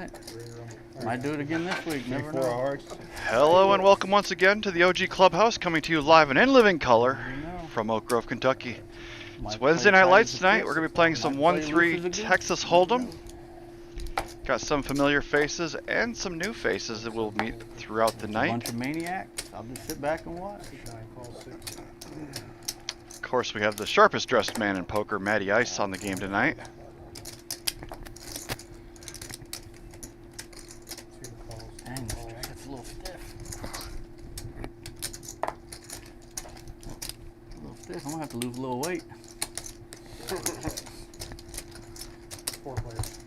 tonight. Might do it again this week. Never know. Hello and welcome once again to the OG Clubhouse, coming to you live and in living color from Oak Grove, Kentucky. It's Wednesday Night Lights tonight. We're going to be playing some 1-3 Texas Hold'em. Got some familiar faces and some new faces that we'll meet throughout the night. A bunch of maniacs. I'll just sit back and watch. Of course, we have the sharpest dressed man in poker, Matty Ice, on the game tonight. Dang, this bracket's a little stiff. A little stiff. I'm going to have to lose a little weight. 4 players.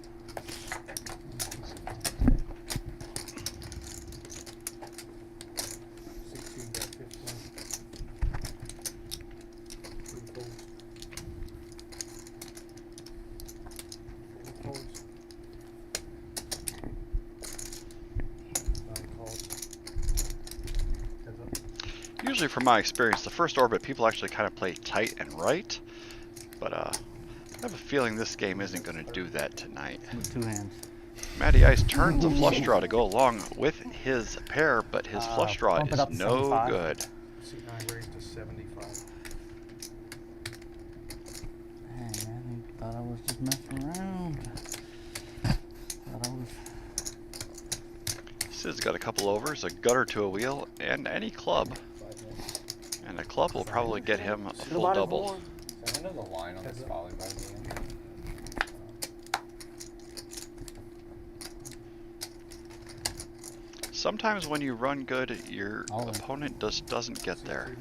Usually, from my experience, the first orbit, people actually kind of play tight and right. But I have a feeling this game isn't going to do that tonight. With 2 hands. Matty Ice turns a flush draw to go along with his pair, but his flush draw is no good. C9 raised to 75. Hey man, he thought I was just messing around. Thought I was... Sid's got a couple overs, a gutter to a wheel, and any club. And a club will probably get him a full double. I know the line on this volley by the end. Sometimes when you run good, your opponent just doesn't get there.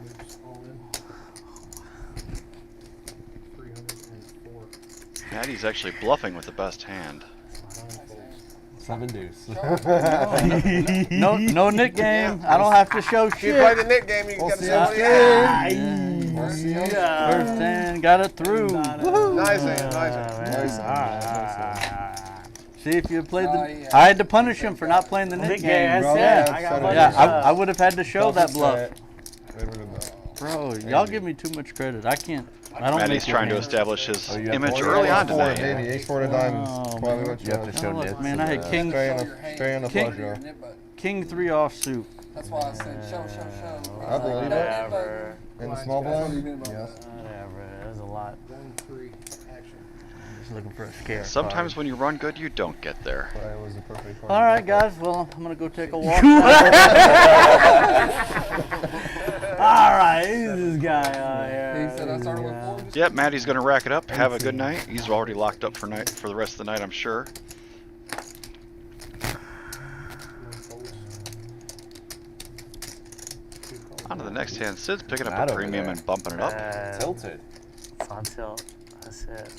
Matty's actually bluffing with the best hand. 7 deuce. No Nick game. I don't have to show shit. You play the Nick game, you gotta show what he has. First hand, got it through. Nice hand, nice hand. See if you played the. I had to punish him for not playing the Nick game. I would have had to show that bluff. Bro, y'all give me too much credit. I can't. I don't. Matty's trying to establish his image early on tonight. Ace-4 of diamonds. You have to show this. Man, I had king. Stay on the flush draw. King 3 offsuit. That's why I said show. I believe it. Whatever. In the small blind? Yes. Whatever. There's a lot. 1-3 action. Just looking for a scare. Sometimes when you run good, you don't get there. That was the perfect card. All right, guys. Well, I'm gonna go take a walk. All right, this guy. He said I started with 4. Yep, Matty's going to rack it up. Have a good night. He's already locked up for the rest of the night, I'm sure. On to the next hand. Sid's picking up a premium and bumping it up. Tilted. It's on tilt. That's it.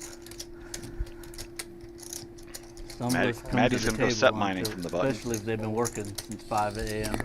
Matty's going to go set mining from the button. Especially if they've been working since 5 a.m.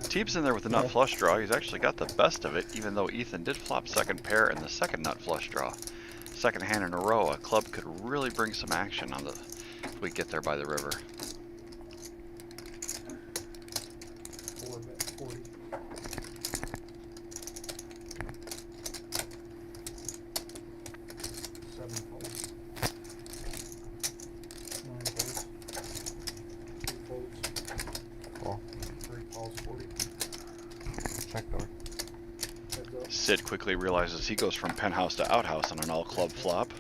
Teep's in there with the nut flush draw. He's actually got the best of it, even though Ethan did flop second pair in the second nut flush draw. Second hand in a row, a club could really bring some action on the if we get there by the river. 40. Check door. Sid quickly realizes he goes from penthouse to outhouse on an all club flop.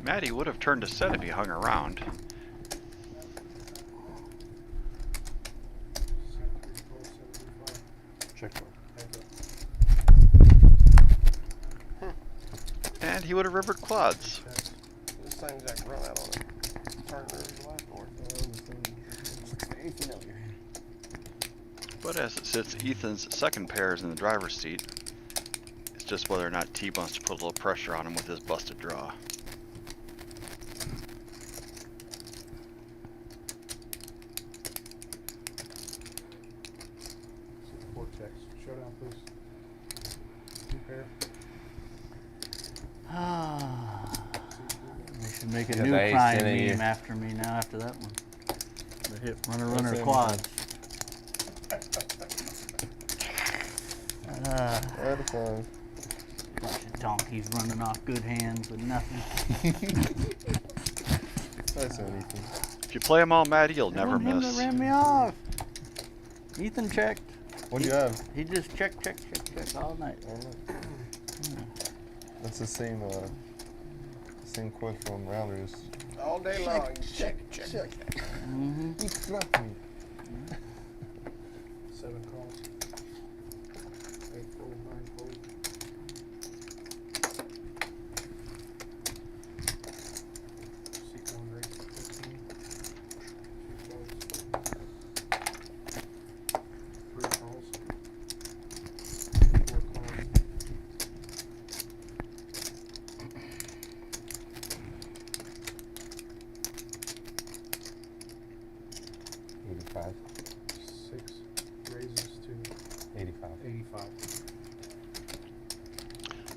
Matty would have turned to set if he hung around. Check door. And he would have rivered quads. This same exact run out on it. Turn the last board. Looks very familiar. But as it sits, Ethan's second pair is in the driver's seat. It's just whether or not T wants to put a little pressure on him with his busted draw. Vortex. Showdown, please. Two pair. They should make a Because new I ain't crime sending you. meme after me now after that one. The hit runner What's runner in quads. Right of 5. Bunch of donkeys running off good hands with nothing. Nice one, Ethan. If you play him all Matty, you'll It never wasn't him miss. that ran me off. Ethan checked. What do you have? He just checked all night. That's the same quote from Rounders. All day long. Check. Mm-hmm. He slapped me. 7 calls. 8 fold, 9 fold. Seek 1 raise 15. 2 folds. 3 calls. 4 calls. 85. 6 raises to 85. 85.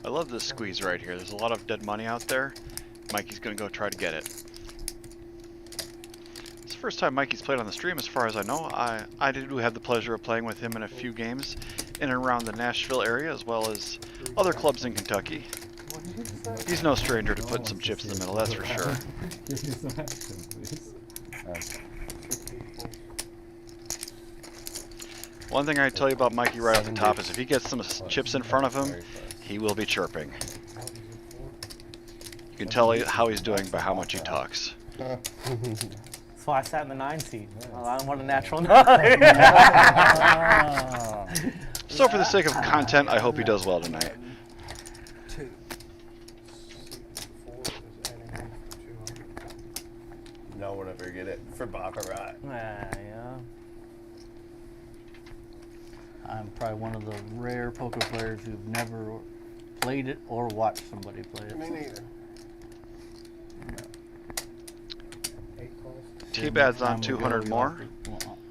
I love this squeeze right here. There's a lot of dead money out there. Mikey's gonna go try to get it. It's the first time Mikey's played on the stream as far as I know. I do have the pleasure of playing with him in a few games in and around the Nashville area as well as other clubs in Kentucky. He's no stranger to putting some chips in the middle, that's for sure. Give me some action, please. 8 folds. One thing I tell you about Mikey right off the top is if he gets some chips in front of him, he will be chirping. You can tell how he's doing by how much he talks. That's why I sat in the 9 seat. I don't want a natural 9. So for the sake of content, I hope he does well tonight. 2. Seek 4 is adding 1 for 200. No one ever get it for Baccarat. Yeah. I'm probably one of the rare poker players who've never played it or watched somebody play it. Me neither. 8 calls. T adds on 200 more,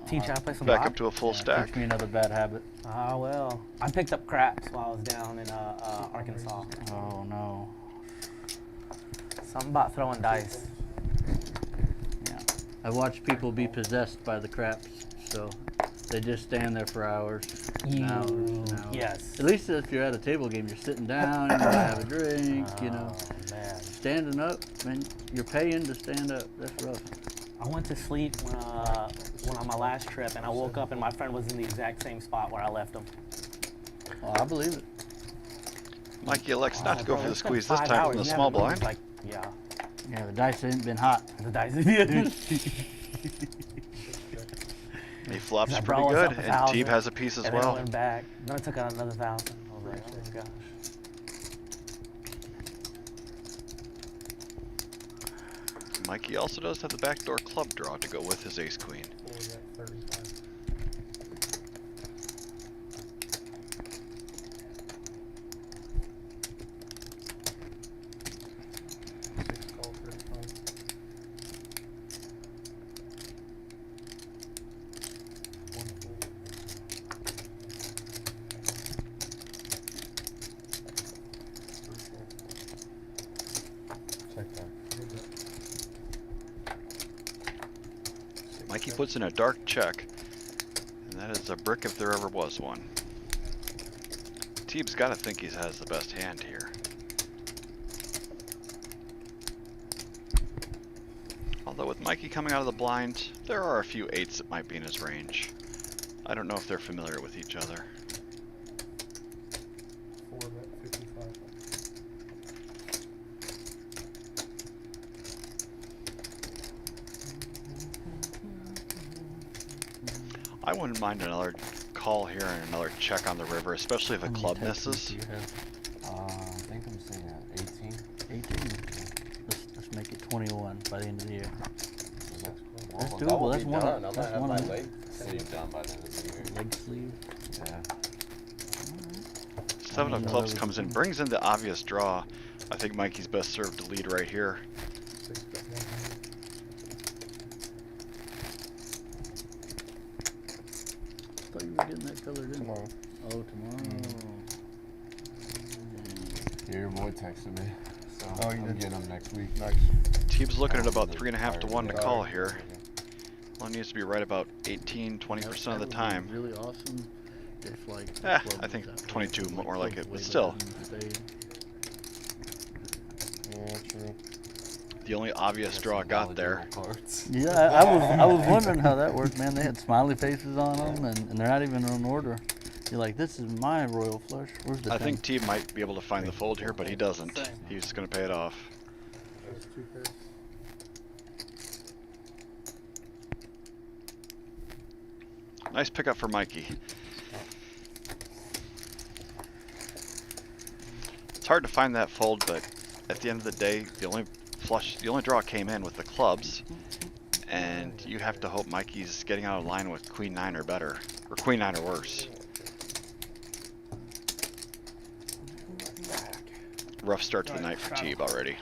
Teach how to play some back block? up to a full stack. Teach me another bad habit. Ah, well. I picked up craps while I was down in Arkansas. Oh no. Something about throwing dice. Yeah. I watch people be possessed by the craps, so they just stand there for hours. And hours and hours. Yes. At least if you're at a table game, you're sitting down, you're gonna have a drink, you know. Oh, man. Standing up, man, you're paying to stand up. That's rough. I went to sleep when on my last trip, and I woke up and my friend was in the exact same spot where I left him. Oh, I believe it. Mikey elects not to go for the It's been squeeze this 5 time hours, from the you small haven't moved, blind. Like, yeah, Yeah, the dice ain't been hot. the dice. He flops I pretty brought good, myself and 1,000, Teeb has a piece as and then I well. went back. Then I took out another 1,000. I was like, oh my gosh. Mikey also does have the backdoor club draw to go with his ace queen. 4 is at 35. 6 call 35. 1 fold. 3 fold. Check that. Mikey puts in a dark check, and that is a brick if there ever was one. Teeb's got to think he has the best hand here. Although with Mikey coming out of the blind, there are a few 8s that might be in his range. I don't know if they're familiar with each other. 4 bet 55. I wouldn't mind another call here and another check on the river, especially if a How many club Texans misses. do you have? I think I'm saying 18. 18. Let's make it 21 by the end of the year. That's doable. That's one of- I'm that's gonna have one my of- leg sleeve done by the end of the year. Leg sleeve. Yeah. Seven of clubs comes in, brings in the obvious draw. I think Mikey's best served to lead right here. 6 bet 100. I thought you were getting that colored in. Tomorrow. Oh, tomorrow. Yeah, your boy texted me. So Oh, you I'm did? getting him next week. Nice. Team's looking at about 3.5 to 1 to call here. Okay. Well, it needs to be right about 18, 20% of the time. Really awesome. If like. I think 22 more like it, but still. Yeah, true. The only obvious draw I got there. Yeah, I was wondering how that worked, man. They had smiley faces on them, and they're not even in order. You're like, this is my royal flush. Where's the I thing? think T might be able to find the fold here, but he doesn't. He's just going to pay it off. That's 2 pairs. Nice pickup for Mikey. It's hard to find that fold, but at the end of the day, the only draw came in with the clubs, and you have to hope Mikey's getting out of line with Queen 9 or better, or Queen 9 or worse. Rough start to the night for Teeb already.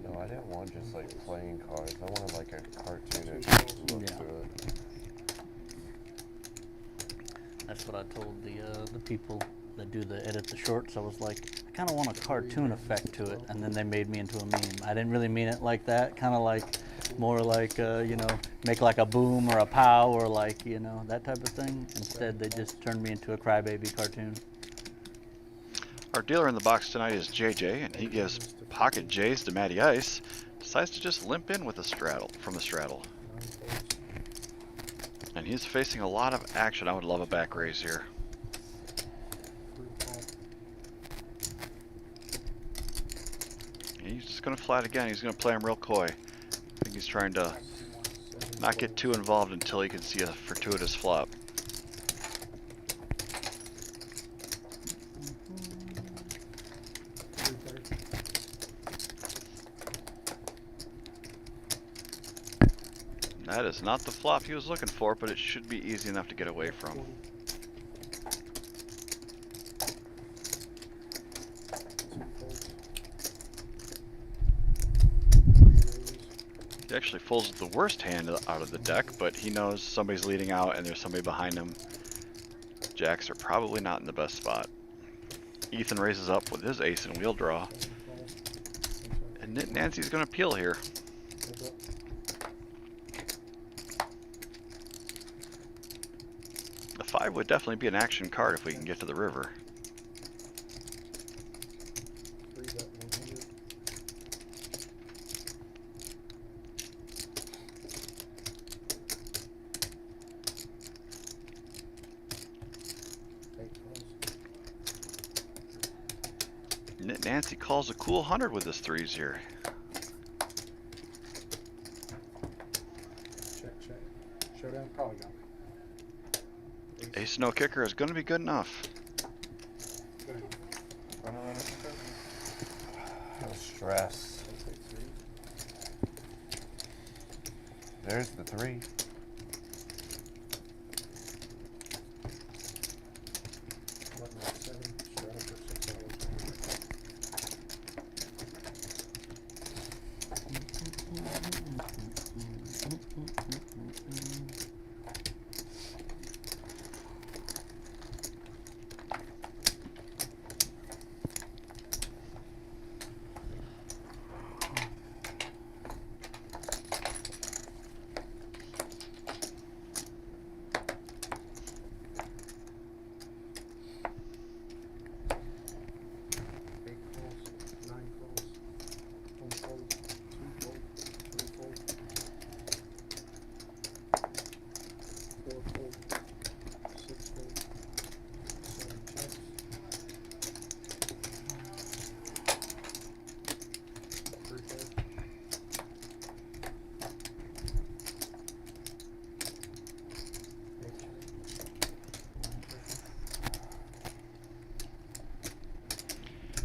No, I didn't want just like playing cards. I wanted like a cartoonish look to it. That's what I told the people that do the edit the shorts. I was like, I kind of want a cartoon effect to it, and then they made me into a meme. I didn't really mean it like that. Kind of like more like you know, make like a boom or a pow or like, you know, that type of thing. Instead, they just turned me into a crybaby cartoon. Our dealer in the box tonight is JJ, and he gives pocket J's to Matty Ice. Decides to just limp in with a straddle from the straddle. And he's facing a lot of action. I would love a back raise here. He's just going to flat again. He's going to play him real coy. I think he's trying to not get too involved until he can see a fortuitous flop. That is not the flop he was looking for, but it should be easy enough to get away from. He actually folds the worst hand out of the deck, but he knows somebody's leading out and there's somebody behind him. Jacks are probably not in the best spot. Ethan raises up with his ace and wheel draw. And Nancy's going to peel here. The 5 would definitely be an action card if we can get to the river. Nancy calls a cool 100 with his 3s here. Check. Showdown, probably got me. Ace no kicker is going to be good enough. No stress. There's the 3.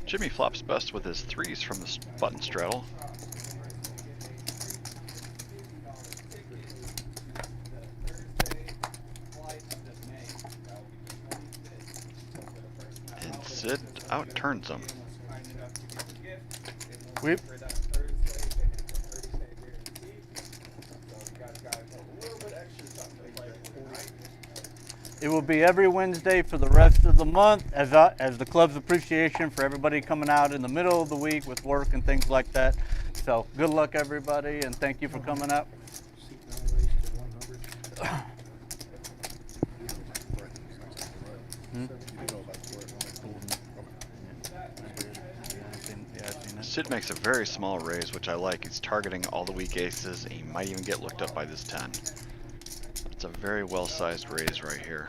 Jimmy flops best with his threes from the button straddle. And Sid outturns him. Whip. It will be every Wednesday for the rest of the month as the club's appreciation for everybody coming out in the middle of the week with work and things like that. So good luck, everybody, and thank you for coming out. Seat 9 raised to 100. Sid makes a very small raise, which I like. He's targeting all the weak aces, and he might even get looked up by this 10. It's a very well-sized raise right here.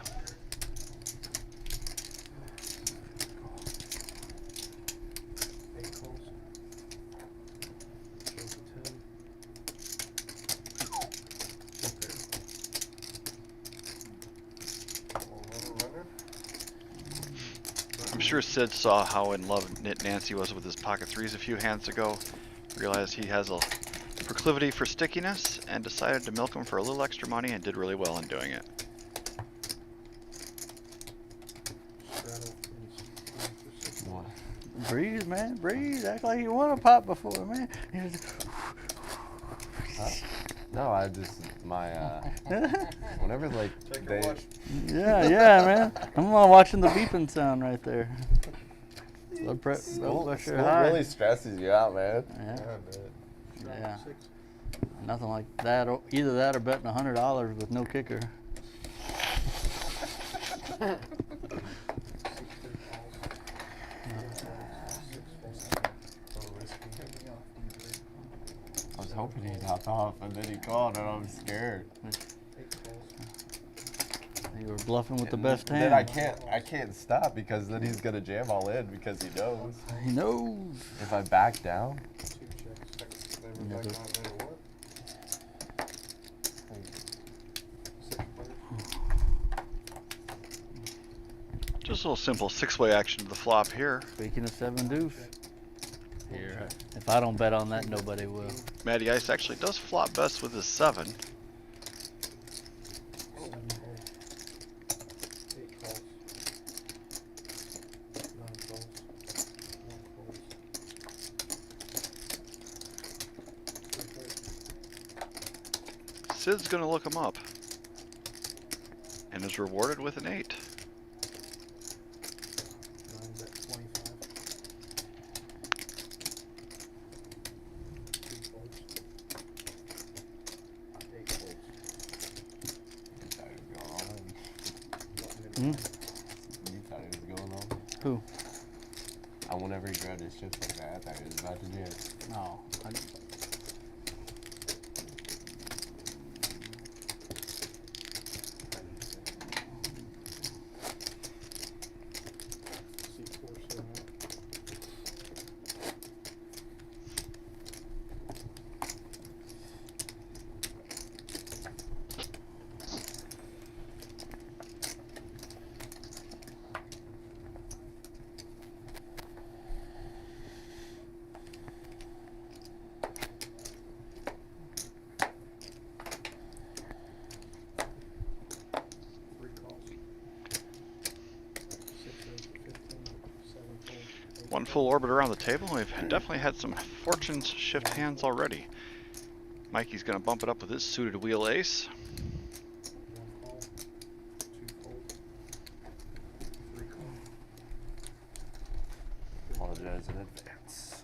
I'm sure Sid saw how in love Nancy was with his pocket threes a few hands ago, realized he has a proclivity for stickiness, and decided to milk him for a little extra money, and did really well in doing it. Breathe, man, breathe. Act like you want to pop before, man. Huh? No, I just whenever like they. Yeah, man. I'm watching the beeping sound right there. Blood pressure high. really stresses you out, man. Yeah. Nothing like that. Either that or betting $100 with no kicker. I was hoping he'd hop off, and then he called, and I was scared. You were bluffing with the best hand. Then I can't stop because then he's gonna jam all in because he knows. He knows. If I back down. Just a little simple six-way action to the flop here. Speaking of 7 deuce. Here, if I don't bet on that, nobody will. Matty Ice actually does flop best with his 7. Sid's gonna look him up, and is rewarded with an 8. You thought he was going on? Who? Whenever he grabbed his chips like that, I thought he was about to jam. No. One full orbit around the table. We've definitely had some fortunes shift hands already. Mikey's going to bump it up with his suited wheel ace. Apologize in advance.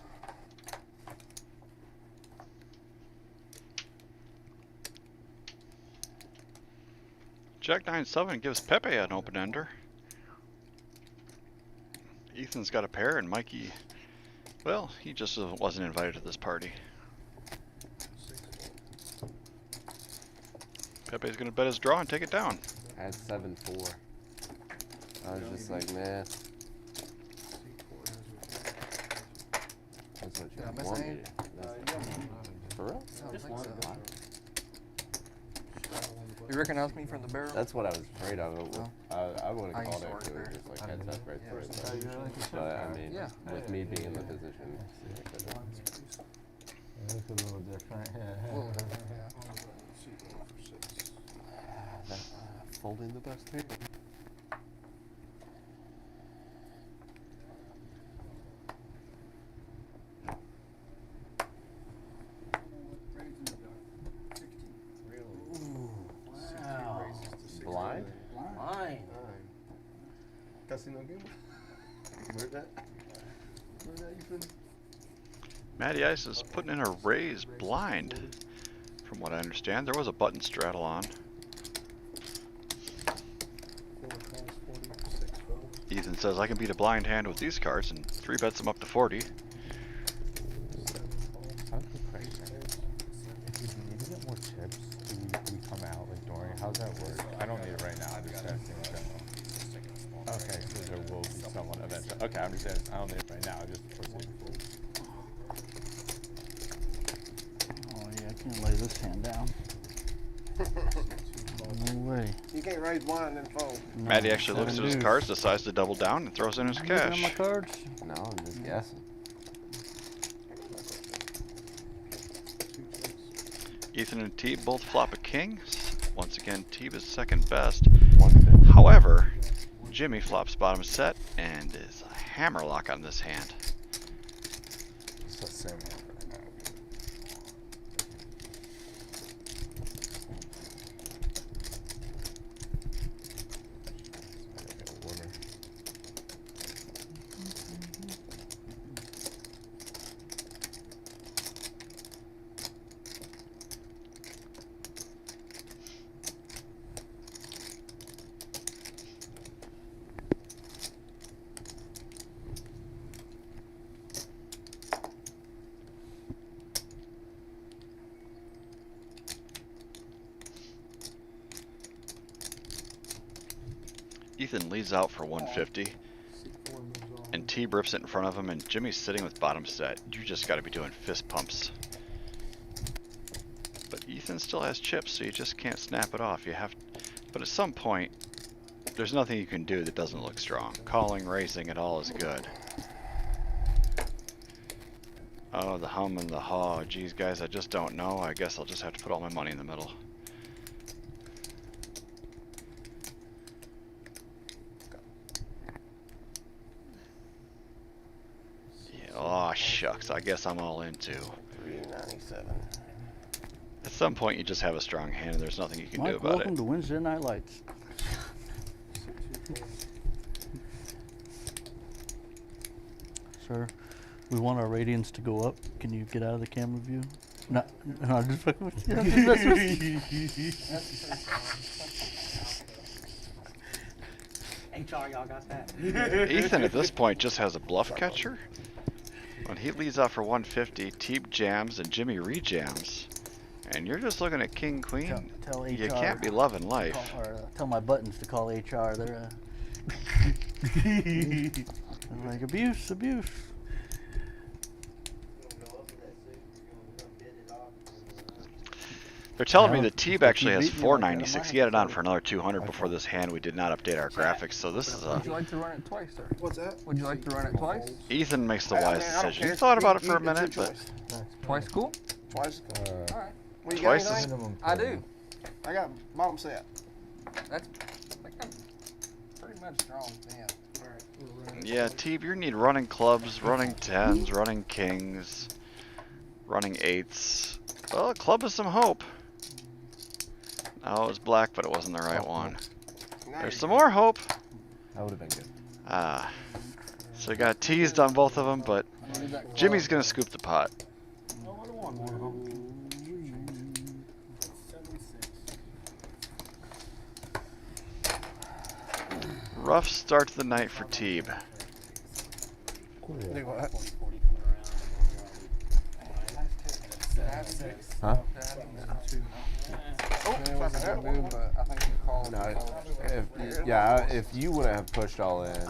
Jack 9-7 gives Pepe an open ender. Ethan's got a pair, and Mikey, well, he just wasn't invited to this party. Pepe's gonna bet his draw and take it down. I had 7-4. I was just like, man. That's what you want me to. For real? Just one. You recognize me from the barrel? That's what I was afraid of. I would I have used called to it work if it was there. just like heads up right through it. Oh, you really? But I mean, Yeah. with me being in the position, I couldn't. It looks a little different. Folding the best hand. Wow. Blind? Mine. Casino game? Where'd that even? Matty Ice is putting in a raise blind. From what I understand, there was a button straddle on. Ethan says I can beat a blind hand with these cards and 3-bets them up to 40. If you need to get more chips, do we come out like during? How's that work? I don't need it right now. I'm just asking in general. Okay, so there will be someone eventually. Okay, I'm just asking. I don't need it right now. I just proceed. Oh yeah, I can't lay this hand down. No way. You can't raise blind and fold. No, Matty actually looks at his 7 cards, decides to double down, and throws in his deuce. Looking at my cash. cards. No, I'm just guessing. Ethan and Teeb both flop a king. Once again, Teeb is second best. 150. However, Jimmy flops bottom set and is a hammerlock on this hand. It's the same one. Ethan leads out for 150, and T rips it in front of him, and Jimmy's sitting with bottom set. You just got to be doing fist pumps. But Ethan still has chips, so you just can't snap it off. You have, but at some point, there's nothing you can do that doesn't look strong. Calling, raising, it all is good. Oh, the hum and the haw. Geez, guys, I just don't know. I guess I'll just have to put all my money in the middle. Oh, shucks. I guess I'm all in too. 397. At some point, you just have a strong hand, and there's nothing you can do Mike, about welcome it. to Wednesday Night Lights. Sir, we want our ratings to go up. Can you get out of the camera view? No, I'm just fucking with you. I'm just messing with you. HR, y'all got that? Ethan, at this point, just has a bluff catcher. When he leads off for 150, Teeb jams and Jimmy rejams. And you're just looking at King Queen. Tell HR. You can't be loving life. Tell my buttons to call HR. They're like abuse. They're telling me No, that Teeb they actually keep has beating me like that. 496. He added on for another 200 before this hand. We did not update our graphics, so this is Would you a... like to run it twice, sir? What's that? Would you like to run it twice? Ethan makes the I wise mean, I don't decision. He care. thought about it You- for a you- it's minute, your but choice. Twice cool? Twice. All right. Well, you Twice got is- anything? I do. I got bottom set. That's pretty much strong. Yeah. yeah, Teeb, you need running clubs, running tens, running kings, running eights. Well, a club is some hope. Oh, it was black, but it wasn't the right one. Now There's you- some more hope. That would have been good. So we got teased on both of them, but Jimmy's gonna scoop the pot. Rough start to the night for Teeb. Do what? Huh? Oh, sorry about that. Move, but I think you called. No, if you would have pushed all in,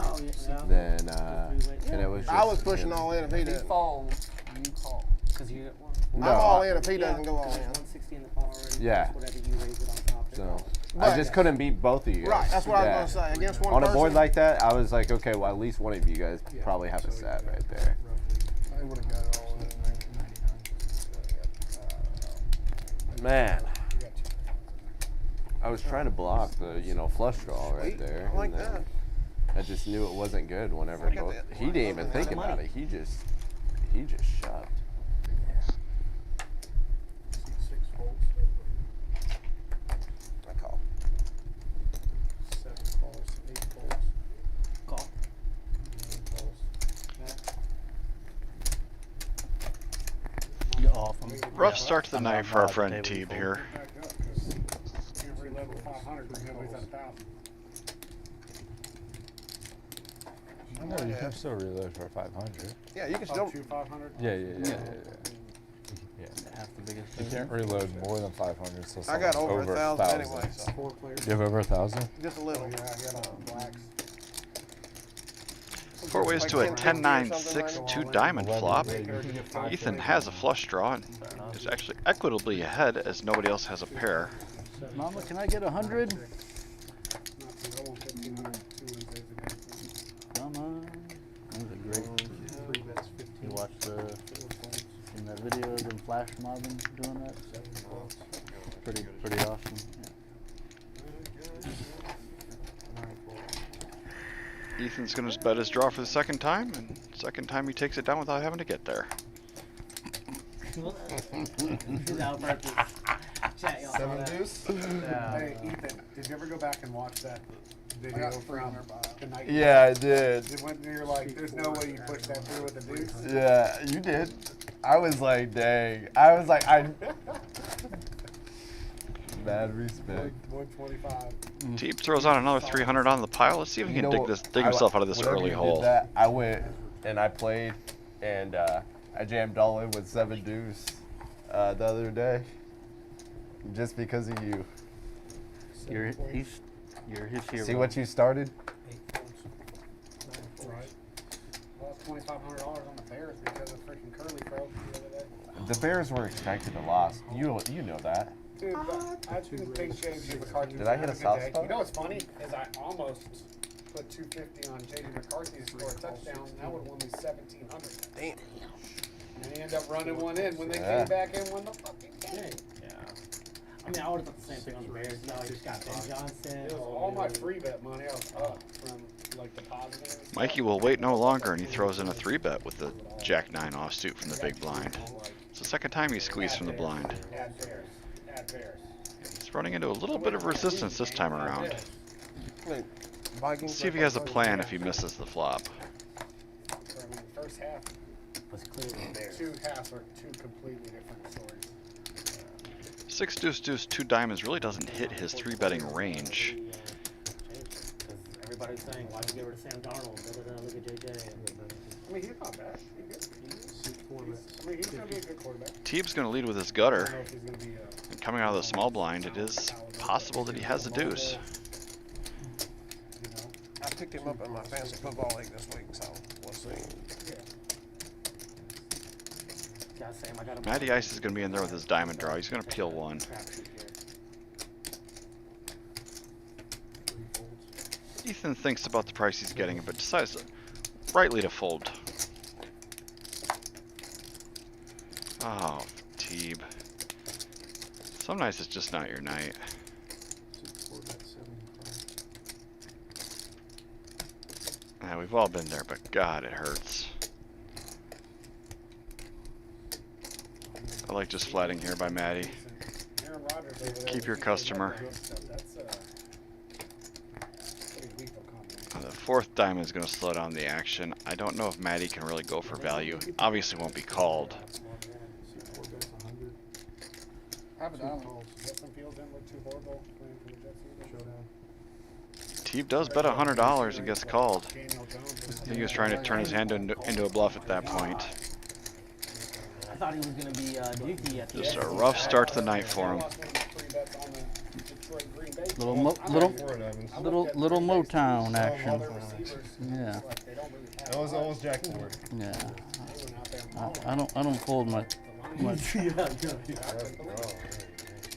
then and it was just I was pushing all in if he If he doesn't. folds, you call. Because you I'm all in if he doesn't go all in. 160 in the pot already. Yeah. Whatever you raise it on top. So I But- just couldn't beat both of you guys. Right, that's what I Yeah. was gonna say. Against one On a person, board like that, I was like, okay, well, at least one of you guys probably have a set right there. I would have got it all in 1999. Man. I was trying to block the, flush draw right Sweet. there. I like and then that. I just knew it wasn't good whenever Look at both. that. He didn't even think Money. about it. He just shoved. 6 folds. I call. 7 calls. 8 folds. Call. 9 calls. Get off 'em. Rough start to the I'm night not for our bad, friend table Teeb fold. here. Back up, 'cause every level 500, nobody's at 1,000. No, you can still reload for 500. Yeah, you can Oh, still. 2 500? Yeah. Half the biggest You thing. can't reload more than 500. So I got someone's over 1,000 1,000. anyway, so 4 players. You have over 1,000? just a little. Oh, yeah, I got blacks. 4 ways to a 10-9-6 2 diamond flop. Ethan has a flush draw and is actually equitably ahead as nobody else has a pair. Mama, can I get 100? Not too, I want 1,500 2 Wednesdays ago. Mama. That was a great. 3 bets, 15. You watched the 4 folds. in that video of them flash mobbing doing that? 7 folds. Pretty awesome. Yeah. 9 folds. Ethan's going to bet his draw for the second time, and second time he takes it down without having to get there. He's out purpose. Chat, y'all saw 7 that? deuce. Hey, Ethan, did you ever go back and watch that video from the night? Yeah, I did. When you're like, there's no way you push that through with a deuce. Yeah, you did. I was like, dang. I was like, mad respect. 125. Teeb throws on another 300 on the pile. Let's see if he can dig himself out of this whenever early you hole. Did that, I went and I played, and I jammed all in with 7 deuce the other day, just because of you. You're his hero. See what you started? 8 folds. 9 folds. Lost $2,500 on the Bears because of freaking Curly Pro the other day. The Bears were expected to lose. You know that. Dude, but I didn't think James McCarthy Did I hit a soft day. spot? You know what's funny is I almost put 250 on JD McCarthy to score a touchdown. And that would have won me 1,700. Damn. And he ended up running one in when they Yeah. came back and won the fucking game. Yeah. I mean, I would have thought the same thing on the Bears. You know, I just got Ben Johnson. It was all my free bet money I was up from like depositing. and stuff. Mikey will wait no longer, and he throws in a 3-bet with the Jack-9 offsuit from the big blind. It's the second time he squeezed from the blind. At Bears. At Bears. He's running into a little bit of resistance this time around. Wait, Vikings. Let's see if he has a plan if he misses the flop. I mean, the first half, Was clearly Bears. 2 halves are 2 completely different stories. 6 deuce deuce 2 diamonds really doesn't hit his 3-betting range. Because everybody's saying, why'd you get rid of Sam Darnold? Look at JJ. I mean, he's not bad. He's good. I mean, he's going to be a good quarterback. Teeb's going to lead with his I gutter. don't know if he's going to be And coming out of the small blind, it is possible that he has a deuce. you know. I picked him up in my fantasy football league this week, so we'll see. Got Sam, I got him. Matty Ice is going to be in there with his diamond draw. He's going to peel 1. Crapshoot here. Ethan thinks about the price he's getting, but decides rightly to fold. Oh, Teeb. Some nights it's just not your night. Yeah, we've all been there, but God, it hurts. I like just flatting here by Matty. Aaron Rodgers over there, Keep your he customer. That's pretty lethal combination. The 4th diamond is going to slow down the action. I don't know if Matty can really go for value. Obviously won't be called. Have a diamond. Justin Fields didn't look too horrible playing for the Jets either. Showdown. Teeb does bet $100 and gets called. Daniel Jones I think he was trying to turn his hand into a bluff at that point. I thought he was going to be dookie at the Just end. a rough start to the night for him. Little Motown action. Yeah. That was almost Jack 4. Yeah. I don't fold much. Is it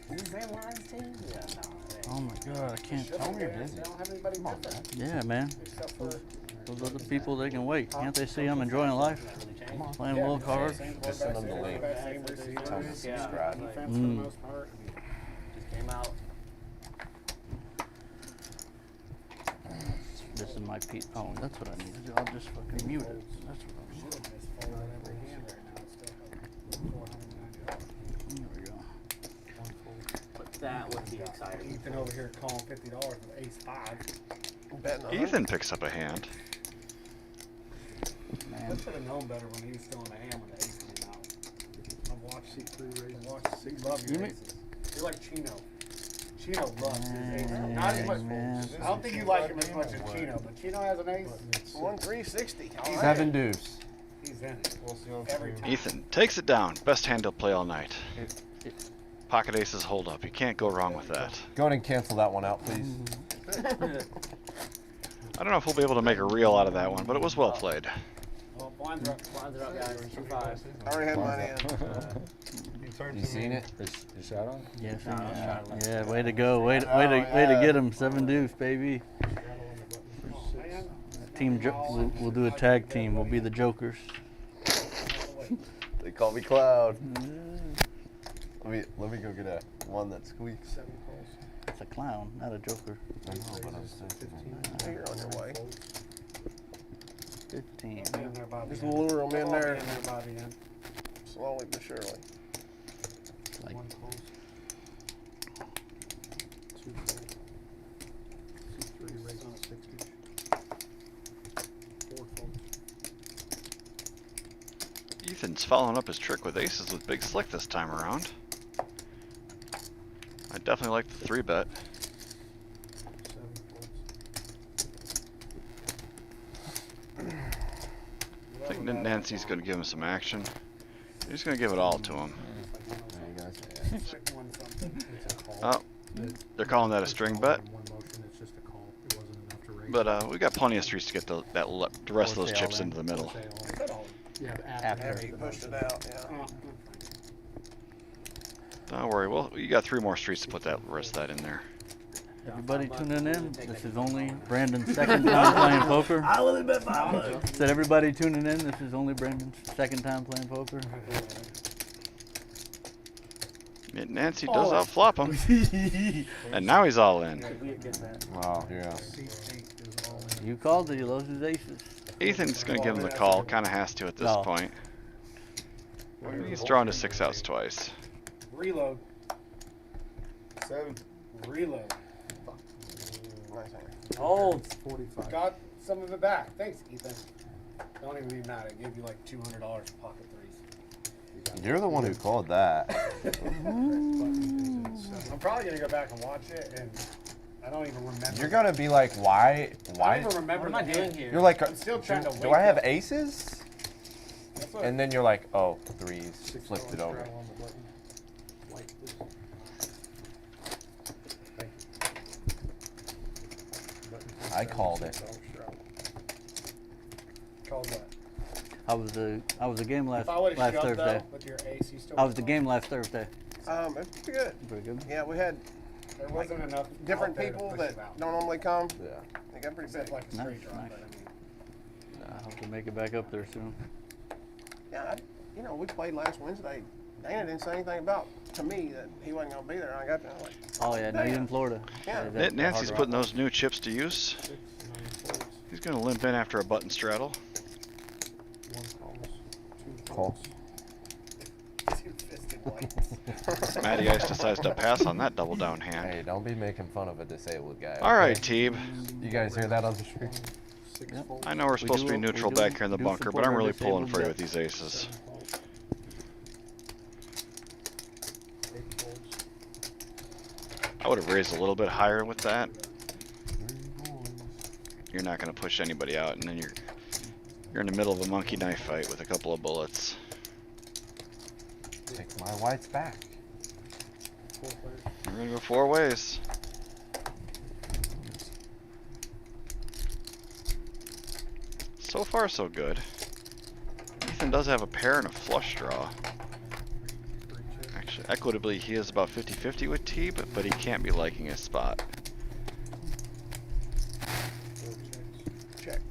the same lines, team? Yeah, no. Oh my god, I can't. Tell me you're busy. They don't have anybody different. Yeah, man. Except for Those other people, they can wait. Can't they see I'm enjoying life? Playing a little card. Just send them the link. Same receiver. Tell them to Yeah. subscribe. Defense for the most part. Just came out. This is my P. Oh, that's what I need to do. I'll just fucking mute it. That's what I'm Should have just folded every hand right now. It's still $490. There we go. But that would be exciting. Ethan over here calling $50 with ace 5. Betting on Ethan picks up a hand. I should have known better when he was still in the hand when the ace came out. I've watched C3 races. I've watched C. Love your aces. You're like Chino. Chino loves his aces. Not as much. I don't think you like him as much as Chino, but Chino has an ace. 1-3-60. All right. 7 deuce. He's in it. We'll see on Every stream. time. Ethan takes it down. Best hand he'll play all night. Pocket aces hold up. You can't go wrong with that. Go ahead and cancel that one out, please. I don't know if we'll be able to make a reel out of that one, but it was well played. Well, blinds are up. Blinds are up, guys. 2-5. I already had mine in. You seen it? Is Showdown? Yes, No, yeah. no, shot. Yeah, way to go. Way to get him. 7 deuce, baby. Team, we'll do a tag team. We'll be the Jokers. They call me Cloud. Let me go get a one that squeaks. It's a clown, not a Joker. I know, but I'm still You're on your way. 15. Just lure them in there By the end. slowly but surely. Like, Ethan's following up his trick with aces with Big Slick this time around. I definitely like the 3-bet. I think Nancy's going to give him some action. He's going to give it all to him. Oh, they're calling that a string bet. But we got plenty of streets to get the rest of those chips into the middle. Yeah, After he pushed it out, yeah. Don't worry, well, you got 3 more streets to put that rest of that in there. everybody tuning in. This is only Brandon's second time playing poker. I only bet $5. Said everybody tuning in. This is only Brandon's second time playing poker. Nancy does outflop him. And now he's all in. Wow, yeah. You called it. He loves his aces. Ethan's going to give him the call. Kind of has to at this No. point. He's drawn to 6 outs twice. Reload. 7. Reload. Nice hand. Oh, Got some of it back. Thanks, Ethan. Don't even be mad. I gave you like $200 for pocket threes. You're the one who called that. I'm probably gonna go back and watch it, and I don't even remember. You're gonna be like, why? I don't even remember what am I the doing hand. here? You're like, I'm still trying to do wake I have up. aces? That's what- And then you're like, oh, 3s. Flipped it over. I called it. Called what? I was the game last If I would have shoved Thursday. though, with your ace, you still I was the would've game last Thursday. It's pretty good. Pretty good. Yeah, we had won. There wasn't enough different out there to people push that you out. don't normally come. Yeah. They got pretty Except big. like a straight Nice, draw, nice. but I mean, I hope to make it back up there soon. Yeah, we played last Wednesday. Dana didn't say anything about to me that he wasn't gonna be there. And I got there. I'm like, Oh yeah, no, he's in Florida. Yeah. He's at the Nancy's Hard putting Rock. those new chips to use. He's going to limp in after a button straddle. Call. two-fisted whites. Matty Ice decides to pass on that double down hand. Hey, don't be making fun of a disabled guy. All right, okay? Teeb. You guys hear that on the stream? Yep. I know we're supposed to be neutral back here in the we do bunker, but support I'm our really pulling disabled for you with vets. these aces. I would have raised a little bit higher with that. You're not going to push anybody out, and then you're in the middle of a monkey knife fight with a couple of bullets. Take my whites back. We're going to go 4 ways. So far, so good. Ethan does have a pair and a flush draw. Actually, Equitably, he is about 50-50 with T, but he can't be liking his spot. Check.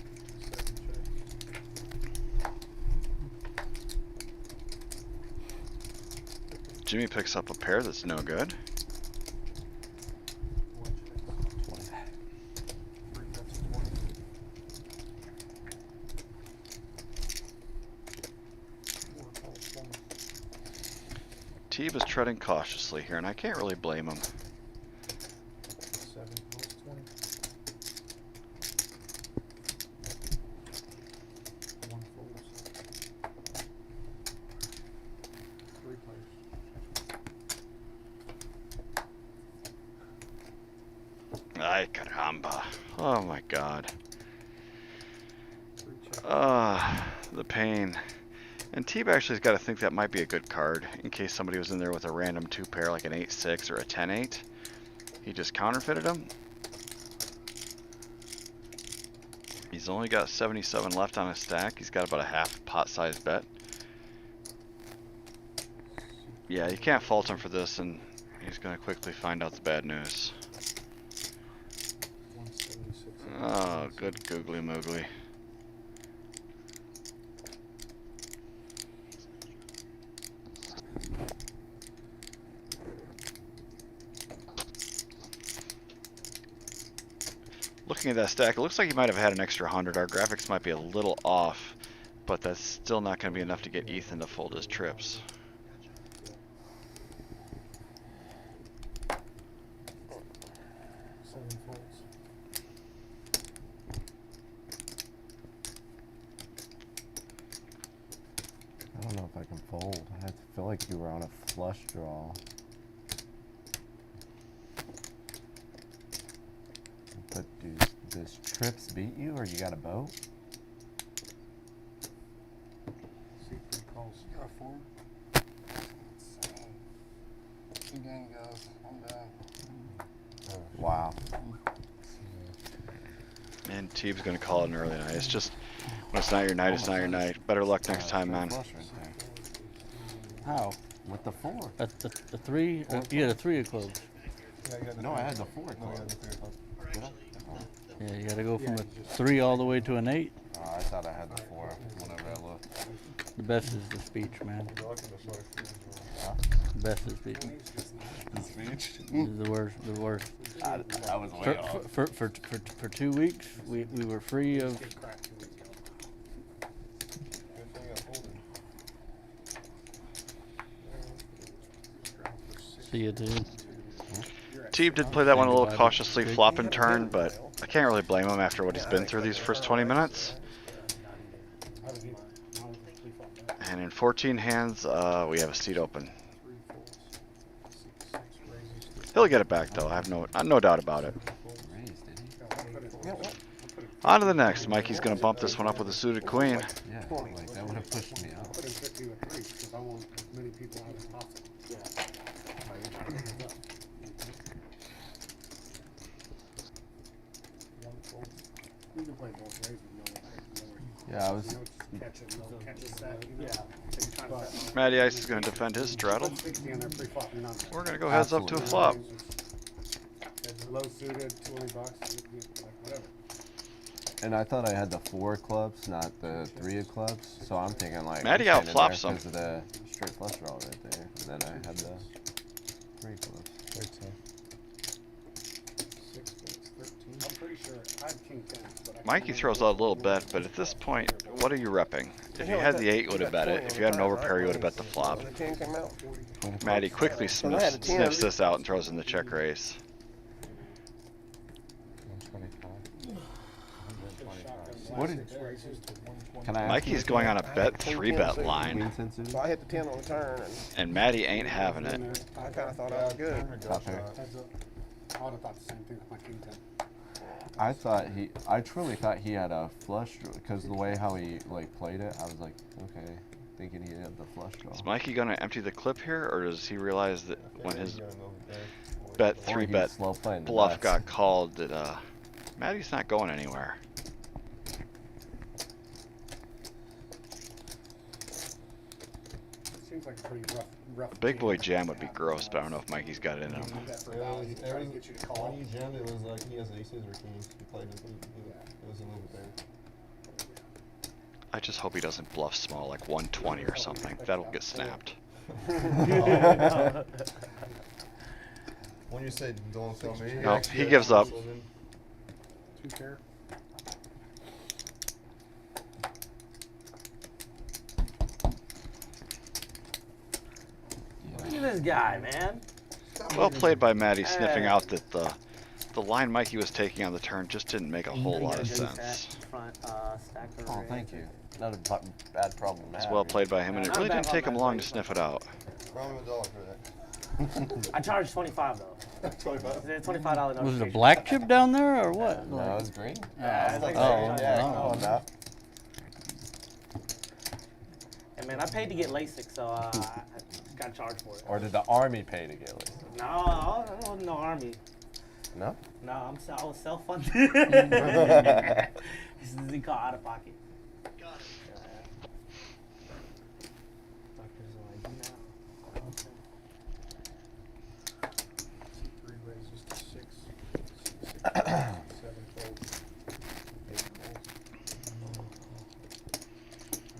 Jimmy picks up a pair that's no good. Teeb is treading cautiously here, and I can't really blame him. Ay caramba. Oh my god. The pain. And Teeb actually's got to think that might be a good card in case somebody was in there with a random 2-pair like an 8-6 or a 10-8. He just counterfeited him. He's only got 77 left on his stack. He's got about a half pot size bet. Yeah, you can't fault him for this, and he's going to quickly find out the bad news. Oh, good googly moogly. Looking at that stack, it looks like he might have had an extra 100. Our graphics might be a little off, but that's still not going to be enough to get Ethan to fold his trips. I don't know if I can fold. I feel like you were on a flush draw. But does trips beat you, or you got a boat? Got a 4. Two game goes. I'm done. Wow. And Teeb's going to call it an early night. It's just, when it's not your night, it's not your night. Better luck next time, man. Flush right there. How? With the 4. That's the 3? You had a 3 of clubs. No, I had the 4 club. Did I? Yeah, you gotta go from a 3 all the way to an 8. I thought I had the 4 whenever I looked. The best is the speech, man. The best is speech. The worst. The worst. I was way off. For 2 weeks, we were free of. See you, dude. Teeb did play that one a little cautiously, flop and turn, but I can't really blame him after what he's been through these first 20 minutes. And in 14 hands, we have a seat open. He'll get it back though. I have no doubt about it. On to the next. Mikey's gonna bump this one up with a suited queen. Yeah, like that would have pushed me up. Yeah, I was. Matty Ice is gonna defend his straddle. We're gonna go heads up to a flop. Low suited, $20, whatever. And I thought I had the 4 clubs, not the 3 of clubs. So I'm thinking like. Matty I'm standing outflops there him. 'cause of the straight flush draw right there, and then I had the 3 clubs. 13. 6 points, 13. I'm pretty sure I had king 10. But I Mikey throws out a little bet, but at this point, what are you repping? If you had the 8, you would have bet it. If you had an overpair, you would have bet the flop. The 10 came out. Matty quickly sniffs this out and throws in the check raise. 125. What did? Can I ask Mikey's you going on a bet 3-bet line, Queen 10 suited? So I hit the 10 on the turn, and and Matty ain't having it. I kind of thought I was good. Top pair. I would have thought the same thing with my king 10. I truly thought he had a flush because the way how he like played it, I was like, okay, thinking he had the flush draw. Is Mikey gonna empty the clip here, or does he realize that when his bet Or he 3-bet slow playing the bluff bets. got called that Matty's not going anywhere? Seems like a pretty A big boy jam would be gross, but I don't know if Mikey's got it in him. When you jammed, it was like he has aces or kings. He played it. It was a little bit there. I just hope he doesn't bluff small, like 120 or something. That'll get snapped. When you say don't tell me, No, he gives up. 2 pair. Look at this guy, man. Well played by Maddie, sniffing out that the line Mikey was taking on the turn just didn't make a whole lot of sense. Oh, thank you. Not a bad problem. It's well played by him, and it really didn't take him long to sniff it out. Probably $1 for that. I charged 25 though. 25. It's a $25 notification. Was it a black chip down there or what? No, it was green. Yeah, Oh, Yeah, oh. come on now. And man, I paid to get LASIK, so I got charged for it. Or did the army pay to get it? No, I wasn't no army. No? No, I was self-funded. This is he called out of pocket. Got it. Three raises to 6. 7 folds. 8 folds.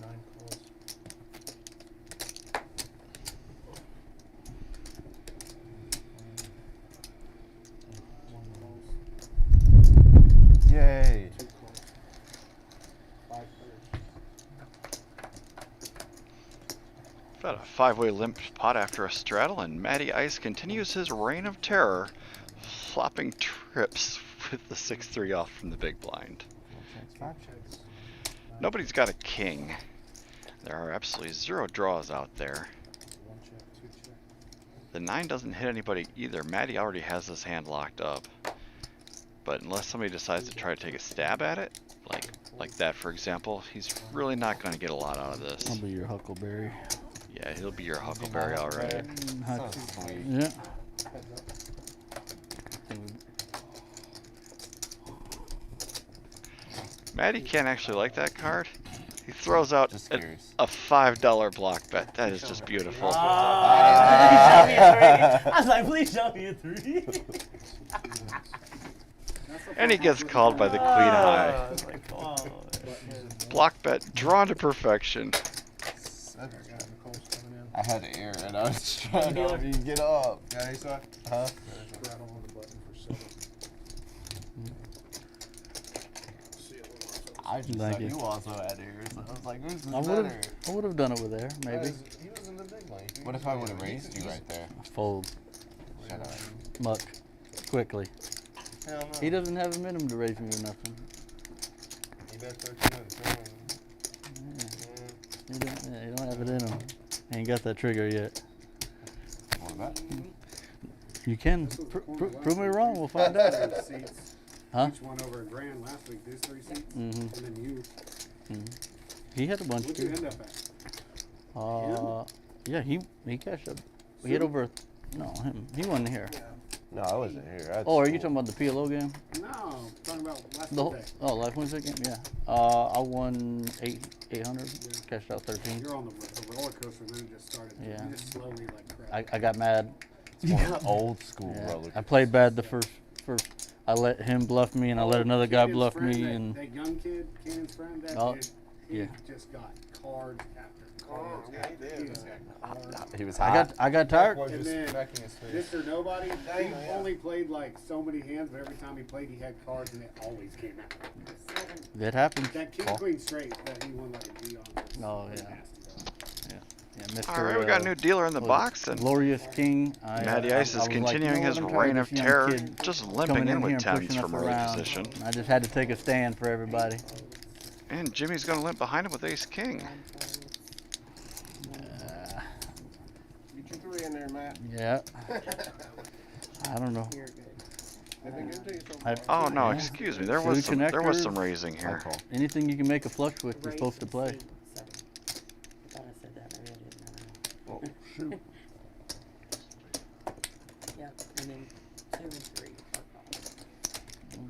9 folds. One folds. Yay. 2 folds. 5 pairs. Got a 5-way limp pot after a straddle, and Matty Ice continues his reign of terror, flopping trips with the 6-3 off from the big blind. Checks. Nobody's got a king. There are absolutely 0 draws out there. 1 check, 2 check. The 9 doesn't hit anybody either. Matty already has his hand locked up. But unless somebody decides to try to take a stab at it, like that for example, he's really not going to get a lot out of this. I'll be your huckleberry. Yeah, he'll be your huckleberry, all right. So sweet. Yeah. Heads up. Matty can't actually like that card. He throws out Just a curious. $5 block bet. That is just beautiful. I was like, please show me a 3. And he gets called by the queen high. Block bet drawn to perfection. I had air and I was trying to get up. Yeah, he saw. Huh? Rattle on the button for 7. See it I just Thank thought you. you also had air, so I was like, who's this I better? would have done it with there, maybe. He was in the big lane. What if I would have raised you right there? Fold. Shut up. Muck. Quickly. Hell no. He doesn't have a minimum to raise me or nothing. He bet 13 and 20. He don't have it in him. Ain't got that trigger yet. What about? You can. Prove me wrong, we'll find out. Seats. Huh? Each one over $1,000 last week. These 3 seats. Mm-hmm. And then you. He had a bunch What'd you too. end up at? Yeah, he cashed up. We had over. No, him. He wasn't here. No, I wasn't here. That's Oh, are you cool. talking about the PLO game? No, I'm talking about last The whole, Wednesday. last Wednesday game, yeah. I won 800. Yeah. Cashed out 13. You're on the roller coaster, and then it just started. Yeah. You just slowly like crap. I got mad. It's more old school Yeah. roller. I played bad the first. I let him bluff me, and I let another guy Keenan's bluff friend, me, that, and that young kid, Keenan's friend, that Oh, kid, he yeah. just got cards after cards. yeah, he did. just got cards. He was I hot. got tired. Was And just then smacking his face. Mr. Nobody, he yeah. only played like so many hands, but every time he played, he had cards, and it always came out. That happened. That king queen straight that he won like a G on. Was, Oh, was yeah. nasty, though. Yeah, Mr. All right, we got a new dealer in the box, and Glorious King. Matty Ice is was like, continuing you know his what, I'm tired reign of of this young terror, kid just coming limping in here with and tens pushing from us early around. position. I just had to take a stand for everybody. And Jimmy's going to limp behind him with ace king. Get your 3 in there, Matt. Yeah. I don't know. They've been good to you so I- far. Oh no, Yeah. excuse me. There Two was some connectors. raising here. Anything you can make a flush with, you're supposed to play. Oh, shoot. Yeah, and then 2 and 3 are gone.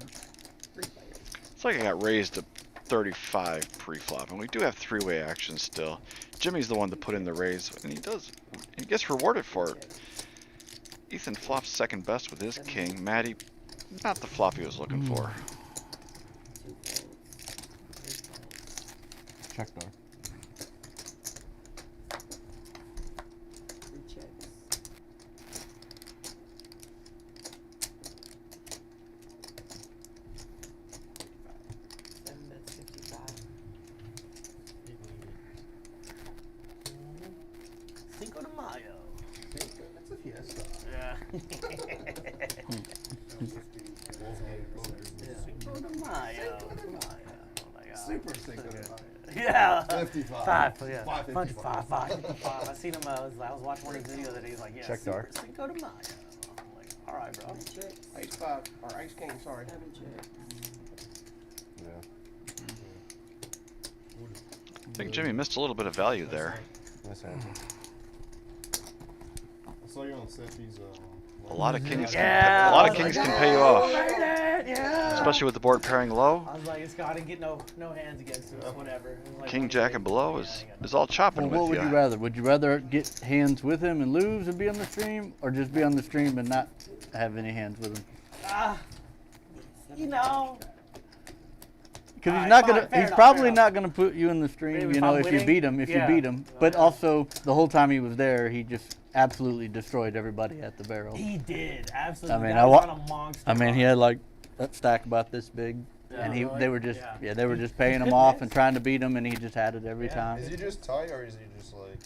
3 players. It's like I got raised 35 pre-flop, and we do have three-way action still. Jimmy's the one to put in the raise, and he gets rewarded for it. Ethan flops second best with his king. Matty, not the flop he was looking for. Check door. Cinco de Mayo. That's a fiesta. Yeah. Cinco de Mayo. Oh my God. Super Cinco de Mayo. Yeah. 55. 555. I seen him. I was watching one of his videos that he's like, yeah. Check dark. Cinco de Mayo. I'm like, all right, bro. Ace 5 or Ace King. Sorry. Yeah. I think Jimmy missed a little bit of value there. Nice hand. I saw you on Seffi's. A lot of kings, Yeah, a lot of I was kings like, can pay you oh, off, made it, yeah. especially with the board pairing low. I was like, I didn't get no hands against us, whatever. It was like King one Jack thing. and below Yeah, is I got all chopping Well, what with would you. you rather? Would you rather get hands with him and lose and be on the stream, or just be on the stream and not have any hands with him? you know. Because he's Alright, not fine, gonna. fair He's enough, probably fair not gonna put you in the stream. Maybe You if know, I'm if you winning? beat him. If Yeah. you beat him. But Yeah. also, the whole time he was there, he just absolutely destroyed everybody at the barrel. He did, absolutely. I mean, That was on a monster I mean, he run. had like a stack about this big, Yeah, and really? they were just Yeah. they were just paying him off and trying to beat him, and he just had it every Yeah. time. Is he just tight or is he just like?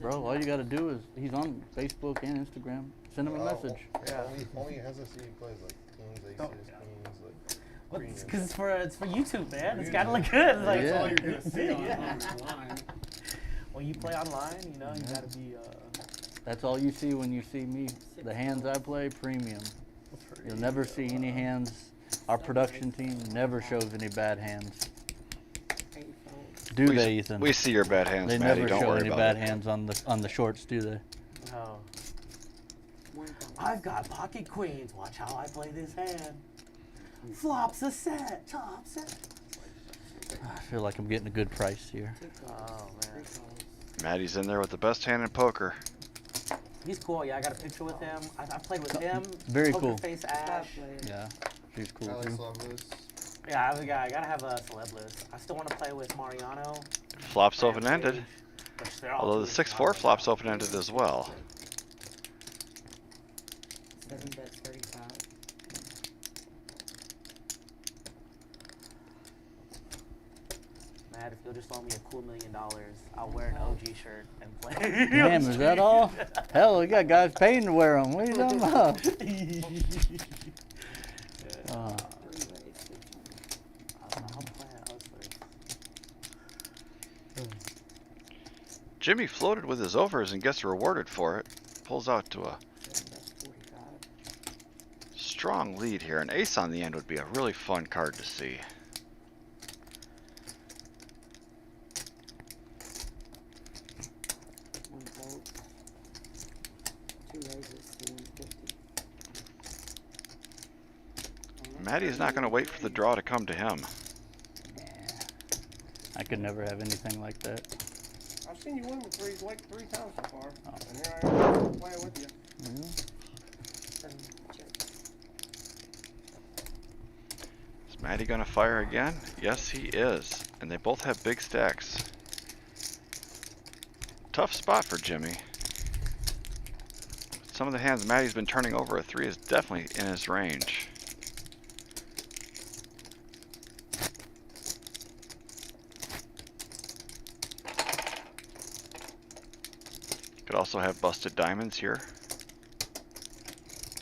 Bro, all you gotta do is he's on Facebook and Instagram. Send him a message. Only has a CD plays like kings, aces, Oh. queens, like. Because it's for YouTube, man. It's gotta look good. It's like, Yeah. That's all you're gonna see Yeah. online. When you play online, you know, you gotta be. That's all you see when you see me. The hands I play, premium. You'll never see any hands. Our production team never shows any bad hands. Do they, Ethan? We see your bad hands, They Matty. never Don't show worry any about bad it. hands on the shorts, do they? Oh. I've got pocket queens. Watch how I play this hand. Flops a set. Top set. I feel like I'm getting a good price here. Oh man. Matty's in there with the best hand in poker. He's cool. Yeah, I got a picture with him. I played with him. Very Poker cool. Face Ash. Yeah, she's cool Alex too. Lovelace. Yeah, I gotta have a celeb list. I still want to play with Mariano. Flops open-ended, Which they're all although the too 6-4 smart. flops open-ended as well. 7 bets 35. Matt, if you'll just loan me a cool $1 million, I'll wear an OG shirt and play. Damn, is that all? Hell, we got guys paying to wear them. What are you talking about? I'll play at Hustlers. Jimmy floated with his overs and gets rewarded for it. Pulls out to a 7 bets 45. strong lead here. An ace on the end would be a really fun card to see. One vote. 2 raises, 250. Matty is not going to wait for the draw to come to him. I could never have anything like that. I've seen you win with three times so far, Oh. and here I am playing with you. 7 checks. Is Matty going to fire again? Yes, he is. And they both have big stacks. Tough spot for Jimmy. Some of the hands Matty's been turning over a 3 is definitely in his range. Could also have busted diamonds here.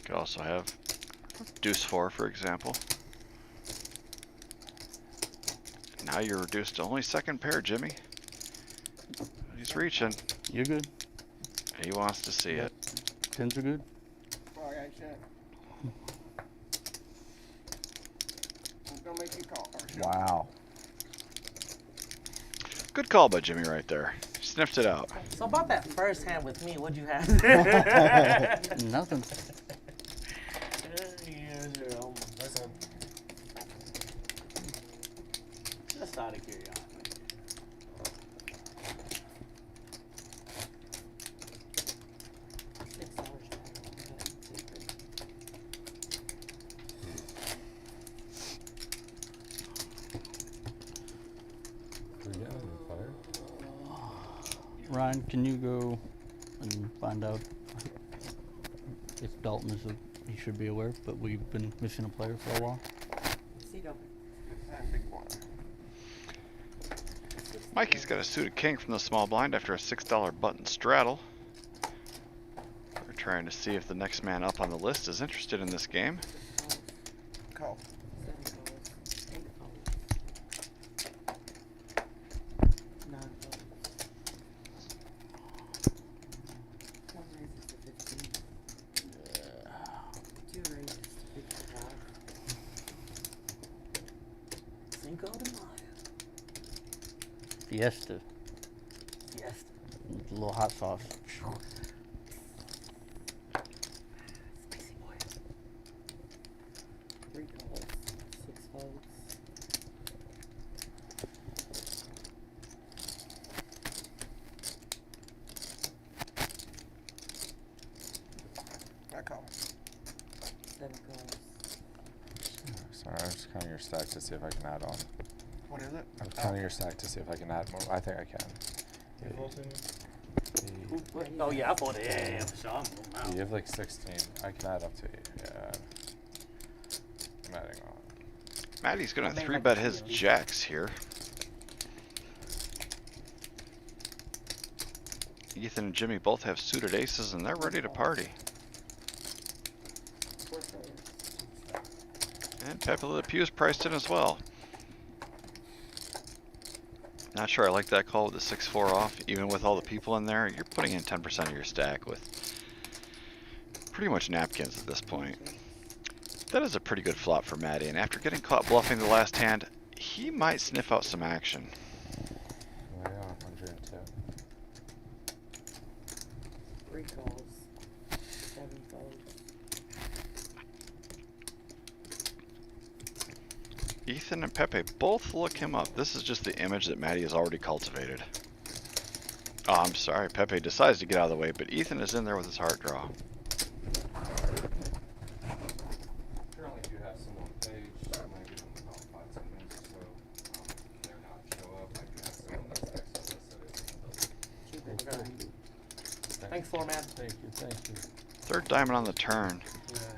Could also have deuce 4, for example. Now you're reduced to only second pair, Jimmy. He's reaching. You're good. He wants to see it. Tens are good. Oh, I got shit. I'm gonna make you call. Or shoot. Wow. Good call by Jimmy right there. Sniffed it out. So about that first hand with me, what'd you have? Nothing. Yeah, oh Just out of curiosity. We're getting a player. Ryan, can you go and find out if Dalton is he should be aware, but we've been missing a player for a while. Mikey's got a suited king from the small blind after a $6 button straddle. We're trying to see if the next man up on the list is interested in this game. Call. Fiesta. A little hot sauce. Spicy boy. 3 calls, 6 folds. I call. 7 calls. Sorry, I'm just counting your stack to see if I can add on. What is it? I'm counting your stack to see if I can add more. I think I can. Oh yeah, I bought it. Yeah, for sure. You have like 16. I can add up to 8. Yeah. I'm adding on. Maddie's gonna 3-bet his jacks here. Ethan and Jimmy both have suited aces and they're ready to party. And Pepe Le Pew's priced in as well. Not sure I like that call with the 6-4 off. Even with all the people in there, you're putting in 10% of your stack with pretty much napkins at this point. That is a pretty good flop for Maddie, and after getting caught bluffing the last hand, he might sniff out some action. Oh yeah, 102. 3 calls, 7 folds. Ethan and Pepe both look him up. This is just the image that Maddie has already cultivated. Oh, I'm sorry. Pepe decides to get out of the way, but Ethan is in there with his heart draw. Currently do have someone on page. I might give them about 5-10 minutes or so. If they're not show up, I do have someone that's actually listed. Thanks, floor man. Thank you, thank you. Third diamond on the turn.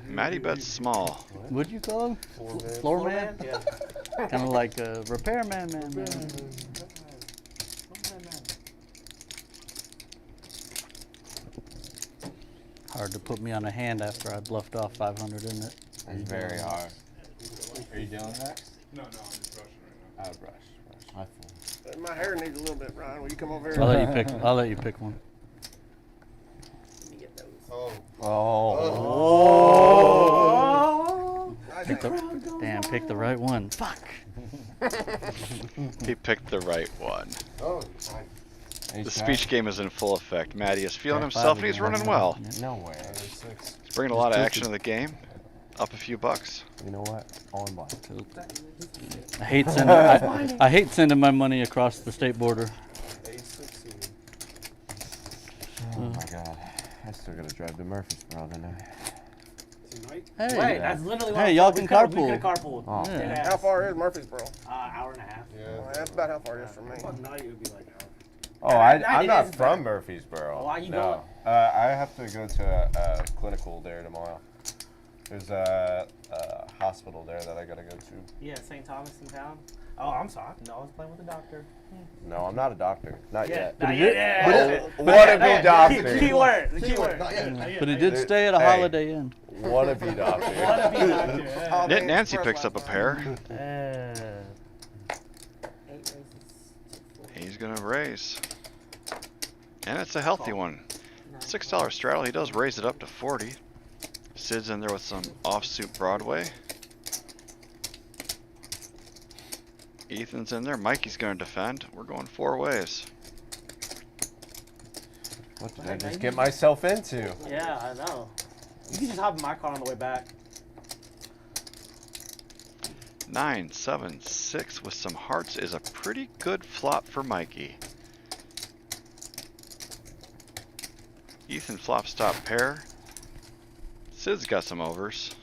Maddie bets small. Would you call him? Floor man? Yeah. Kind of like a repairman, man. Hard to put me on a hand after I bluffed off 500, isn't it? It's very hard. Are you dealing next? No, I'm just rushing right now. Brush. I fool. My hair needs a little bit, Ryan. Will you come over here? I'll let you pick one. Let me get those. Oh. Oh. Nice Pick hand. pick the right one. Fuck. He picked the right one. Oh, The speech game is in full effect. Maddie is feeling High five himself and he's again. running well. No way. He's bringing a lot of action to the game. Up a few bucks. You know what? All in black. I hate sending my money across the state border. Oh my god. I still gotta drive to Murfreesboro tonight. Tonight? Hey, Wait, that's literally what Hey, I y'all thought. can We could carpool. have carpooled. Oh. Yeah. How far is Murfreesboro? Hour and a half. Well, that's about how far it is from me. What night it would be like now? Oh, I'm it not is from Murfreesboro. Oh, why you no. I have to go to a clinical there tomorrow. There's a hospital there that I gotta go to. Yeah, St. Thomas in town. Oh, I'm sorry. No, I was playing with the doctor. No, I'm not a doctor. Not yet. Wannabe doctor. Key word. The key word. But he did stay at a Hey. Holiday Inn. Wannabe doctor. Wannabe doctor. Holiday Inn Nancy Express picks up a last pair. 8 raises. He's gonna raise. And it's a healthy one. $6 straddle. He does raise it up to 40. Sid's in there with some offsuit Broadway. Ethan's in there. Mikey's gonna defend. We're going 4 ways. What did I just get myself into? Yeah, I know. You can just hop in my car on the way back. 9, 7, 6 with some hearts is a pretty good flop for Mikey. Ethan flop stop pair. Sid's got some overs.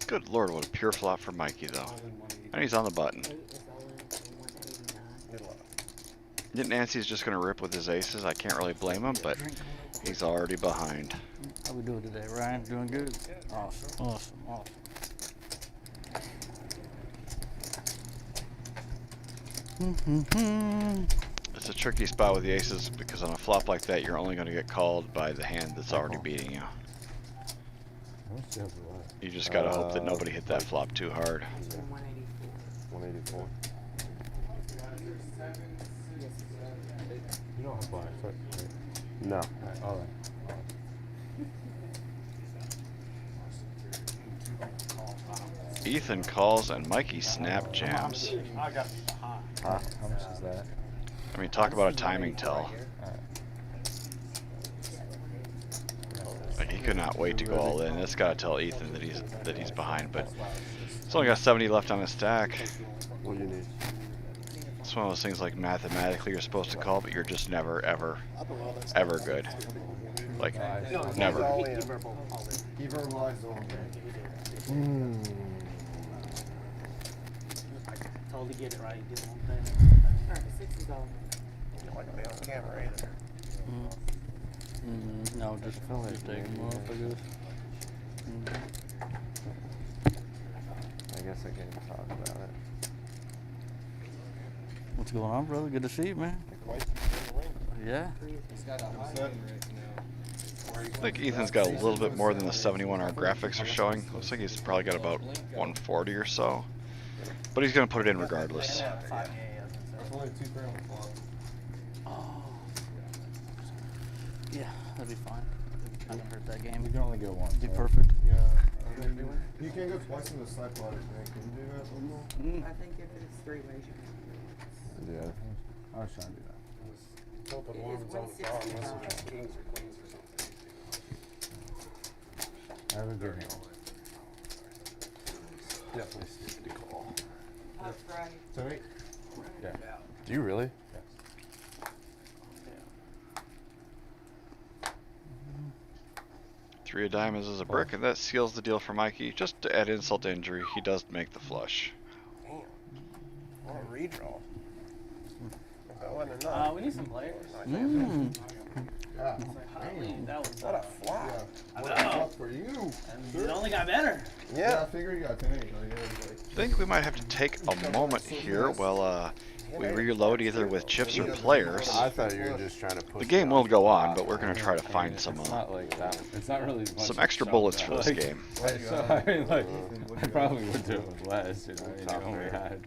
Good lord, what a pure flop for Mikey though. And he's on the button. 8 is all in for 189. Good luck. Nancy's just gonna rip with his aces. I can't really blame him, but he's already behind. How we doing today, Ryan? Doing good? Awesome, awesome, awesome. It's a tricky spot with the aces because on a flop like that, you're only gonna get called by the hand that's already beating you. You just gotta hope that nobody hit that flop too hard. It's 184. 184. You don't have black, right? No. All right. Ethan calls and Mikey snap jams. I got the high. Huh? How much is that? I mean, talk about a timing tell. Like, he could not wait to go all in. That's gotta tell Ethan that he's behind, but he's only got 70 left on his stack. What do you need? It's one of those things like mathematically you're supposed to call, but you're just never, ever, ever good. Like, never. All in. Totally get it right. You did one thing. Alright, 6 is all. You don't like to be on camera either. No, just take them off, I guess. I guess I can't talk about it. What's going on, brother? Good to see you, man. Yeah. I think Ethan's got a little bit more than the 71 our graphics are showing. Looks like he's probably got about 140 or so. But he's going to put it in regardless. Yeah, that'd be fine. I haven't heard that game. You can only go one. Be so- perfect. You can't go twice in the side platter, man. Can you do that one more? I think if it's 3 ways, you can. Yeah. I was trying to do that. Tilted It one is is on the bottom, unless it's just 165. kings or queens or something. I have a good hand. Definitely stupid to call. That's right. So eight. Yeah. Do you really? Yes. Three of diamonds is a brick, and that seals the deal for Mikey. Just to add insult to injury, he does make the flush. Damn. What a redraw. If that wasn't enough. We need some players. Ah, That was What a flop. what a flop for you. it only got better. Yeah, I Yeah. figure you got 10-8. I think we might have to take a moment here while we reload either with chips or players. I thought you were just trying to push. The game will go on, but we're going to try to find some It's not like that. It's not really much some of a extra shove, bullets though. for this Like, game. So, I mean, like, I probably would do it with less, you know. I mean, Top you only pair. had.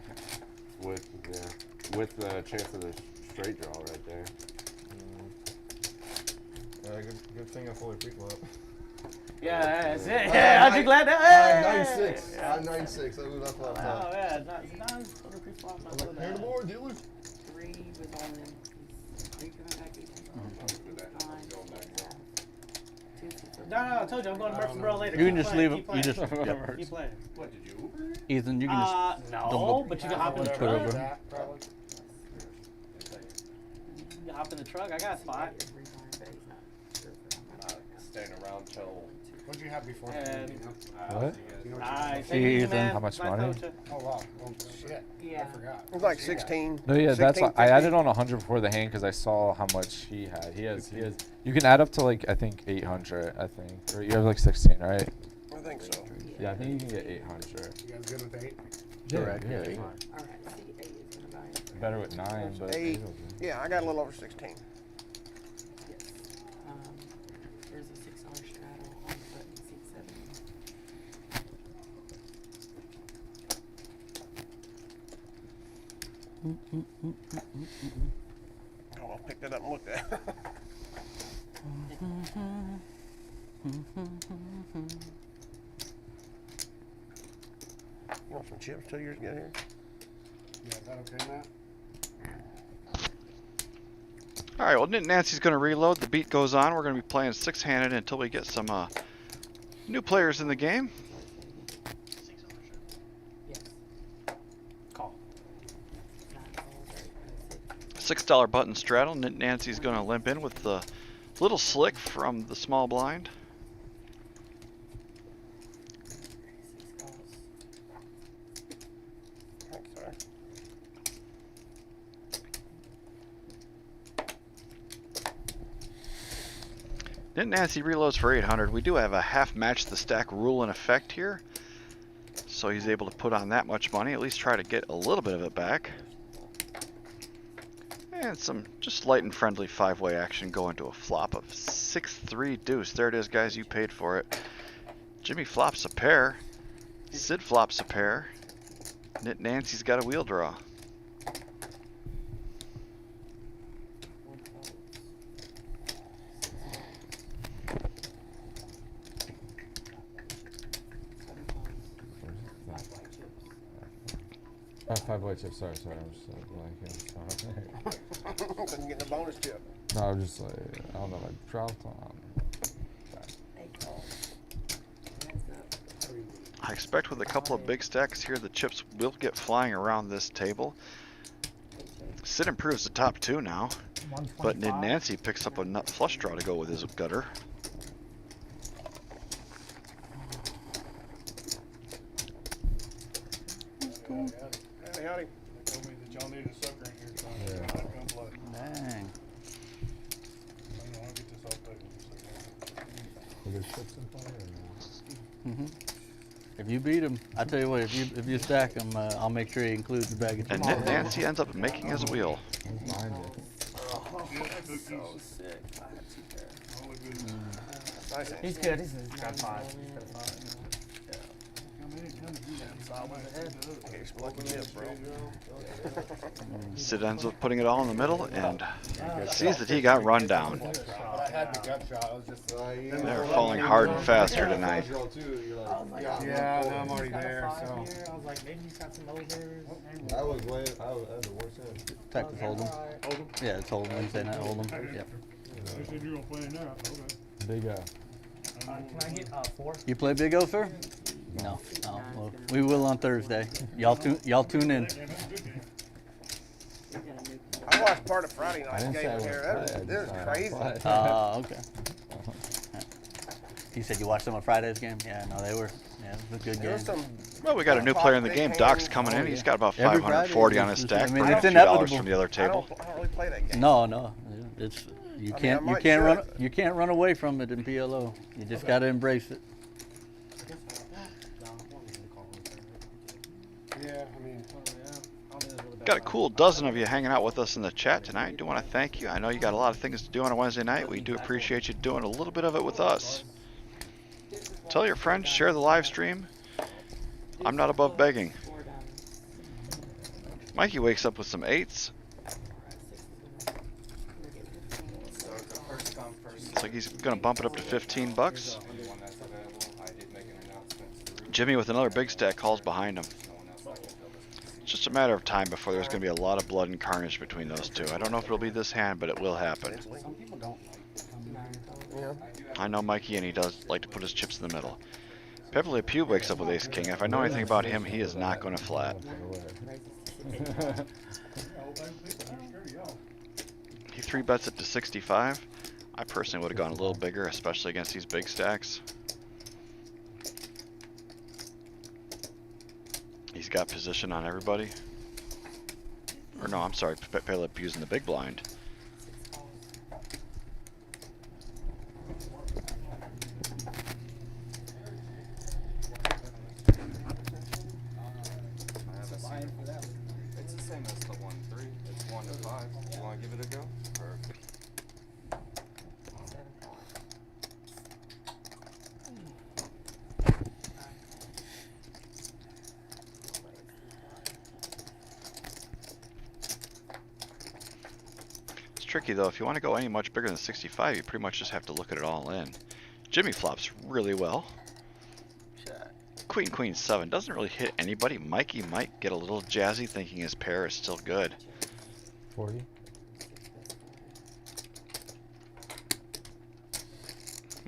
With the chance of the straight draw right there. Good thing I fully pre-flop. Yeah, that's it. Yeah, aren't you glad that? I'm 9-6. I'm 9-6. That was Oh, top. yeah, not photo pre-flop, not I'm so like, hand the bad. board, dealer. 3 was all in. Are you coming back, Ethan? 5, 2, 6, No, I told you I'm going to Murfreesboro later. You can Keep just playing, leave keep it. You playing. just, yep. Keep playing. What, did you Uber it? Ethan, you can just. No, don't look. but you can hop in the Just put it truck. over. That, probably. You can hop in the truck. I got a spot. Staying around till. What'd you have before? And- You know? What? You know what you Alright, had? take it easy, Ethan. man. How much Nice money? coach. Oh, wow. Oh, shit. Yeah. I forgot. It was like 16. No, yeah, that's. 16, I 50. added on 100 before the hand because I saw how much he had. He has. You can add up to like I think 800. I think, or you have like 16, right? I think so. Yeah, I think you can get 800. You guys good with 8? Correct. Yeah. Alright, see, 8 is gonna buy it. Better with 9, but. 8. Yeah, I got a little over 16. Yes. There's a $6 straddle on button 670. Oh, I picked it up and looked at it. You want some chips till you get here? Yeah, is that okay, Matt? All right, well, Nancy's going to reload. The beat goes on. We're going to be playing six-handed until we get some new players in the game. Yes. Call. $6 button straddle. Nancy's going to limp in with the little slick from the small blind. Thanks, sir. Nancy reloads for 800. We do have a half match the stack rule in effect here. So he's able to put on that much money, at least try to get a little bit of it back. And some just light and friendly five-way action going to a flop of 6-3 deuce. There it is, guys. You paid for it. Jimmy flops a pair. Sid flops a pair. Nancy's got a wheel draw. Oh, 5 white chips. Sorry. I'm just blanking. Couldn't get the bonus chip. No, I'm just like, I don't know, like dropped on. I expect with a couple of big stacks here, the chips will get flying around this table. Sid improves the top two now, but Nancy picks up a nut flush draw to go with his gutter. Howdy. They told me that y'all need a sucker in here, so I'm not gonna play. Dang. I'll get this all taken. Are there chips in play or no? If you beat him, I tell you what, if you stack him, I'll make sure he includes the bag of And chips. Nancy ends up making his wheel. Behind it. So sick. I had 2 pairs. Nice. He's good. He's got 5. He's got 5. Sid ends up putting it all in the middle and sees that he got run down. But I had the gut shot. I was just. They're falling hard and fast here tonight. Yeah, no, I'm already there. So. I was like, maybe he's got some overs. I was laying. I had the worst hand. Texas Hold'em. Yeah, it's Hold'em. Wednesday night Hold'em. Yep. If you're gonna play in there, okay. Big Can I hit 4? You play Big O, sir? No. Oh, well, we will on Thursday. Y'all tune in. I watched part of Friday I night's didn't game say I here. would It was crazy. Okay. You said you watched some of Friday's game? Yeah, no, they were. Yeah, it was a good There was game. some. Well, we got a new player in the game. Doc's coming in. He's got about Every 540 Friday on his is- stack. I mean, bringing it's a few dollars inevitable. from the other I table. don't really play that game. No, it's you I can't might should. you can't run away from it in PLO. You just got to embrace it. Yeah, I mean. Got a cool dozen of you hanging out with us in the chat tonight. Do want to thank you. I know you got a lot of things to do on a Wednesday night. We do appreciate you doing a little bit of it with us. Tell your friends, share the live stream. I'm not above begging. Mikey wakes up with some 8s. Looks like he's gonna bump it up to 15 bucks. Jimmy with another big stack calls behind him. It's just a matter of time before there's going to be a lot of blood and carnage between those two. I don't know if it'll be this hand, but it will happen. Some people don't like Yeah. I know Mikey, and he does like to put his chips in the middle. Beverly Pugh wakes up with Ace King. If I know anything about him, he is not going to flat. He 3-bets it to 65. I personally would have gone a little bigger, especially against these big stacks. He's got position on everybody. Or no, I'm sorry, Beverly Pugh's in the big blind. It's the same as the 1-3. It's 1 to 5. You want to give it a go? Or... It's tricky though. If you want to go any much bigger than 65, you pretty much just have to look at it all in. Jimmy flops really well. Queen, Queen, 7 doesn't really hit anybody. Mikey might get a little jazzy thinking his pair is still good. 40.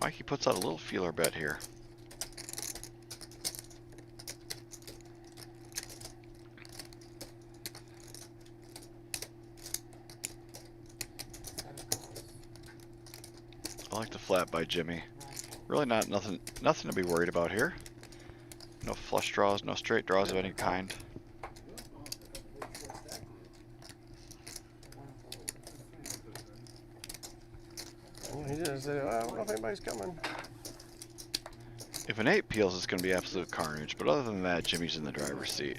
Mikey puts out a little feeler bet here. I like the flat by Jimmy. Really nothing to be worried about here. No flush draws, no straight draws of any kind. He just said, I don't know if anybody's coming. If an 8 peels, it's going to be absolute carnage. But other than that, Jimmy's in the driver's seat.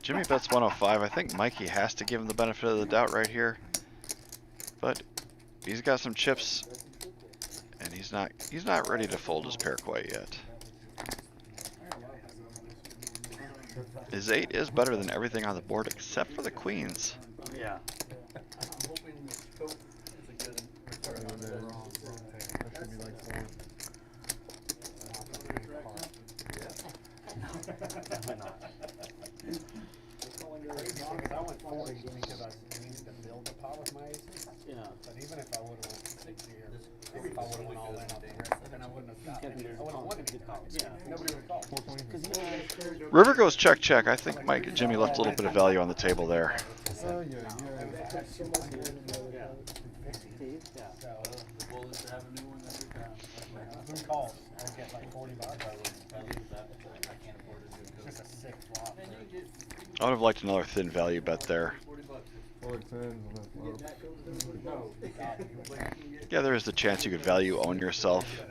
Jimmy bets 105. I think Mikey has to give him the benefit of the doubt right here. But he's got some chips, and he's not ready to fold his pair quite yet. His 8 is better than everything on the board except for the queens. Yeah. Yeah. But even if I would have went 6 here, maybe if I would have went all in on the rest, then I wouldn't have got it. I would have wanted to call. Yeah. Nobody would have called. River goes check, check. I think Jimmy left a little bit of value on the table there. Oh, yeah, yeah. Who calls? I get like $40. I lose that. I can't afford to do it. It's just a sick flop. I would have liked another thin value bet there. 4 10s on that flop. Yeah, there is the chance you could value own yourself.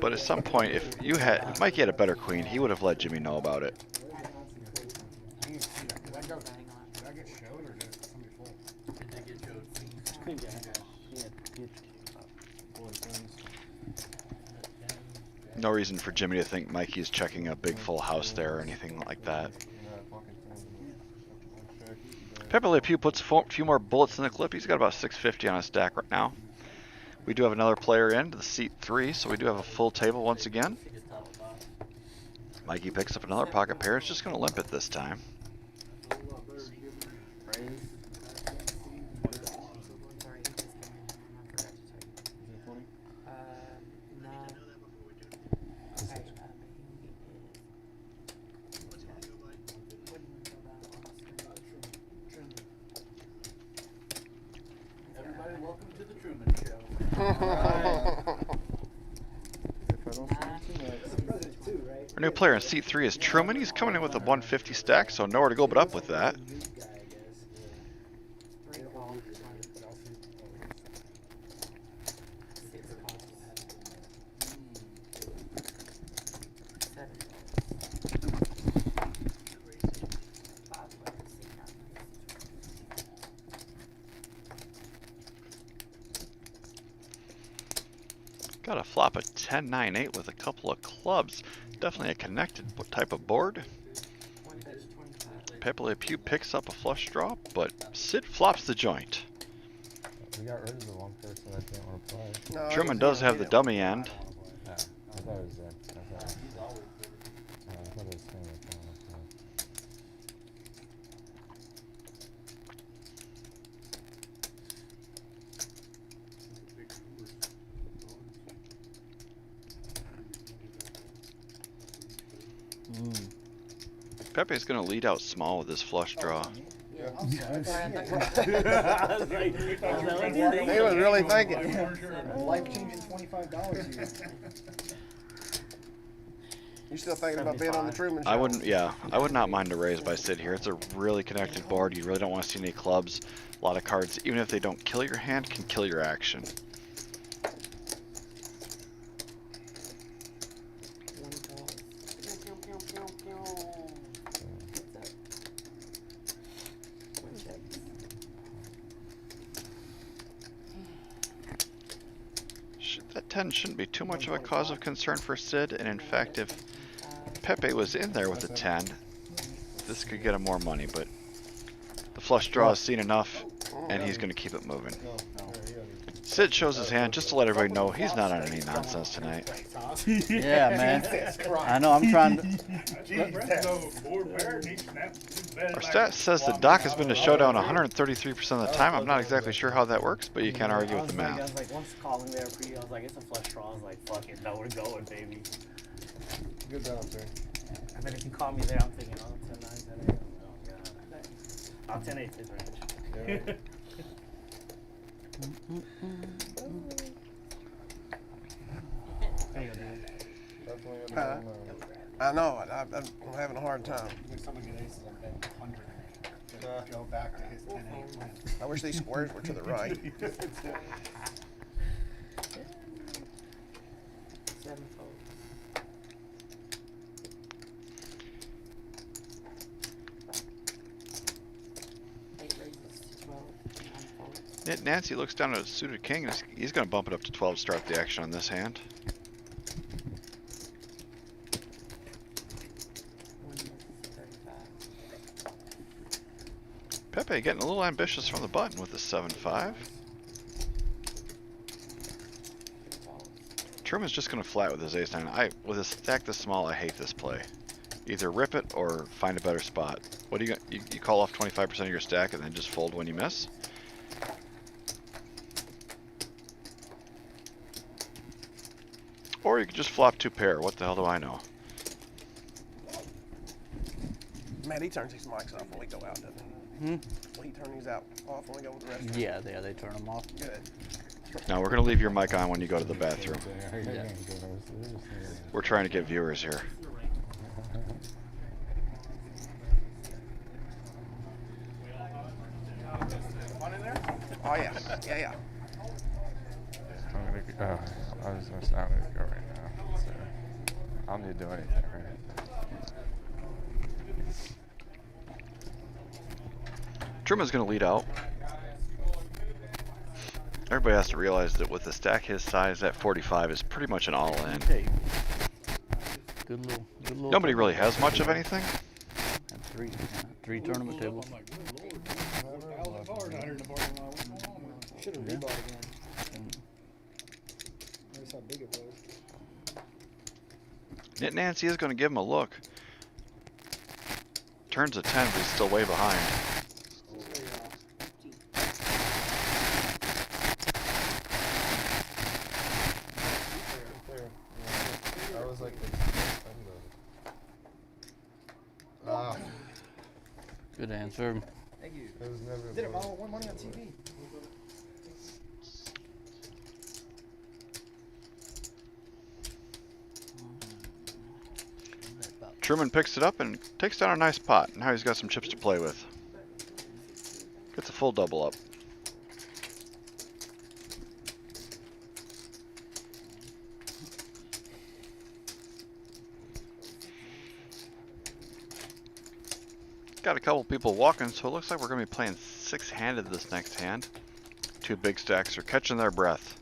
But at some point, if Mikey had a better queen, he would have let Jimmy know about it. Did I get showed or did somebody fold? Did they get showed? No reason for Jimmy to think Mikey's checking a big full house there or anything like that. Pepe Le Pew puts a few more bullets in the clip. He's got about 650 on his stack right now. We do have another player in to the seat 3, so we do have a full table once again. Mikey picks up another pocket pair. It's just going to limp it this time. Our new player in seat 3 is Truman. He's coming in with a 150 stack, so nowhere to go but up with that. Got a flop of 10-9-8 with a couple of clubs. Definitely a connected type of board. Pepe Le Pew picks up a flush draw, but Sid flops the joint. We got rid of the one person that didn't want to play. No, Truman does have the dummy end. Yeah, I thought it was there. I thought it was him. Pepe's going to lead out small with his flush draw. He was really thinking. Life-changing $25 here. You still thinking about being on the Truman Show? I would not mind a raise by Sid here. It's a really connected board. You really don't want to see any clubs. A lot of cards, even if they don't kill your hand, can kill your action. That 10 shouldn't be too much of a cause of concern for Sid, and in fact, if Pepe was in there with a 10, this could get him more money, but the flush draw has seen enough, and he's going to keep it moving. Sid shows his hand just to let everybody know he's not on any nonsense tonight. Yeah, man. I know. I'm trying to. Our stat says the Doc has been to Showdown 133% of the time. I'm not exactly sure how that works, but you can't argue with the I was math. like, once calling there for you, I was like, it's a flush draw. I was like, fuck it, no, we're going, baby. Good balance, sir. And then if you call me there, I'm thinking, oh, 10-9, 10-8. Oh, God. I'm 10-8 fifth range. Yeah. There you go, dude. Definitely a bad amount. I know. I'm having a hard time. When someone get aces, I'm betting 100 to go back to his 10-8 win. I wish these squares were to the right. 7 folds. Eight raises, 12, 9 folds. Nancy looks down at a suited king, and he's going to bump it up to 12 to start the action on this hand. One is 35. Pepe getting a little ambitious from the button with the 7-5. Truman's just going to flat with his ace-9. With a stack this small, I hate this play. Either rip it or find a better spot. What do you call off 25% of your stack and then just fold when you miss? Or you could just flop 2 pair. What the hell do I know? Matt, he turns these mics off when we go out, doesn't he? Will he turn these out off when we go with the rest of them? Yeah, they turn them off. Good. Now we're going to leave your mic on when you go to the bathroom. Yeah. We're trying to get viewers here. Oh, yeah. Yeah. I'm gonna go, I'm gonna go right now. So, I don't need to do anything, right? Truman's going to lead out. Everybody has to realize that with a stack his size, that 45 is pretty much an all-in. Hey. Good little. Nobody really has much of anything. And three tournament tables. Should have rebought again. Notice how big it was. Nancy is going to give him a look. Turns a 10, but he's still way behind. I was like, Good answer. Thank you. it was never. Did it, I won money on TV. Truman picks it up and takes down a nice pot. Now he's got some chips to play with. Gets a full double up. Got a couple people walking, so it looks like we're going to be playing 6-handed this next hand. 2 big stacks are catching their breath.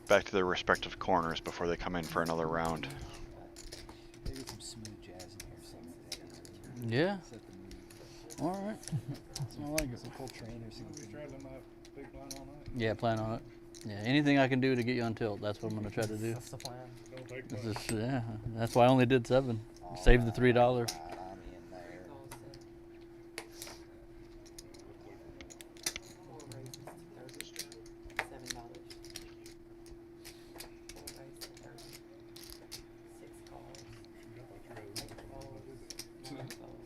Back to their respective corners before they come in for another round. Maybe some smooth jazz in here something. Yeah. Set the mood. All right. I like it. Some Coltrane or something. Yeah, plan on it. Yeah, anything I can do to get you on tilt, that's what I'm gonna try to do. That's the plan. It's just, yeah, that's why I only did 7. Save the $3. All set. Four raises to 30. $7. 4 raises to 30. 6 calls. 8 calls. 9 calls.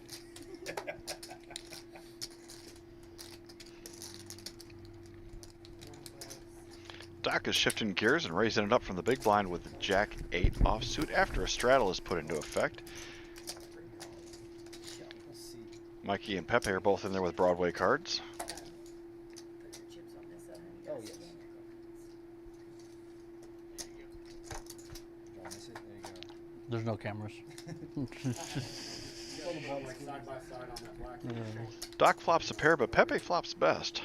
Doc is shifting gears and raising it up from the big blind with the Jack 8 offsuit after a straddle is put into effect. Mikey and Pepe are both in there with Broadway cards. Oh, yes. There's no cameras. Doc flops a pair, but Pepe flops best.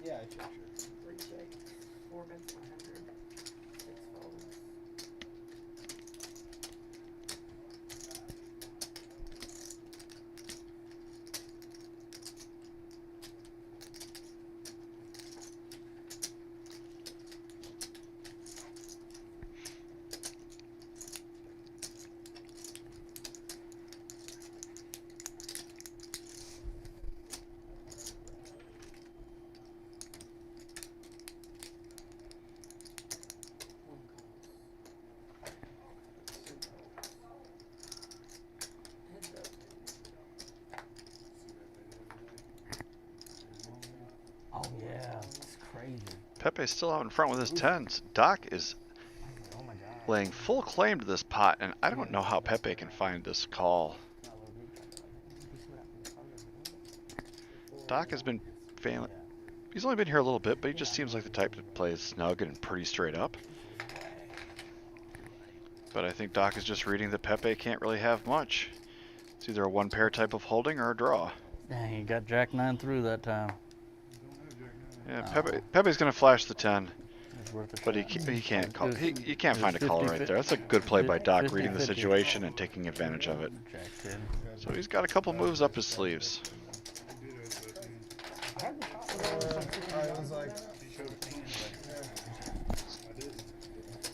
Yeah, I checked. 3 checks. 4 bets 100. 6 folds. Pepe's still out in front with his tens. Doc is laying full claim to this pot, and I don't know how Pepe can find this call. Doc has been failing. He's only been here a little bit, but he just seems like the type that plays snug and pretty straight up. But I think Doc is just reading that Pepe can't really have much. It's either a one pair type of holding or a draw. Dang, he got Jack 9 through that time. Yeah, Pepe's gonna flash the 10, It's worth a but he shot. can't call. He can't it find a was call 50, right there. That's a good play by Doc, 50, reading the 50. situation and taking advantage of it. Jack 10. So he's got a couple moves up his sleeves. I was like,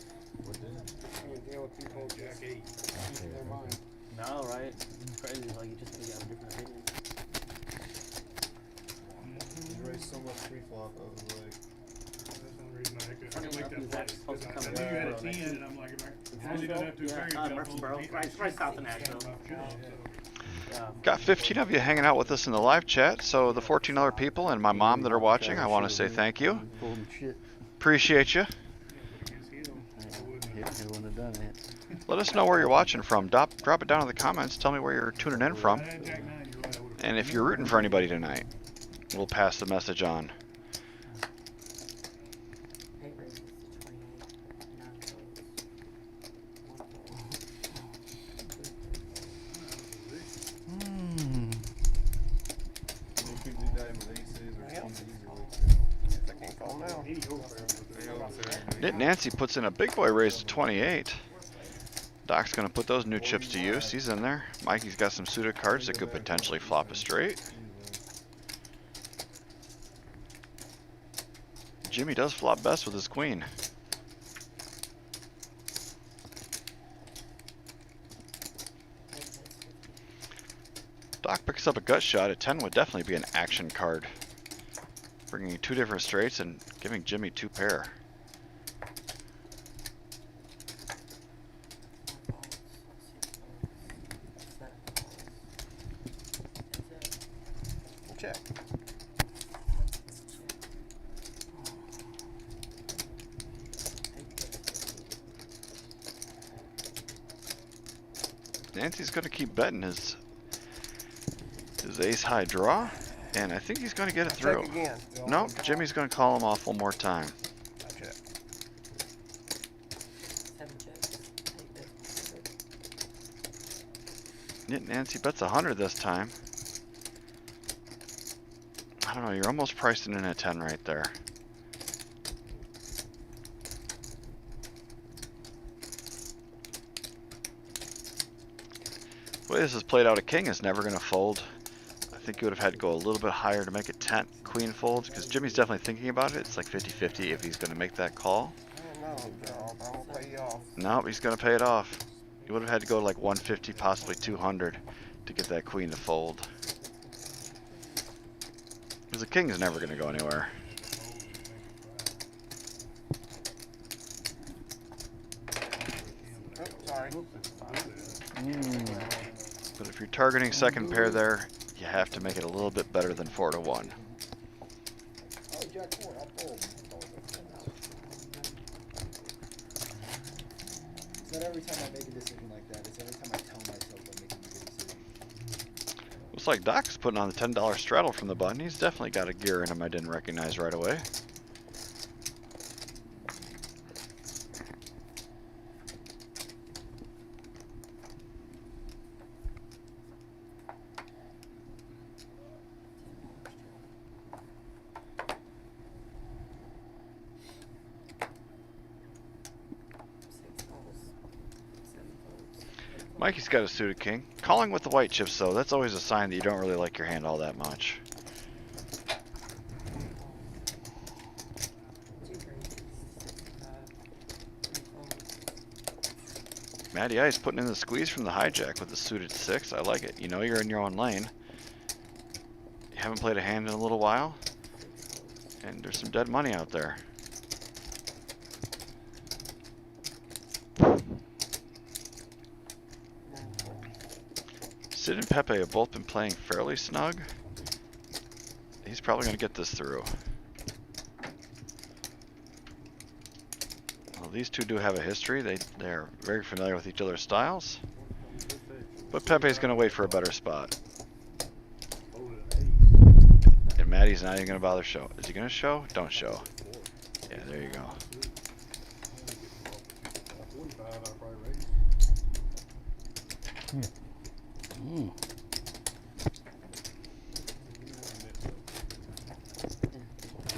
Can't deal with people Jack 8. Their mind. No, right? It's crazy. Like, you just got a different opinion. he raised so much pre-flop. I was like, That's one reason I Funny could enough, like he's that actually play. supposed to 'Cause come I knew you had a in. 10, and I'm like, if I really don't have to carry Yeah, yourself, Murfreesboro, right south of Nashville. Got 15 of you hanging out with us in the live chat, so the 14 other people and my mom that are watching, I want to say thank you. Folding shit. Appreciate you. He wouldn't have done it. Let us know where you're watching from. Drop it down in the comments. Tell me where you're tuning in from. And if you're rooting for anybody tonight, we'll pass the message on. Eight raises to 28, 9 folds, 1 fold. Hmm. you could do that with aces or Yeah. kings easily. I can't call now. Nancy puts in a big boy raise to 28. Doc's going to put those new chips to use. He's in there. Mikey's got some suited cards that could potentially flop a straight. Jimmy does flop best with his queen. Doc picks up a gut shot. A 10 would definitely be an action card. Bringing 2 different straights and giving Jimmy 2 pair. Check. Nancy's going to keep betting his ace high draw, and I think he's going to get it through. Check again. Nope, Jimmy's going to call him off one more time. Check. 7 checks, 8 bets, 100. Nancy bets 100 this time. I don't know, you're almost pricing in a 10 right there. The way this has played out, a king is never going to fold. I think you would have had to go a little bit higher to make it 10 queen folds, because Jimmy's definitely thinking about it. It's like 50-50 if he's going to make that call. I don't know, I'm gonna pay you off. Nope, he's going to pay it off. You would have had to go to like 150, possibly 200 to get that queen to fold. Because the king is never going to go anywhere. Oh, sorry. But if you're targeting second pair there, you have to make it a little bit better than 4-1. Oh, Jack 4, I'll fold. It's not every time I make a decision like that. It's every time I tell myself I'm making a good decision. Looks like Doc's putting on the $10 straddle from the button. He's definitely got a gear in him I didn't recognize right away. Mikey's got a suited king. Calling with the white chips, though, that's always a sign that you don't really like your hand all that much. Matty Ice putting in the squeeze from the hijack with the suited 6. I like it. You know you're in your own lane. You haven't played a hand in a little while. And there's some dead money out there. Sid and Pepe have both been playing fairly snug. He's probably going to get this through. Well, these two do have a history. They're very familiar with each other's styles. But Pepe's going to wait for a better spot. And Matty's not even going to bother show. Is he going to show? Don't show. Yeah, there you go.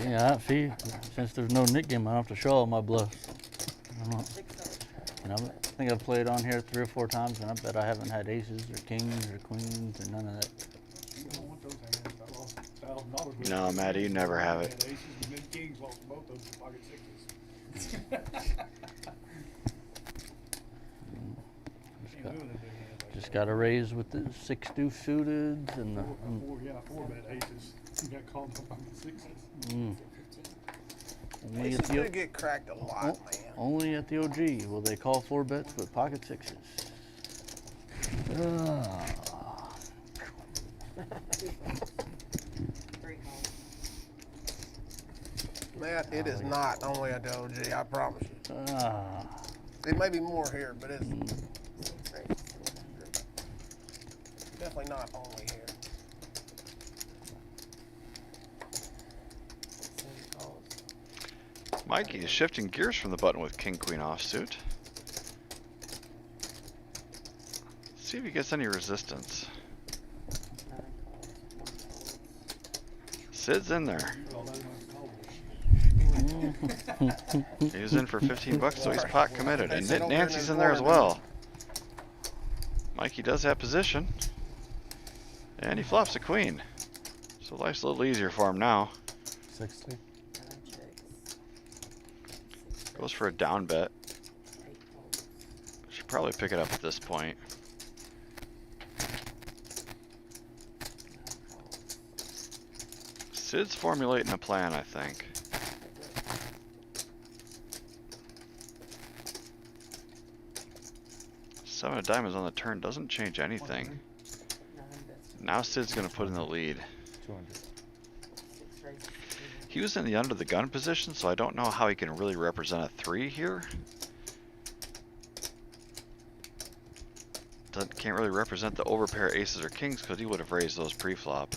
Yeah, see, since there's no Nick game, I don't have to show all my bluffs. And I think I've played on here 3 or 4 times, and I bet I haven't had aces or kings or queens or none of that. No, Matty, you never have it. Just got to raise with the 6 deuce suited and the. Four bet aces. You got called up on the sixes. Only Aces at the do get cracked a lot, man. only at the OG will they call 4 bets with pocket 6s. Matt, it is not only at the OG, I promise you. It may be more here, but it's definitely not only here. Mikey is shifting gears from the button with King Queen offsuit. See if he gets any resistance. Sid's in there. He's in for 15 bucks, so he's pot committed. And Nancy's in there as well. Mikey does have position. And he flops a queen. So life's a little easier for him now. 60. Goes for a down bet. Should probably pick it up at this point. Sid's formulating a plan, I think. Seven of diamonds on the turn doesn't change anything. Now Sid's going to put in the lead. 200. He was in the under the gun position, so I don't know how he can really represent a 3 here. Can't really represent the overpair aces or kings because he would have raised those pre-flop.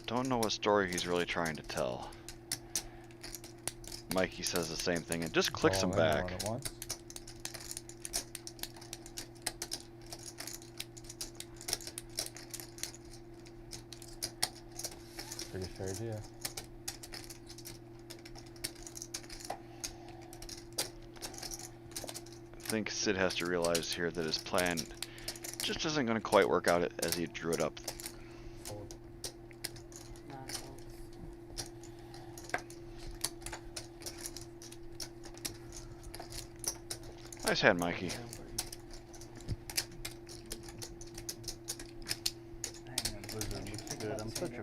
Don't know what story he's really trying to tell. Mikey says the same thing and just clicks him back. Pretty fair idea. I think Sid has to realize here that his plan just isn't going to quite work out as he drew it up. Nice hand, Mikey. Good. I'm such a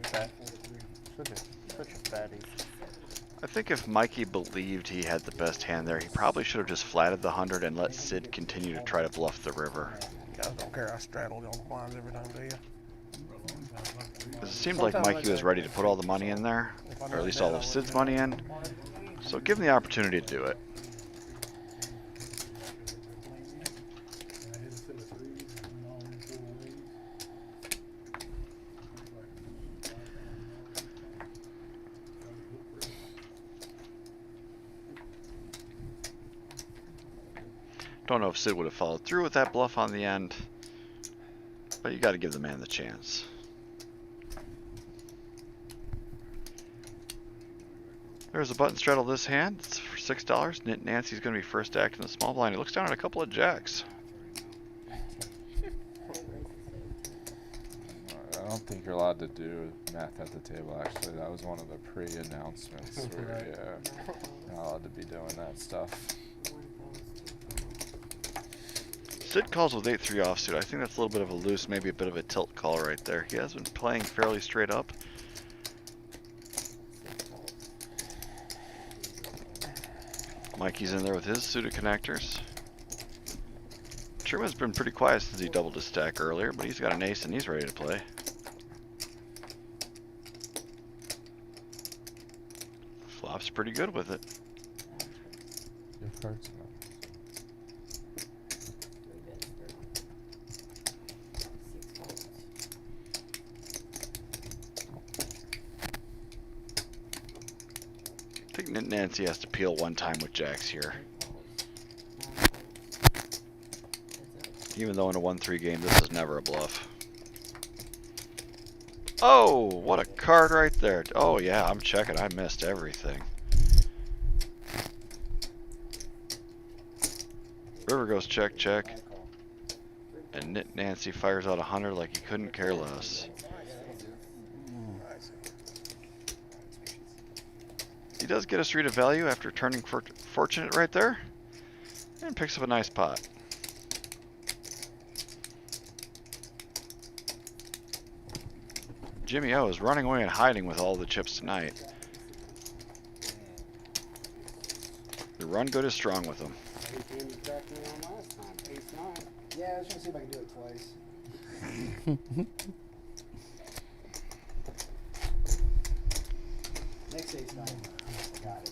fatty. I think if Mikey believed he had the best hand there, he probably should have just flatted the 100 and let Sid continue to try to bluff the river. You guys don't care I straddled on the blinds every time, do you? It seemed like Mikey was ready to put all the money in there, or at least all of Sid's money in. So give him the opportunity to do it. Don't know if Sid would have followed through with that bluff on the end, but you got to give the man the chance. There's a button straddle this hand. It's for $6. Nancy's going to be first act in the small blind. He looks down at a couple of jacks. I don't think you're allowed to do math at the table, actually. That was one of the pre-announcements where you're not allowed to be doing that stuff. Sid calls with 8-3 offsuit. I think that's a little bit of a loose, maybe a bit of a tilt call right there. He has been playing fairly straight up. Mikey's in there with his suited connectors. Truman's been pretty quiet since he doubled his stack earlier, but he's got an ace and he's ready to play. Flops bluffs pretty good with it. Your cards no. I think Nancy has to peel one time with jacks here. Even though in a 1-3 game, this is never a bluff. Oh, what a card right there. Oh yeah, I'm checking. I missed everything. River goes check, check. And Nancy fires out 100 like he couldn't care less. He does get a street of value after turning fortunate right there. And picks up a nice pot. Jimmy O is running away and hiding with all the chips tonight. The run good is strong with him. Yeah, I was trying to see if I can do it twice. Next ace nine. Got it.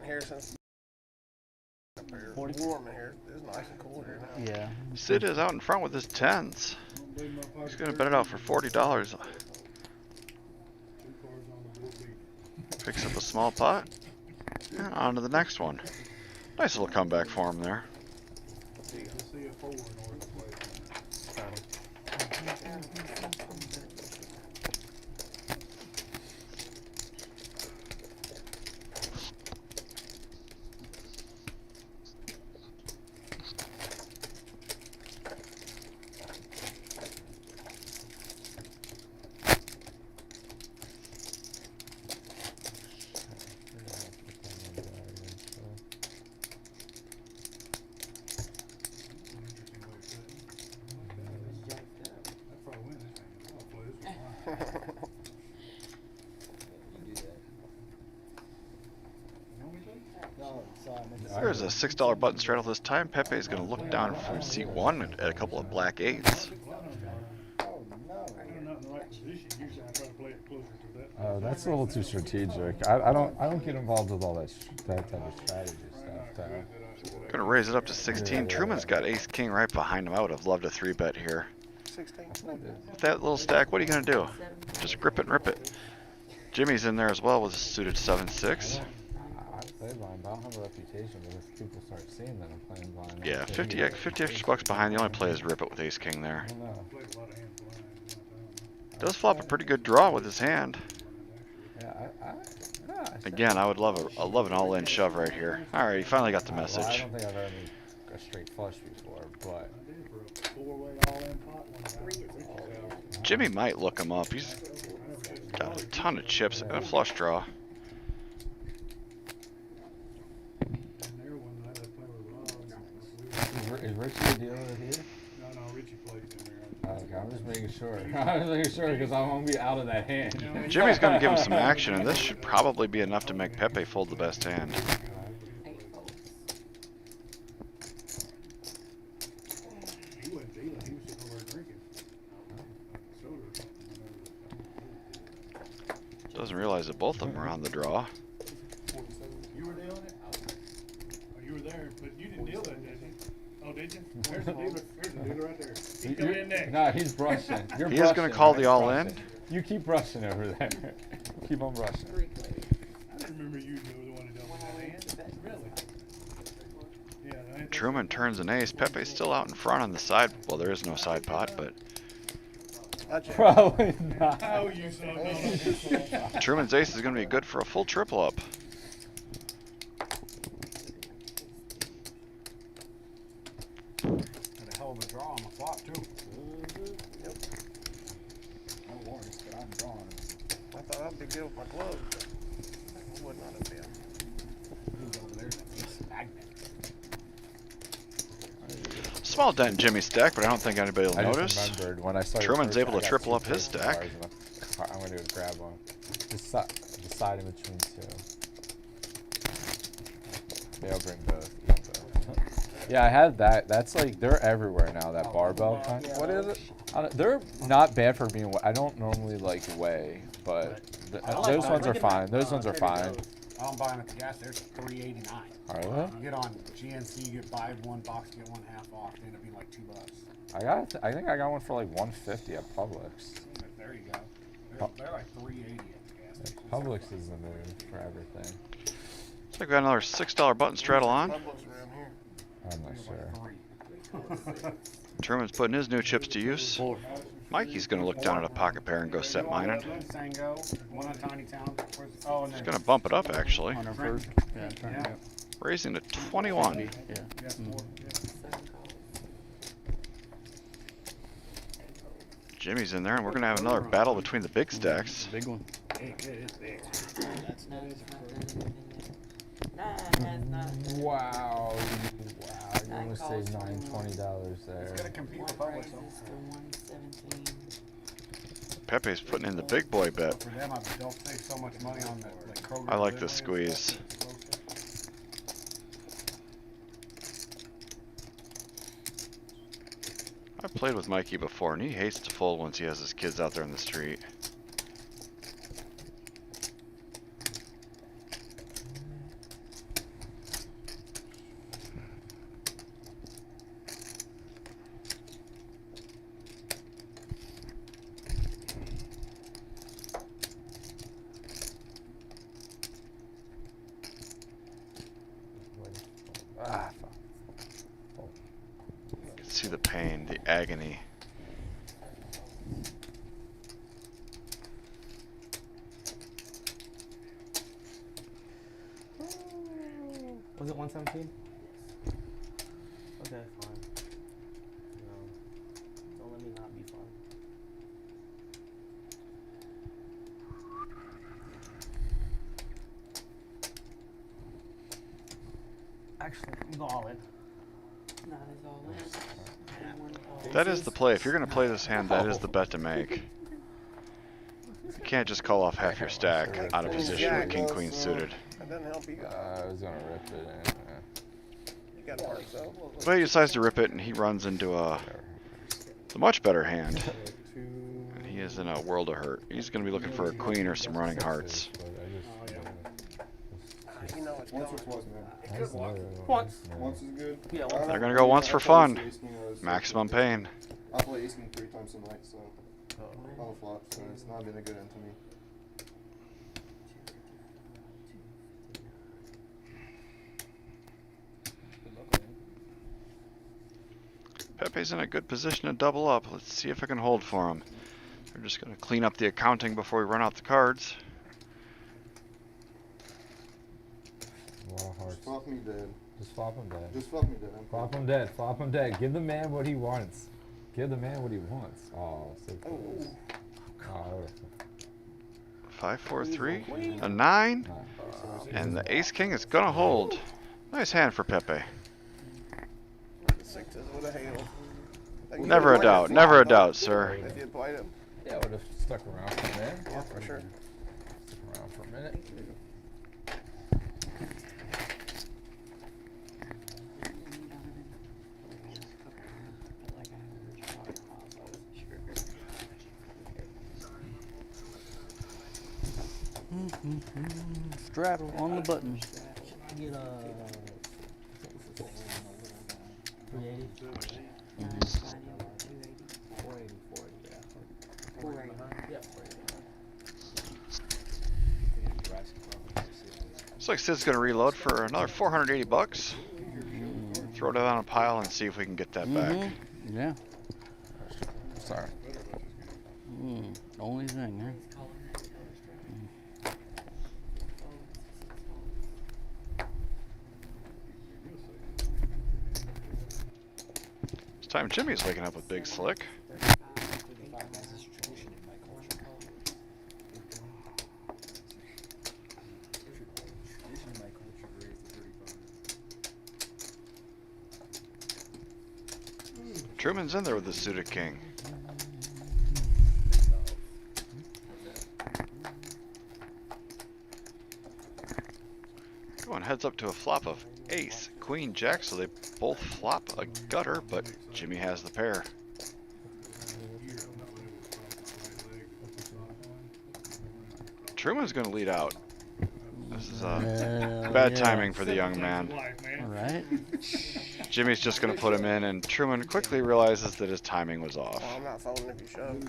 Here since warm in here. It's nice and cool here now. Yeah. Sid is out in front with his tens. He's gonna bet it out for $40. Picks up a small pot. And on to the next one. Nice little comeback for him there. There's a $6 button straddle this time. Pepe is going to look down from seat 1 at a couple of black 8s. That's a little too strategic. I don't get involved with all that type of strategy stuff. Going to raise it up to 16. Truman's got ace king right behind him. I would have loved a 3-bet here. 16. With that little stack, what are you going to do? Just grip it and rip it. Jimmy's in there as well with a suited 7-6. I play blind, but I don't have a reputation. But if people start seeing that I'm playing blind, Yeah, 50 extra bucks behind. The only play is rip it with ace king there. Does flop a pretty good draw with his hand. Again, I would love an all-in shove right here. All right, he finally got the message. Well, I don't think I've ever made a straight flush before, but Jimmy might look him up. He's got a ton of chips and a flush draw. Is Richie a dealer here? No, Richie plays in there. Okay, I'm just making sure. I'm just making sure because I'm gonna be out of that hand. Jimmy's going to give him some action, and this should probably be enough to make Pepe fold the best hand. He wasn't dealing, he was sitting over there drinking. Doesn't realize that both of them are on the draw. You were dealing it? Oh, you were there, but you didn't deal that, did you? Oh, did you? There's the dealer. There's the dealer right there. He's coming in next. No, he's brushing. You're He is going to call the all-in. You keep brushing over there. Keep on rushing. Three players. I didn't remember you were the one who doubled that hand. Really? Yeah. Truman turns an ace. Pepe's still out in front on the side. Well, there is no side pot, but Probably not. How you so know? Truman's ace is going to be good for a full triple up. Had a hell of a draw on the flop too. Yep. No worries, but I'm drawing. I thought that would be good with my gloves, but it would not have been. Who's over there? That's stagnant. Small dent in Jimmy's stack, but I don't think anybody will I notice. just remembered when I started. Truman's first, able I to got triple two up his big stack. cars in the car. I'm gonna grab one. Decide in between two. Maybe I'll bring both. Yeah, I have that. That's like they're everywhere now. That barbell kind. What is it? They're not bad for being. I don't normally like whey, but those ones are fine. Those ones are fine. I'm buying at the gas. There's $3.89. Are they? You get on GNC, you get buy one box, get one half off. They end up being like $2. I think I got one for like $150 at Publix. There you go. They're like $3.80 at the gas station. Publix is the move for everything. Looks like we got another $6 button straddle on. Publix around here. I'm not sure. Truman's putting his new chips to use. Mikey's going to look down at a pocket pair and go set mine. Sango, one on Tiny Town. Oh, and He's then going to bump it up, actually. On our first. Yeah, turn, Yeah. yeah. Raising to 21. Yeah. yeah, four. Jimmy's in there, and we're going to have another battle between the big stacks. Big one. Big, it is big. Wow. You almost saved $20 there. It's gonna compete with Publix though. Pepe's putting in the big boy bet. For them, they'll save so much money on the like Kroger. I like this delivery and squeeze. stuff. I've played with Mikey before, and he hates to fold once he has his kids out there in the street. Ah, fuck. You can see the pain, the agony. Was it 117? Okay, fine. No. Don't let me not be fun. Actually, I'm go all in. Not as all in. And one call. That is the play. If you're going to play this hand, that is the bet to make. You can't just call off half your stack out of position with king queen suited. That doesn't help you. I was gonna rip it in. You got to work though. But he decides to rip it, and he runs into a much better hand. And he is in a world of hurt. He's going to be looking for a queen or some running hearts. You know it's Once or coming. twice, man. Once. Once is good. Yeah, once. They're going to go once for fun. Maximum pain. I play ace king 3 times tonight, so on the flop, so it's not been a good end to me. Pepe's in a good position to double up. Let's see if I can hold for him. We're just going to clean up the accounting before we run out the cards. A lot of hearts. Just flop me dead. Just flop him dead. Just flop me dead. Flop him dead. Flop him dead. Give the man what he wants. Give the man what he wants. Oh, so close. Oh, 5, 4, 3, a 9, and the ace king is going to hold. Nice hand for Pepe. Sixes with a hail. Never a doubt. Never a doubt, sir. They did play them. yeah, I would have stuck around for a minute. Yeah, for sure. Stuck around for a minute. Straddle on the button. Get 380. 480, yeah. 480. Yeah, 480. Looks like Sid's gonna reload for another 480 bucks. Throw it on a pile and see if we can get that back. Yeah. Sorry. Only thing, huh? This time Jimmy's waking up with Big Slick. Truman's in there with the suited king. Going heads up to a flop of ace, queen, jack, so they both flop a gutter, but Jimmy has the pair. Truman's going to lead out. This is bad timing for the young man. All right. Jimmy's just going to put him in, and Truman quickly realizes that his timing was off. Well, I'm not folding if you shove.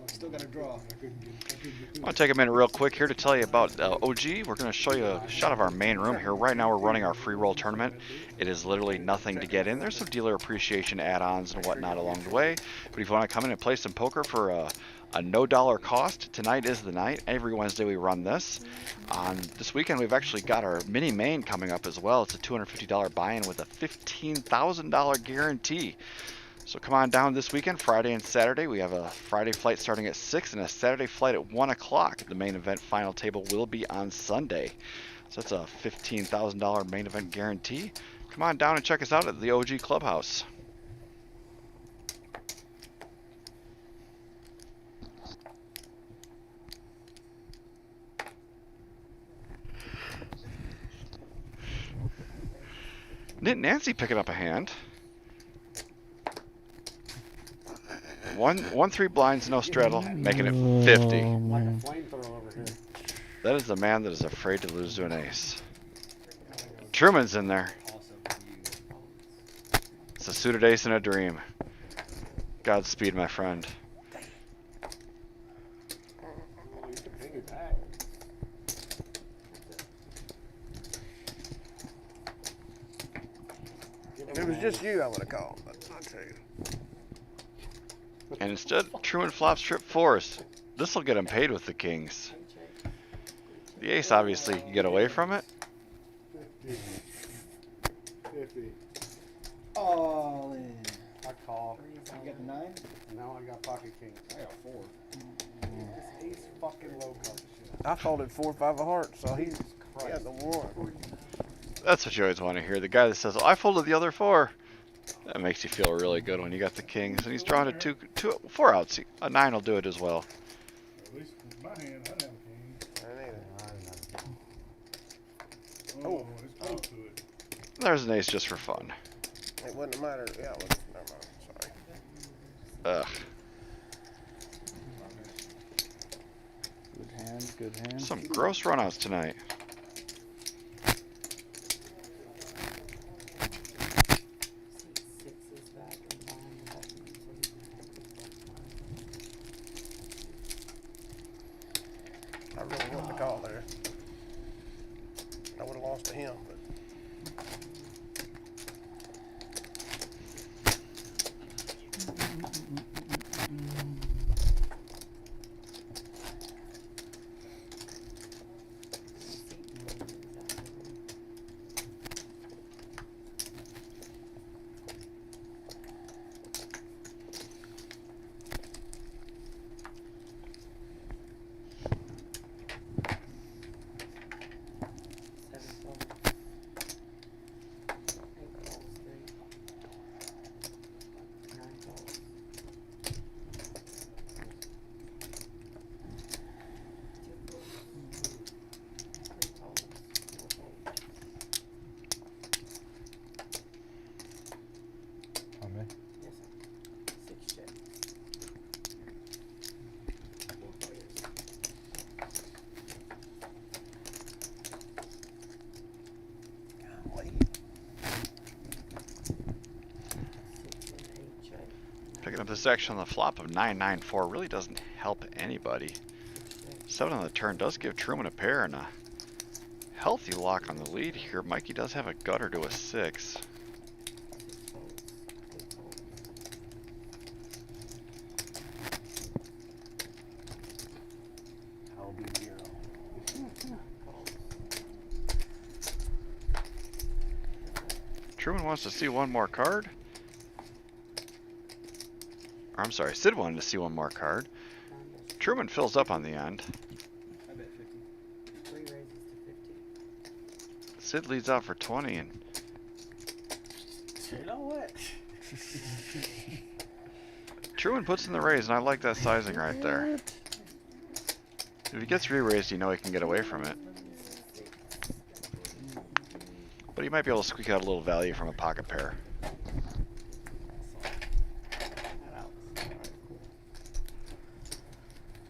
Still got to draw. I want to take a minute real quick here to tell you about OG. We're going to show you a shot of our main room here. Right now we're running our free roll tournament. It is literally nothing to get in. There's some dealer appreciation add-ons and whatnot along the way. But if you want to come in and play some poker for a no-dollar cost, tonight is the night. Every Wednesday we run this. On this weekend we've actually got our mini main coming up as well. It's a $250 buy-in with a $15,000 guarantee. So come on down this weekend, Friday and Saturday. We have a Friday flight starting at 6 and a Saturday flight at 1 o'clock. The main event final table will be on Sunday. So that's a $15,000 main event guarantee. Come on down and check us out at the OG Clubhouse. Nancy picking up a hand. 3 blinds, no straddle, making it 50. That is the man that is afraid to lose to an ace. Truman's in there. It's a suited ace and a dream. Godspeed, my friend. If it was just you, I would have called, but not two. And instead, Truman flops trip 4s. This will get him paid with the kings. The ace obviously can get away from it. 50. All in. I call. You got the 9? Now I got pocket king. I got 4. This ace fucking low card shit. I folded 4 5 of hearts, so he got the 1. That's what you always want to hear. The guy that says, oh, I folded the other 4. That makes you feel really good when you got the kings. And he's drawn to 4 outs. A 9 will do it as well. At least in my hand, I have a king. Oh, it's close to it. There's an ace just for fun. it wouldn't have mattered. Yeah, it wouldn't. Never mind. Sorry. Ugh. Good hand, good hand. Some gross runouts tonight. I really wanted to call there. I would have lost to him, but. On me? Picking up this action on the flop of 9-9-4 really doesn't help anybody. 7 on the turn does give Truman a pair and a healthy lock on the lead here. Mikey does have a gutter to a 6. I'll be 0. Truman wants to see one more card. Or, I'm sorry, Sid wanted to see one more card. Truman fills up on the end. I bet 50. 3 raises to 50. Sid leads out for 20, and You know what? Truman puts in the raise, and I like that sizing right there. If he gets re-raised, you know he can get away from it. But he might be able to squeak out a little value from a pocket pair.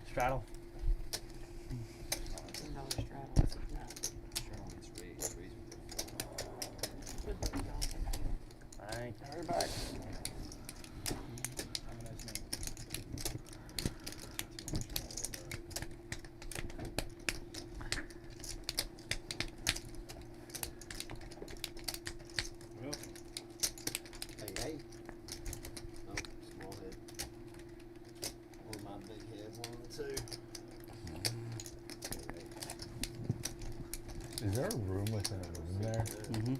Straddle. $10 straddle. Thank you. Hurry back. Hey. Oh, small head. Or my big head, one of the two. Is there a room within a room there? Mm-hmm.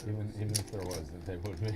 Even if there wasn't, they would be.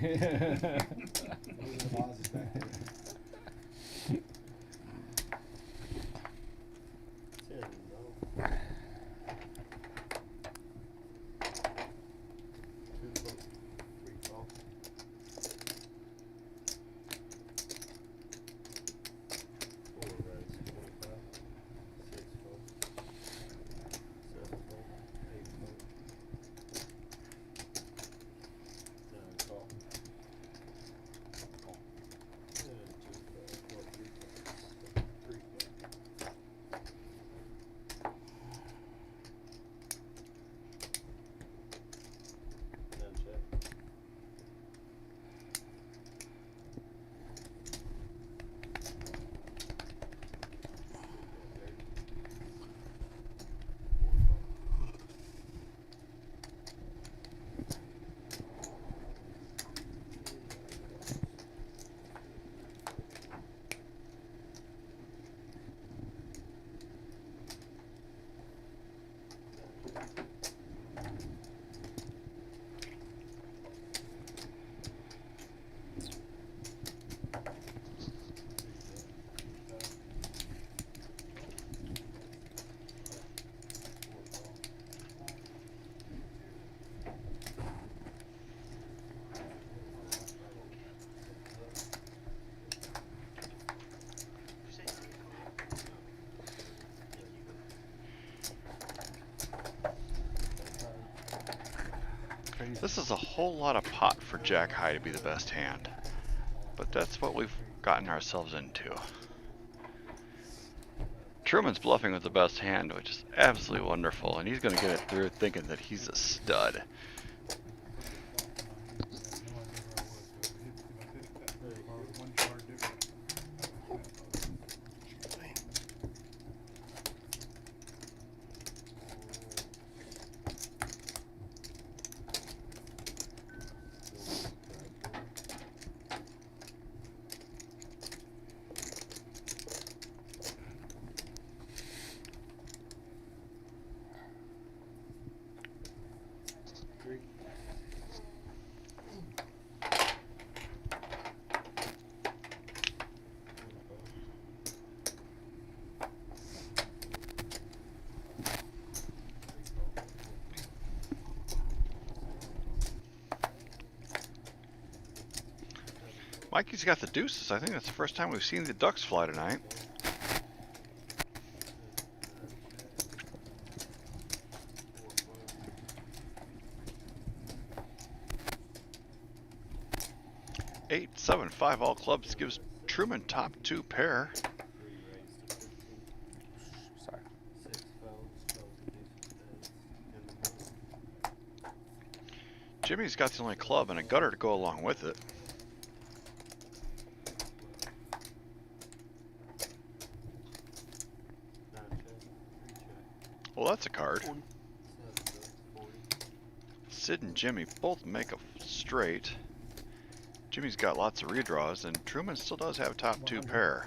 This is a whole lot of pot for Jack High to be the best hand. But that's what we've gotten ourselves into. Truman's bluffing with the best hand, which is absolutely wonderful, and he's going to get it through thinking that he's a stud. Mikey's got the deuces. I think that's the first time we've seen the ducks fly tonight. Eight, 7, 5 all clubs gives Truman top 2 pair. Sorry. Jimmy's got the only club and a gutter to go along with it. that's a card. Sid and Jimmy both make a straight. Jimmy's got lots of redraws, and Truman still does have top 2 pair.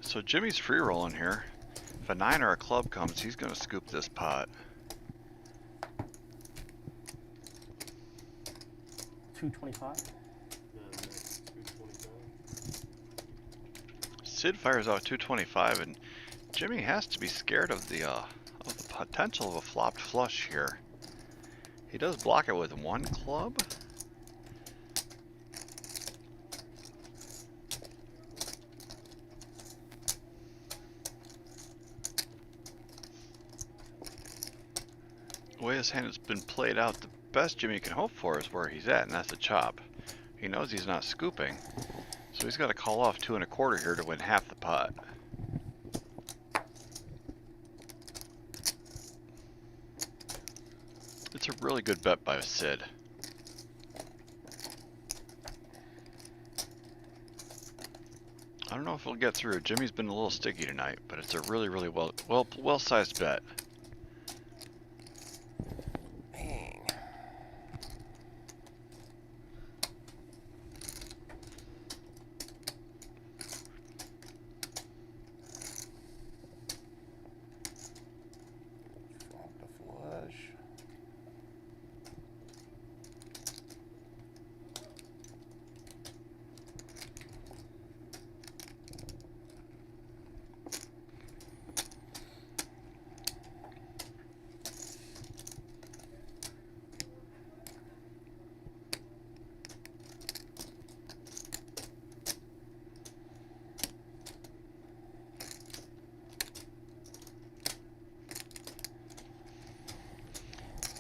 So Jimmy's free rolling here. If a 9 or a club comes, he's going to scoop this pot. 225. Sid fires out 225, and Jimmy has to be scared of the potential of a flopped flush here. He does block it with 1 club. The way his hand has been played out, the best Jimmy can hope for is where he's at, and that's a chop. He knows he's not scooping, so he's got to call off 2 1/4 here to win half the pot. It's a really good bet by Sid. I don't know if it'll get through. Jimmy's been a little sticky tonight, but it's a really, really well-sized bet.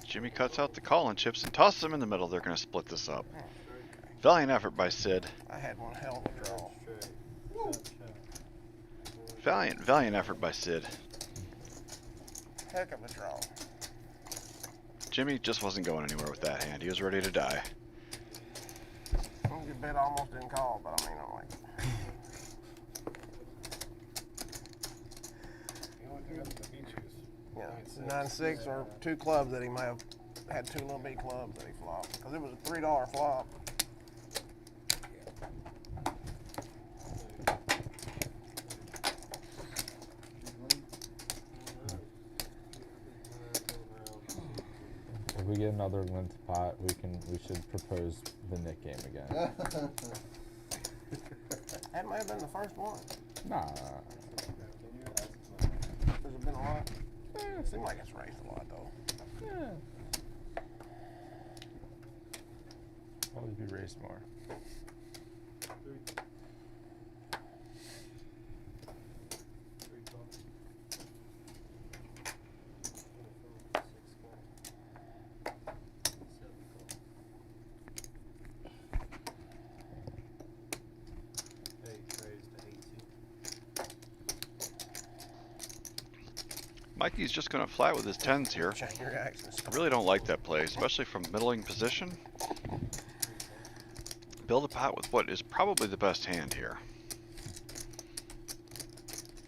Jimmy cuts out the calling chips and tosses them in the middle. They're going to split this up. Valiant effort by Sid. I had one hell of a draw. Valiant effort by Sid. Heck of a draw. Jimmy just wasn't going anywhere with that hand. He was ready to die. Your bet almost didn't call, but I mean, I'm like... Yeah, it's 9-6 or 2 clubs that he may have had 2 little B clubs that he flopped. Because it was a $3 flop. If we get another length pot, we should propose the Nick game again. That may have been the first one. Nah. Has it been a lot? It seems like it's raised a lot though. Yeah. Always be raised more. Mikey's just going to flat with his 10s here. I really don't like that play, especially from middling position. Build a pot with what is probably the best hand here.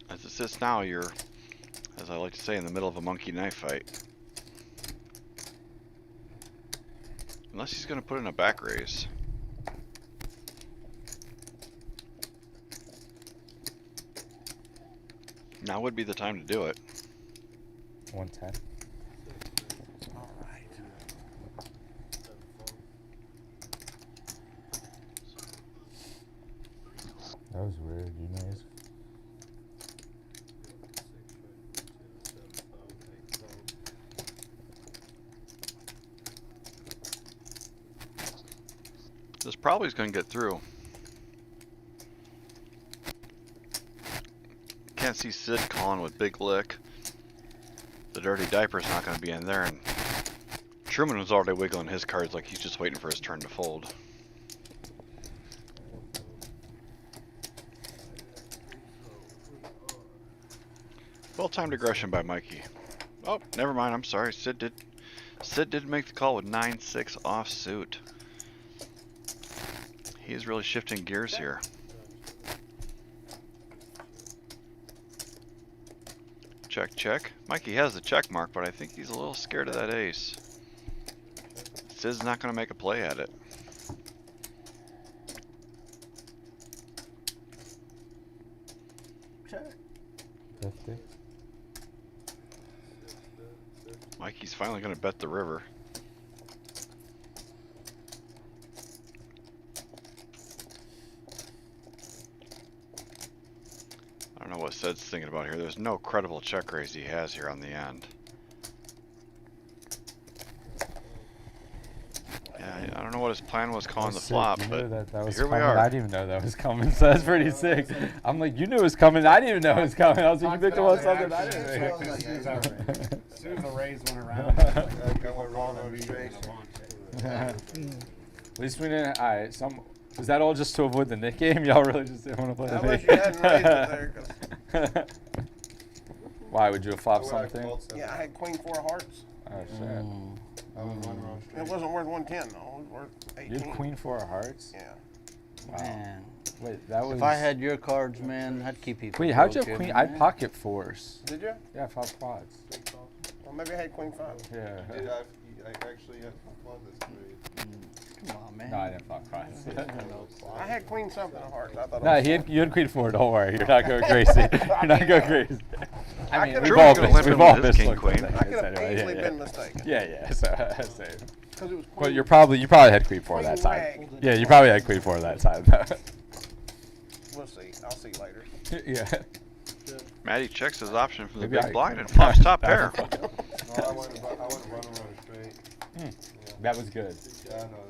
As it sits now, you're, as I like to say, in the middle of a monkey knife fight. Unless he's going to put in a back raise. Now would be the time to do it. 110. All right. That was weird, you guys. This probably is going to get through. Can't see Sid calling with big lick. The dirty diaper's not going to be in there, and Truman was already wiggling his cards like he's just waiting for his turn to fold. Well-timed aggression by Mikey. Oh, never mind, I'm sorry. Sid Sid did make the call with 9-6 offsuit. He's really shifting gears here. Check, check. Mikey has the check mark, but I think he's a little scared of that ace. Sid's not going to make a play at it. Check. 50. Mikey's finally going to bet the river. I don't know what Sid's thinking about here. There's no credible check raise he has here on the end. Yeah, I don't know what his plan was calling the flop, but that was here we coming. are. I didn't even know that was coming, so that's pretty sick. I'm like, you knew it was coming. I didn't even know it was coming. I was like, you picked up on something I didn't know. As soon as the raise went around, I went wrong on straight. At least we didn't. All right, was that all just to avoid the Nick game? Y'all really just didn't want to play the I wish Nick you hadn't raised it there. 'Cause Why would you have flopped something? yeah, I had queen 4 of hearts. Oh shit! I was running wrong straight. It wasn't worth 110 though. It was worth 18. You had queen 4 of hearts. Yeah. Wow. Man. Wait, that was. If I had your cards, man, I'd keep people. Wait, how'd you broke, have queen? man. I pocket 4s. Did you? Yeah, 5 quads. Well, maybe I had queen 5. Yeah. I actually had fun this grade. Come on, man. No, I didn't fuck quads. I had queen something of hearts. I thought. No, it was you had queen 4. Don't worry, you're not going crazy. You're not going crazy. I mean, could've- we've Drew's all gonna been, limp we've into all this missed king looks queen. like I this could have anyway, easily yeah, been mistaken. yeah. So, same. Because it was. But queen- you probably had queen 4 that queen time. rag. Yeah, you probably had queen 4 that time. We'll see. I'll see later. Yeah. Matty checks his option from the Maybe big I- blind and flops top pair. No, I went running straight. Yeah. That was good. Yeah, I know.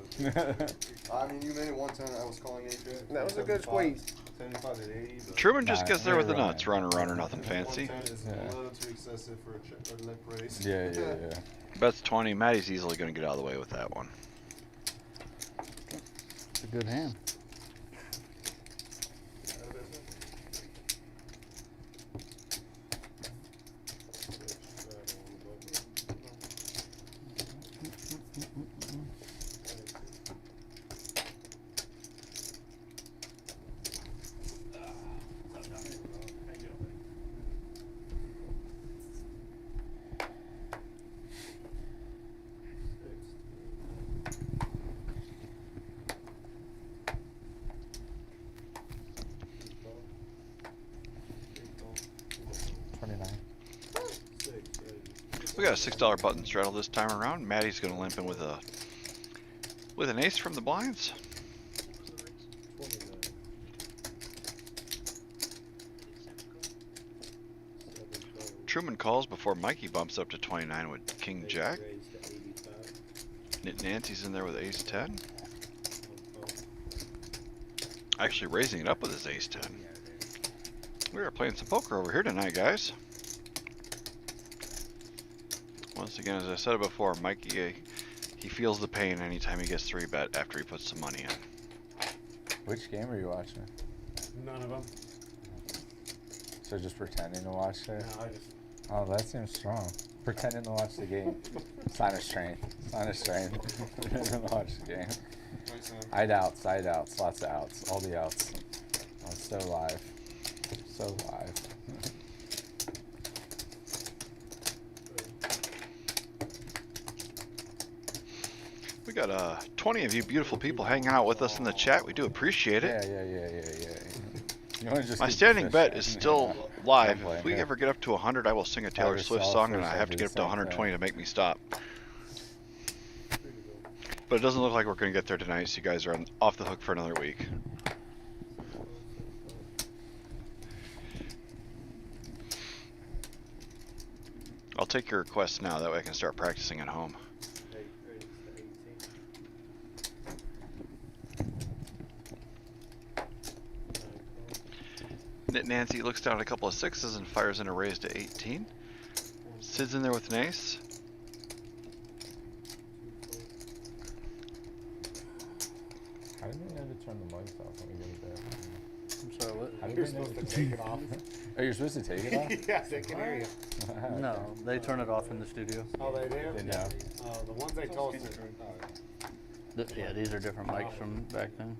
I mean, you made it 110. I was calling 8 good. That was a good squeeze. 75 at 80. But Truman just Nah, gets there with the you're nuts. Runner, nothing fancy. 110 is Yeah. a little too excessive for a lip race. Yeah. Bets 20. Matty's easily going to get out of the way with that one. It's a good hand. We got a $6 button straddle this time around. Matty's going to limp in with an ace from the blinds. Truman calls before Mikey bumps up to 29 with King Jack. Nancy's in there with ace 10. Actually raising it up with his ace 10. We are playing some poker over here tonight, guys. Once again, as I said it before, Mikey, he feels the pain anytime he gets 3-bet after he puts some money in. Which game are you watching? None of them. So just pretending to watch it? No, I just. Oh, that seems strong. Pretending to watch the game. Sign of strength. Sign of strength. Pretending to watch the game. I'd outs, lots of outs, all the outs. Oh, it's so live. So live. We got 20 of you beautiful people hanging out with us in the chat. We do appreciate it. Yeah. You wanna just My keep standing fish bet in. is still live. Gameplay, If we yeah. ever get up to 100, I will sing a Taylor Probably Swift sell song, and fish I have to every get up to same 120 thing. to make me stop. But it doesn't look like we're going to get there tonight, so you guys are off the hook for another week. I'll take your requests now, that way I can start practicing at home. Nancy looks down at a couple of 6s and fires in a raise to 18. Sid's in there with an ace. How did they know need to turn the mics off when we go to bed. I'm sorry, what? How did You're they know supposed to take it off. Oh, you're supposed to take it off? Yeah, they can hear you. No, they turn it off in the studio. Oh, they do? They know. The ones they told us to. Yeah, these are different mics from back then.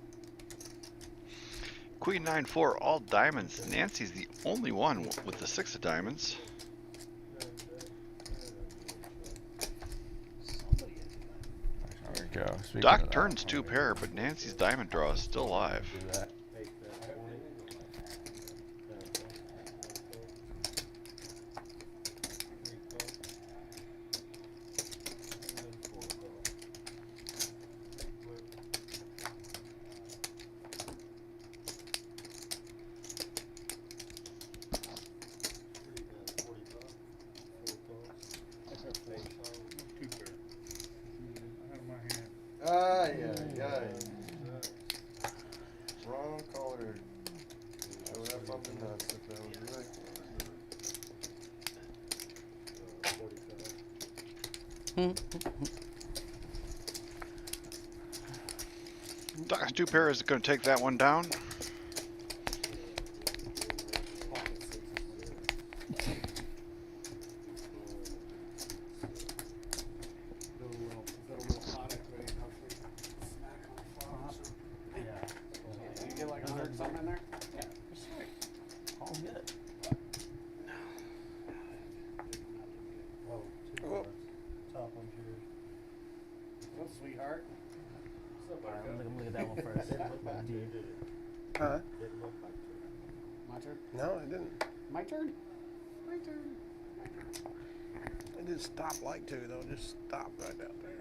Queen 9-4, all diamonds. Nancy's the only one with the 6 of diamonds. There we go. Speaking Doc of that, turns 2 pair, but Nancy's diamond draw is still alive. do that. Yeah. Wrong color. Showed up on the nuts if that was right. Doc's 2 pair is going to take that one down. Sweetheart. I'm gonna look at that one first. Huh? My turn? No, it didn't. My turn? My turn. It just stopped like 2 though. Just stop right out there.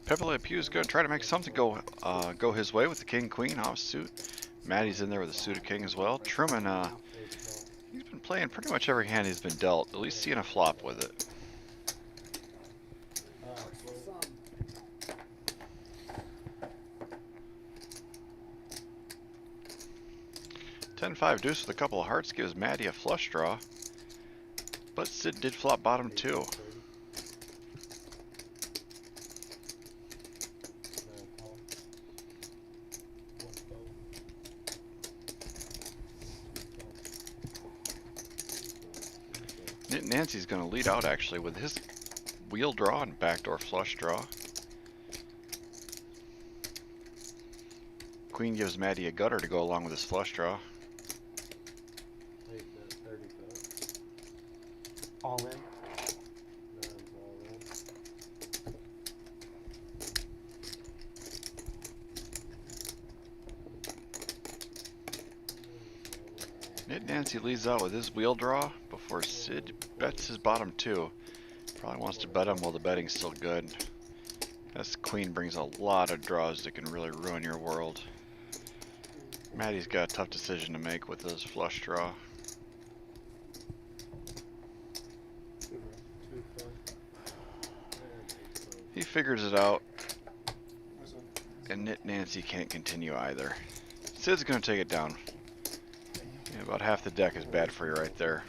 Pepe Le Pew's going to try to make something go his way with the king queen offsuit. Maddie's in there with a suited king as well. Truman, he's been playing pretty much every hand he's been dealt, at least seeing a flop with it. Ten 5 deuce with a couple of hearts gives Maddie a flush draw, but Sid did flop bottom too. Nancy's going to lead out actually with his wheel draw and backdoor flush draw. Queen gives Maddie a gutter to go along with his flush draw. All in. Nancy leads out with his wheel draw before Sid bets his bottom 2. Probably wants to bet him while the betting's still good. This queen brings a lot of draws that can really ruin your world. Maddie's got a tough decision to make with his flush draw. He figures it out, and Nancy can't continue either. Sid's gonna take it down. Yeah, about half the deck is bad for you right there.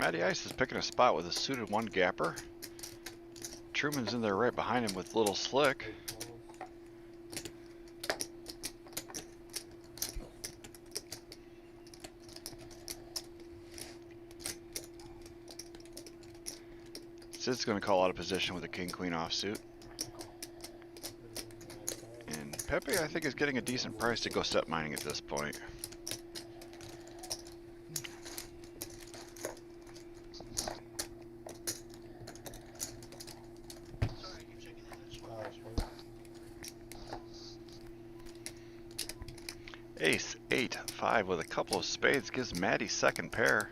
Matty Ice is picking a spot with a suited one gapper. Truman's in there right behind him with Little Slick. Sid's going to call out of position with a king-queen offsuit. And Pepe, I think, is getting a decent price to go step mining at this point. Ace, 8, 5 with a couple of spades gives Matty second pair.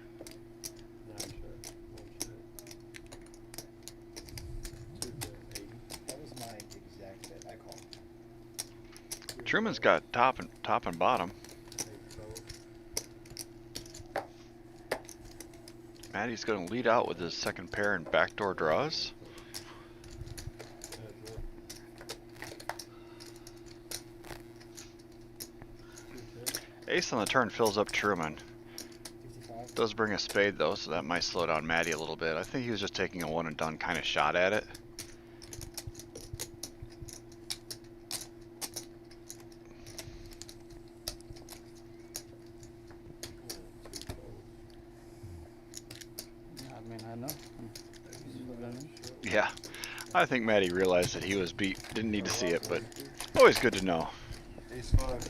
Truman's got top and bottom. Matty's going to lead out with his second pair and backdoor draws. Ace on the turn fills up Truman. Does bring a spade though, so that might slow down Matty a little bit. I think he was just taking a one and done kind of shot at it. I mean, I know. Yeah, I think Matty realized that he was beat. Didn't need to see it, but always good to know. Ace 5.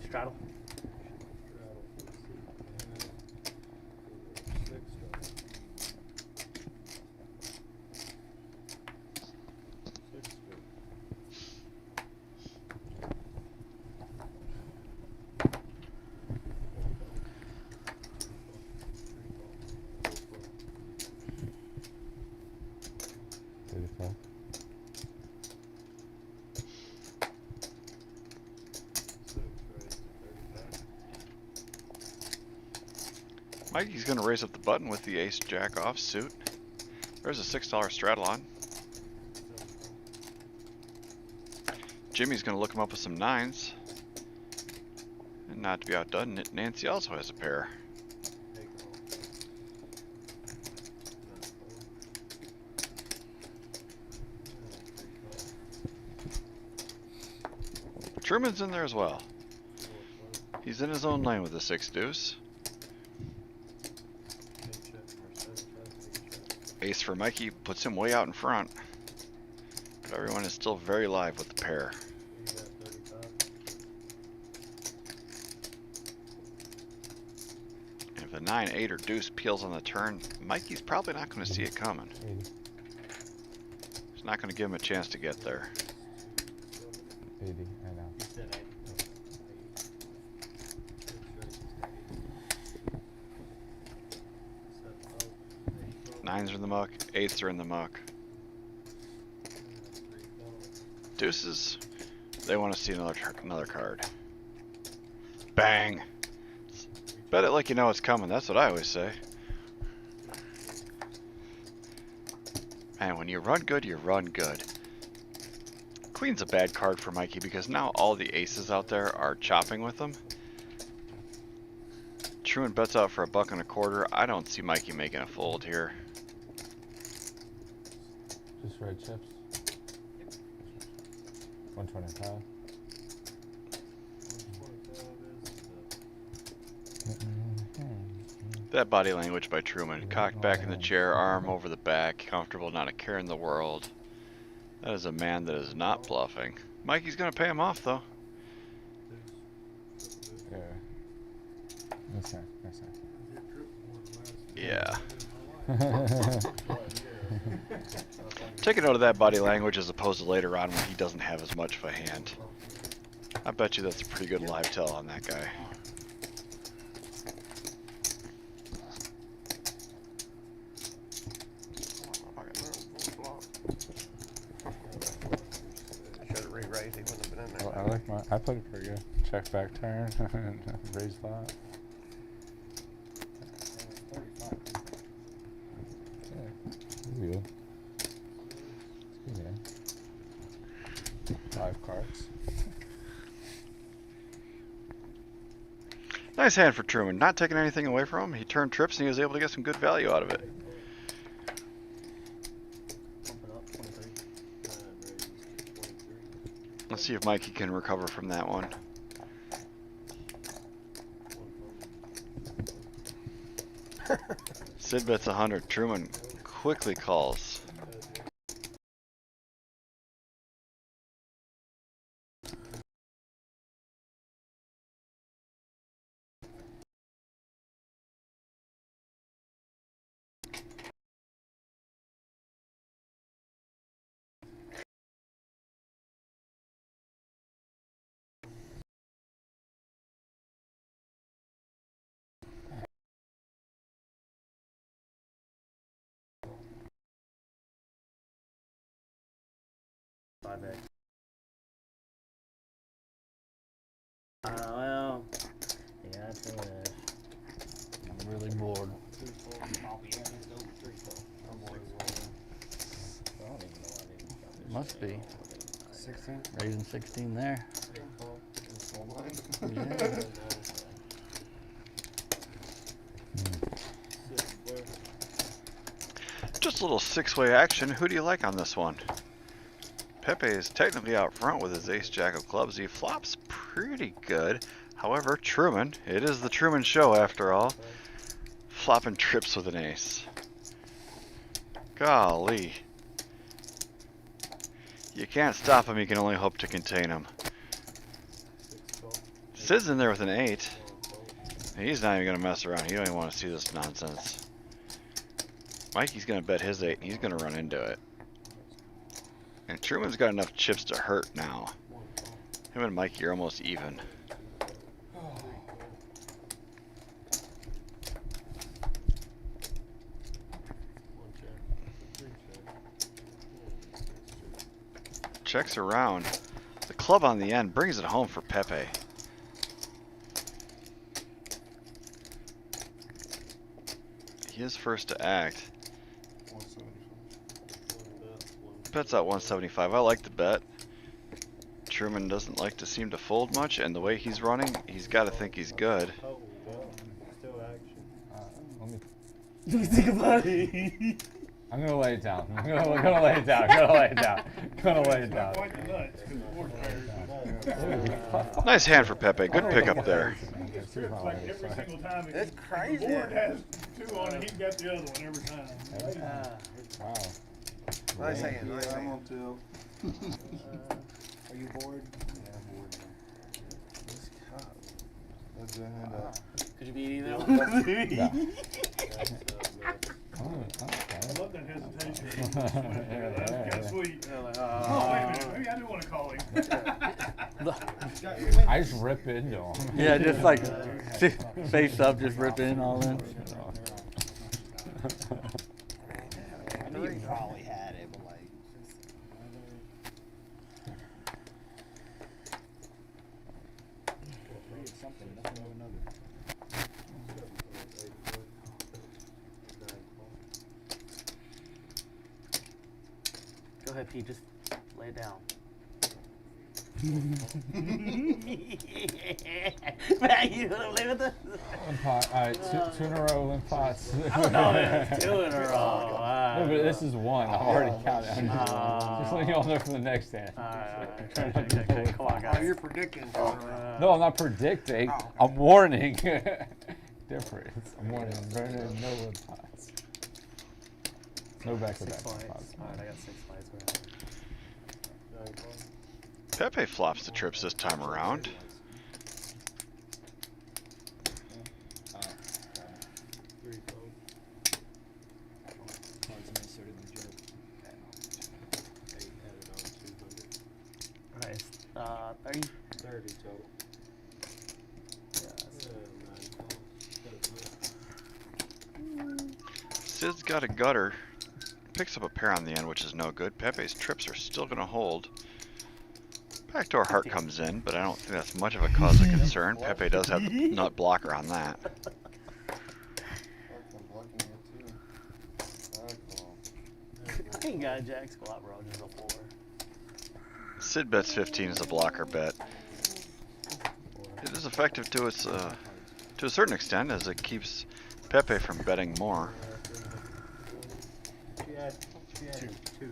Straddle. Mikey's going to raise up the button with the ace jack offsuit. There's a $6 straddle on. Jimmy's going to look him up with some nines. And not to be outdone, Nancy also has a pair. Truman's in there as well. He's in his own lane with the 6 deuce. Ace for Mikey puts him way out in front. But everyone is still very live with the pair. And if a 9, 8, or deuce peels on the turn, Mikey's probably not going to see it coming. He's not going to give him a chance to get there. 80, I know. Nines are in the muck, 8s are in the muck. Deuces, they want to see another card. Bang! Bet it like you know it's coming, that's what I always say. Man, when you run good, you run good. Queen's a bad card for Mikey because now all the aces out there are chopping with them. Truman bets out for $1.25. I don't see Mikey making a fold here. Just red chips. 125. That body language by Truman. Cocked back in the chair, arm over the back, comfortable, not a care in the world. That is a man that is not bluffing. Mikey's gonna pay him off though. Yeah. That's right. That's Yeah. Take a note of that body language as opposed to later on when he doesn't have as much of a hand. I bet you that's a pretty good live tell on that guy. Well, I like my. I played it pretty good. Check back turn and raise flop. Nice hand for Truman. Not taking anything away from him. He turned trips and he was able to get some good value out of it. Let's see if Mikey can recover from that one. Sid bets 100. Truman quickly calls. Well, yeah, that's it. I'm really bored. Must be. 16. Raising 16 there. Yeah. Just a little six-way action. Who do you like on this one? Pepe is technically out front with his ace-jack of clubs. He flops pretty good. However, Truman, it is the Truman show after all, flopping trips with an ace. Golly. You can't stop him, you can only hope to contain him. Sid's in there with an 8. He's not even going to mess around. He don't even want to see this nonsense. Mikey's going to bet his 8 and he's going to run into it. And Truman's got enough chips to hurt now. Him and Mikey are almost even. Checks around. The club on the end brings it home for Pepe. He is first to act. Bet's out 175. I like the bet. Truman doesn't like to seem to fold much, and the way he's running, he's got to think he's good. Let me think about it. I'm gonna lay it down. I'm gonna lay it down. Gonna lay it down. Gonna lay it down. Nice hand for Pepe. Good pickup there. It's like every single time It's crazy. the board has 2 on it, he's got the other one every time. Wow. Nice hand, nice I'm hand. on till. Are you bored? Yeah, I'm bored now. That's the hand up. Could you be eating that one? Yeah. I love that hesitation. That's kind of sweet. Oh, wait a minute. Maybe I do want to call him. I just rip into him. Yeah, just like face up, just rip in all in. I knew you probably had it, but like. Go ahead, Pete. Just lay it down. Matt, you gonna play with this? Limp pot. All right, two in a row. Limp pots. No, it's 2 in a row. No, but this is 1. I've already counted. I'm just letting y'all know for the next hand. All right. Come on, guys. Oh, you're predicting. No, I'm not predicting. I'm warning. Difference. I'm warning. I'm burning no limp pots. No back-to-back 6 limp flights. pots. All right, I got 6 flights. Pepe flops the trips this time around. Nice. 30. 30 total. Sid's got a gutter. Picks up a pair on the end, which is no good. Pepe's trips are still going to hold. Backdoor heart comes in, but I don't think that's much of a cause of concern. Pepe does have the nut blocker on that. I ain't got a jack squat, bro. Just a 4. Sid bets 15 as a blocker bet. It is effective to its to a certain extent, as it keeps Pepe from betting more. She had two.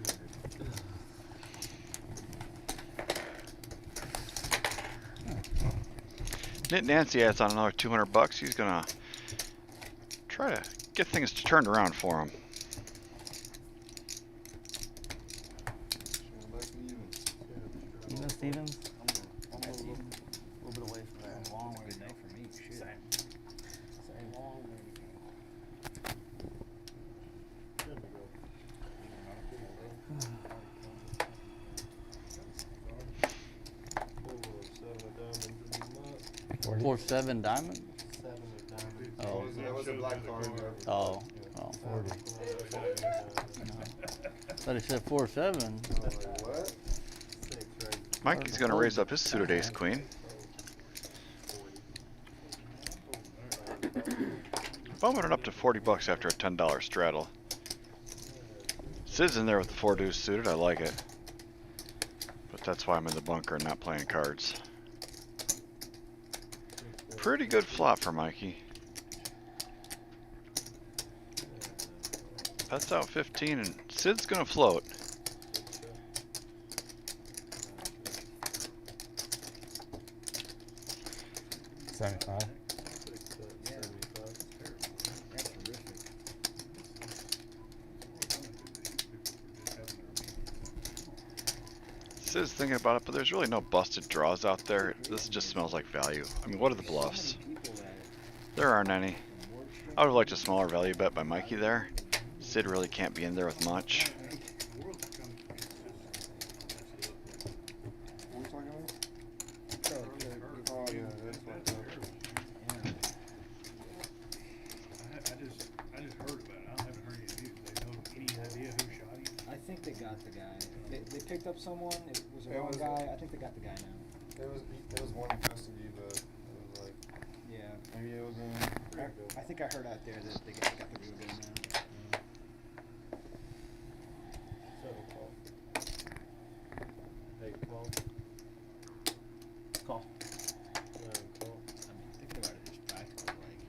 Knit Nancy adds on another $200. He's gonna try to get things turned around for him. Even Stevens? A little bit away from that. Long way to know for me. Shit. Same long way. Four seven diamond? Oh. That was a black card. Oh. 40. Thought he said 4-7. What? Mikey's gonna raise up his suited ace queen. Bumping it up to $40 after a $10 straddle. Sid's in there with the 4 deuce suited. I like it, but that's why I'm in the bunker and not playing cards. Pretty good flop for Mikey. That's out 15, and Sid's gonna float. $75. Sid's thinking about it, but there's really no busted draws out there. This just smells like value. I mean, what are the bluffs? There aren't any. I would have liked a smaller value bet by Mikey there. Sid really can't be in there with much. I just heard about it. I haven't heard any news. They know any idea who shot him? I think they got the guy. They picked up someone. It was a wrong guy. I think they got the guy now. It was one in custody, but it was like, Yeah. maybe it was in. I think I heard out there that they got the real guy now. Call. I mean, thinking about it, it's practical. Like,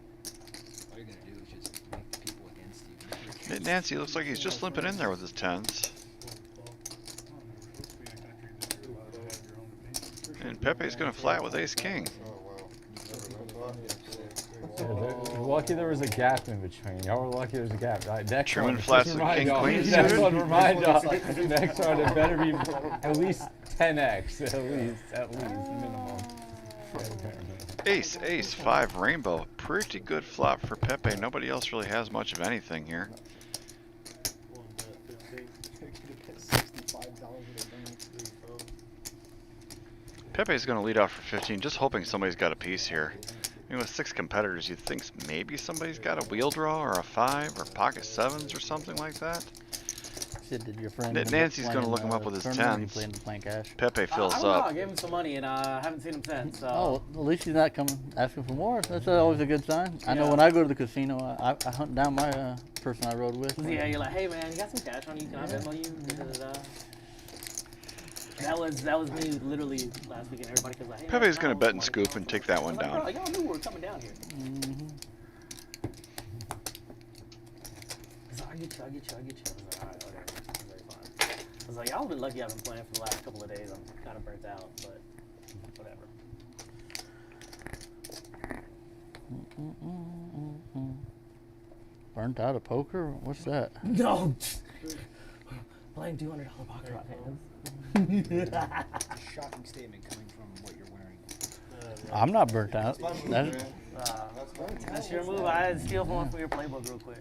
all you're gonna do is just make the people against you. Nancy looks like he's just limping in there with his 10s. And Pepe's gonna flat with ace king. Oh, wow. Yeah, they're lucky there was a gap in between. Y'all were lucky there was a gap. Right, next Truman one, flats just with remind king, y'all. queen Next suited. one, remind y'all. Next one, it better be at least 10x. At least, minimum. Ace, ace, 5, rainbow. Pretty good flop for Pepe. Nobody else really has much of anything here. Pepe's going to lead off for 15, just hoping somebody's got a piece here. I mean, with 6 competitors, you'd think maybe somebody's got a wheel draw or a 5 or pocket 7s or something like that. Sid, did your friend Nancy's going to look him up with his 10s. Playing cash? Pepe fills I don't know. I up. gave him some money and I haven't seen him since. So. Oh, at least he's not coming asking for more. That's always a good sign. I know Yeah. when I go to the casino, I hunt down my person I rode with. Yeah, you're like, hey man, you got some cash on you? Can I Venmo you? Da-da-da-da. That was me literally last weekend. Everybody was like, hey, Pepe's man, going to I bet and want scoop to and take that one I'm like, down. bro, y'all knew we were coming down here. He's like, I get you. I was like, alright, whatever. It's very fine. I was like, y'all been lucky I've been playing for the last couple of days. I'm kind of burnt out, but whatever. Burnt out of poker? What's that? No! Playing $200 poker rock hands. Shocking statement coming from what you're wearing. I'm not burnt out. That's your move. I had to steal one from your playbook real quick.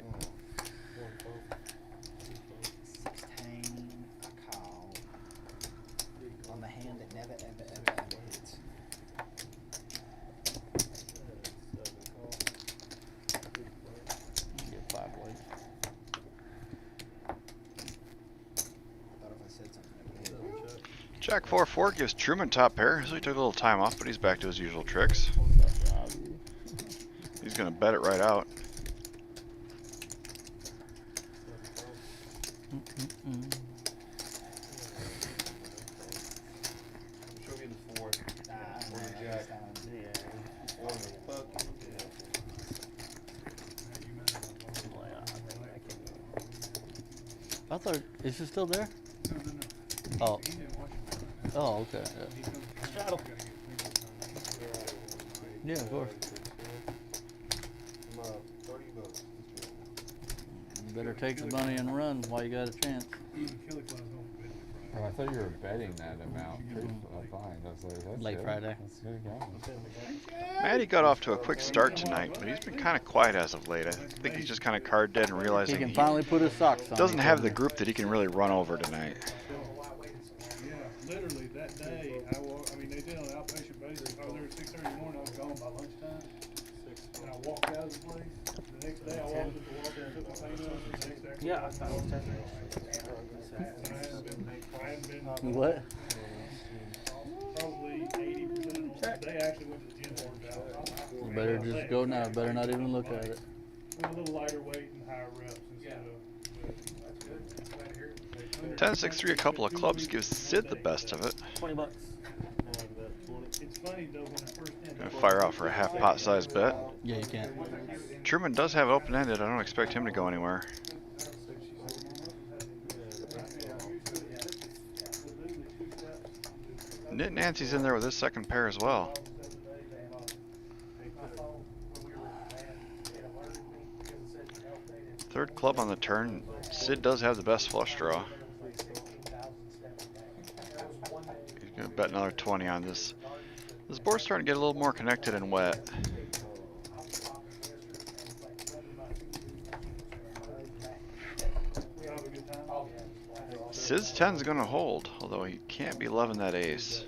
16, a call. On the hand that never, ever hits. Get 5 white. Thought if I said something, it would hit. Jack 4-4 gives Truman top pair, so he took a little time off, but he's back to his usual tricks. He's going to bet it right out. Show me the 4. Nah, Or the nah, jack. it's down. Or the fuck. I thought, is she still there? No, no, no. Oh. He didn't watch it. Oh, okay. He comes to Shadow. Yeah, of course. I'm 30 bucks. You better take the money and run while you got a chance. Kelly Clown's going for bed Friday. Oh, I thought you were betting that amount. Pretty fine. I was like, that's Late good. Friday. That's good going. Maddie got off to a quick start tonight, but he's been kind of quiet as of late. I think he's just kind of card dead and He realizing can he finally put his socks on. doesn't he have told the me. group that he can really run over tonight. Yeah, literally that day, I mean, they did on an outpatient basis. I was there at 6:30 in the morning. I was gone by lunchtime. And I walked out of the place. The next day, I walked in the walk and took my pain off. The next day, Yeah, I thought it was 10 I hadn't been What? probably 80% of them. They actually went to the gym and worked out. You better just go now. Better not even look at it. A little lighter weight and higher reps instead of. That's good. Glad to hear it. 10-6-3, a couple of clubs gives Sid the best of it. $20. It's funny though when I first did. Gonna fire off for a half pot size bet. Yeah, you can't. Truman does have open ended. I don't expect him to go anywhere. Knit Nancy's in there with his second pair as well. Third club on the turn. Sid does have the best flush draw. He's gonna bet another 20 on this. This board's starting to get a little more connected and wet. Sid's 10's gonna hold, although he can't be loving that ace.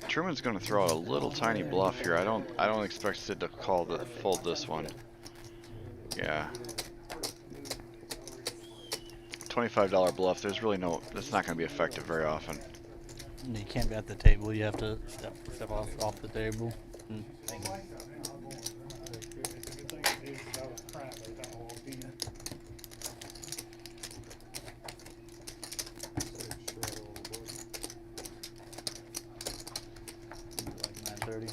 Truman's gonna throw out a little tiny bluff here. I don't expect Sid to fold this one. Yeah. $25 bluff. There's really that's not gonna be effective very often. You can't be at the table. You have to step off the table. Mm. Like 9:30.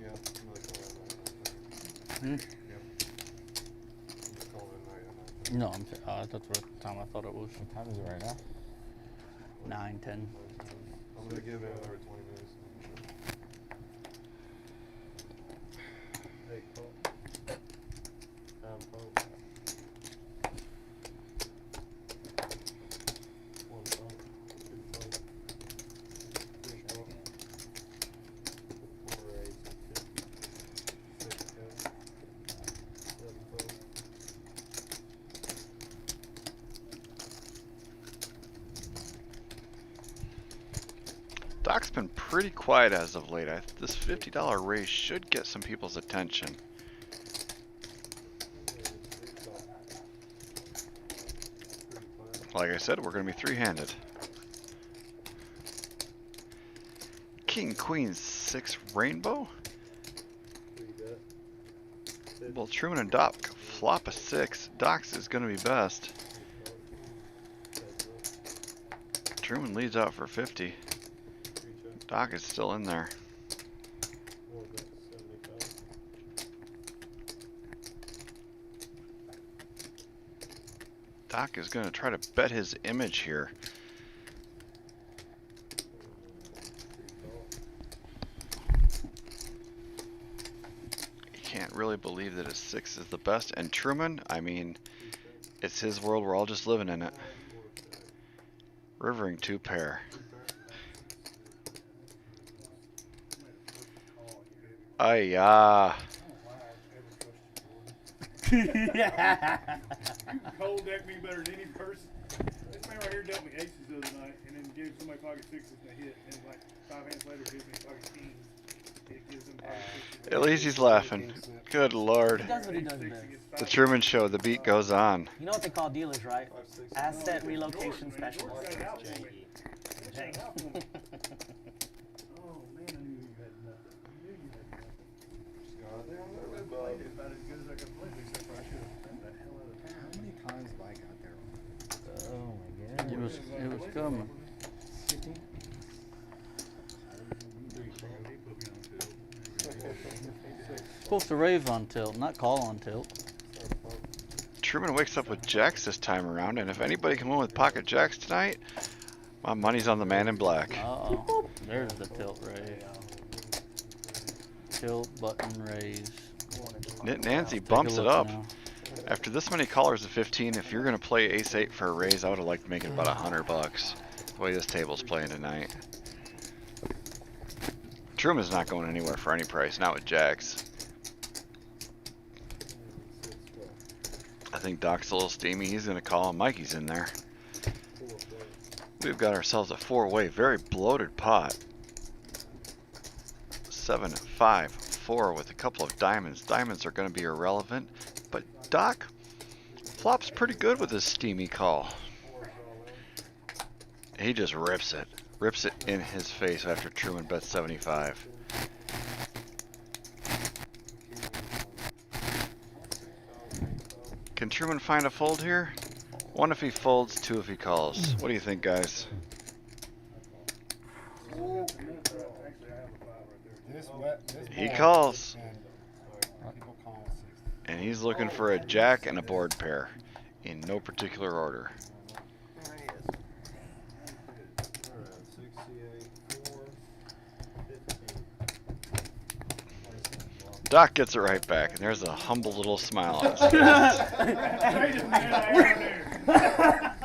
Yeah. Hmm? I'm calling it night. No, that's what time I thought it was. What time is it right now? 9, 10. I'm gonna give it another 20 minutes. Hey, Cole. Cole. One Cole. Two Cole. Three Cole. 4 8 6 Cole. 7 Cole. Doc's been pretty quiet as of late. This $50 raise should get some people's attention. Like I said, we're going to be three-handed. King, Queen, 6 rainbow. Well, Truman and Doc flop a 6. Doc's is going to be best. Truman leads out for 50. Doc is still in there. Doc is going to try to bet his image here. He can't really believe that his 6 is the best. And Truman, I mean, it's his world. We're all just living in it. Rivering 2 pair. Yeah. Yeah. You can cold deck me better than any person. This man right here dealt me aces the other night and then gave somebody pocket 6s and they hit. And like 5 hands later, gives me pocket kings. It gives them pocket 6s. At least he's laughing. Good Lord. He does what he does best. The Truman Show, the beat goes on. You know what they call dealers, right? Asset relocation specialist. Oh man, I knew you had nothing. I knew you had nothing. I played it about as good as I could play, except for I should have spent the hell out of time. How many times have I got there? Oh my god. It was coming. He put me on to it. Supposed to raise on tilt, not call on tilt. Truman wakes up with jacks this time around, and if anybody can win with pocket jacks tonight, my money's on the man in black. Uh-oh. There's the tilt raise. Tilt, button, raise. Nit Nancy Take a bumps it look up. now. After this many callers at 15, if you're going to play ace-8 for a raise, I would have liked to make it about $100. The way this table's playing tonight. Truman's not going anywhere for any price, not with jacks. I think Doc's a little steamy. He's going to call, and Mikey's in there. We've got ourselves a four-way, very bloated pot. 7, 5, 4 with a couple of diamonds. Diamonds are going to be irrelevant, but Doc flops pretty good with his steamy call. He just rips it in his face after Truman bets 75. Can Truman find a fold here? 1 if he folds, 2 if he calls. What do you think, guys? He calls. And he's looking for a jack and a board pair in no particular order. Doc gets it right back, and there's a humble little smile on his face.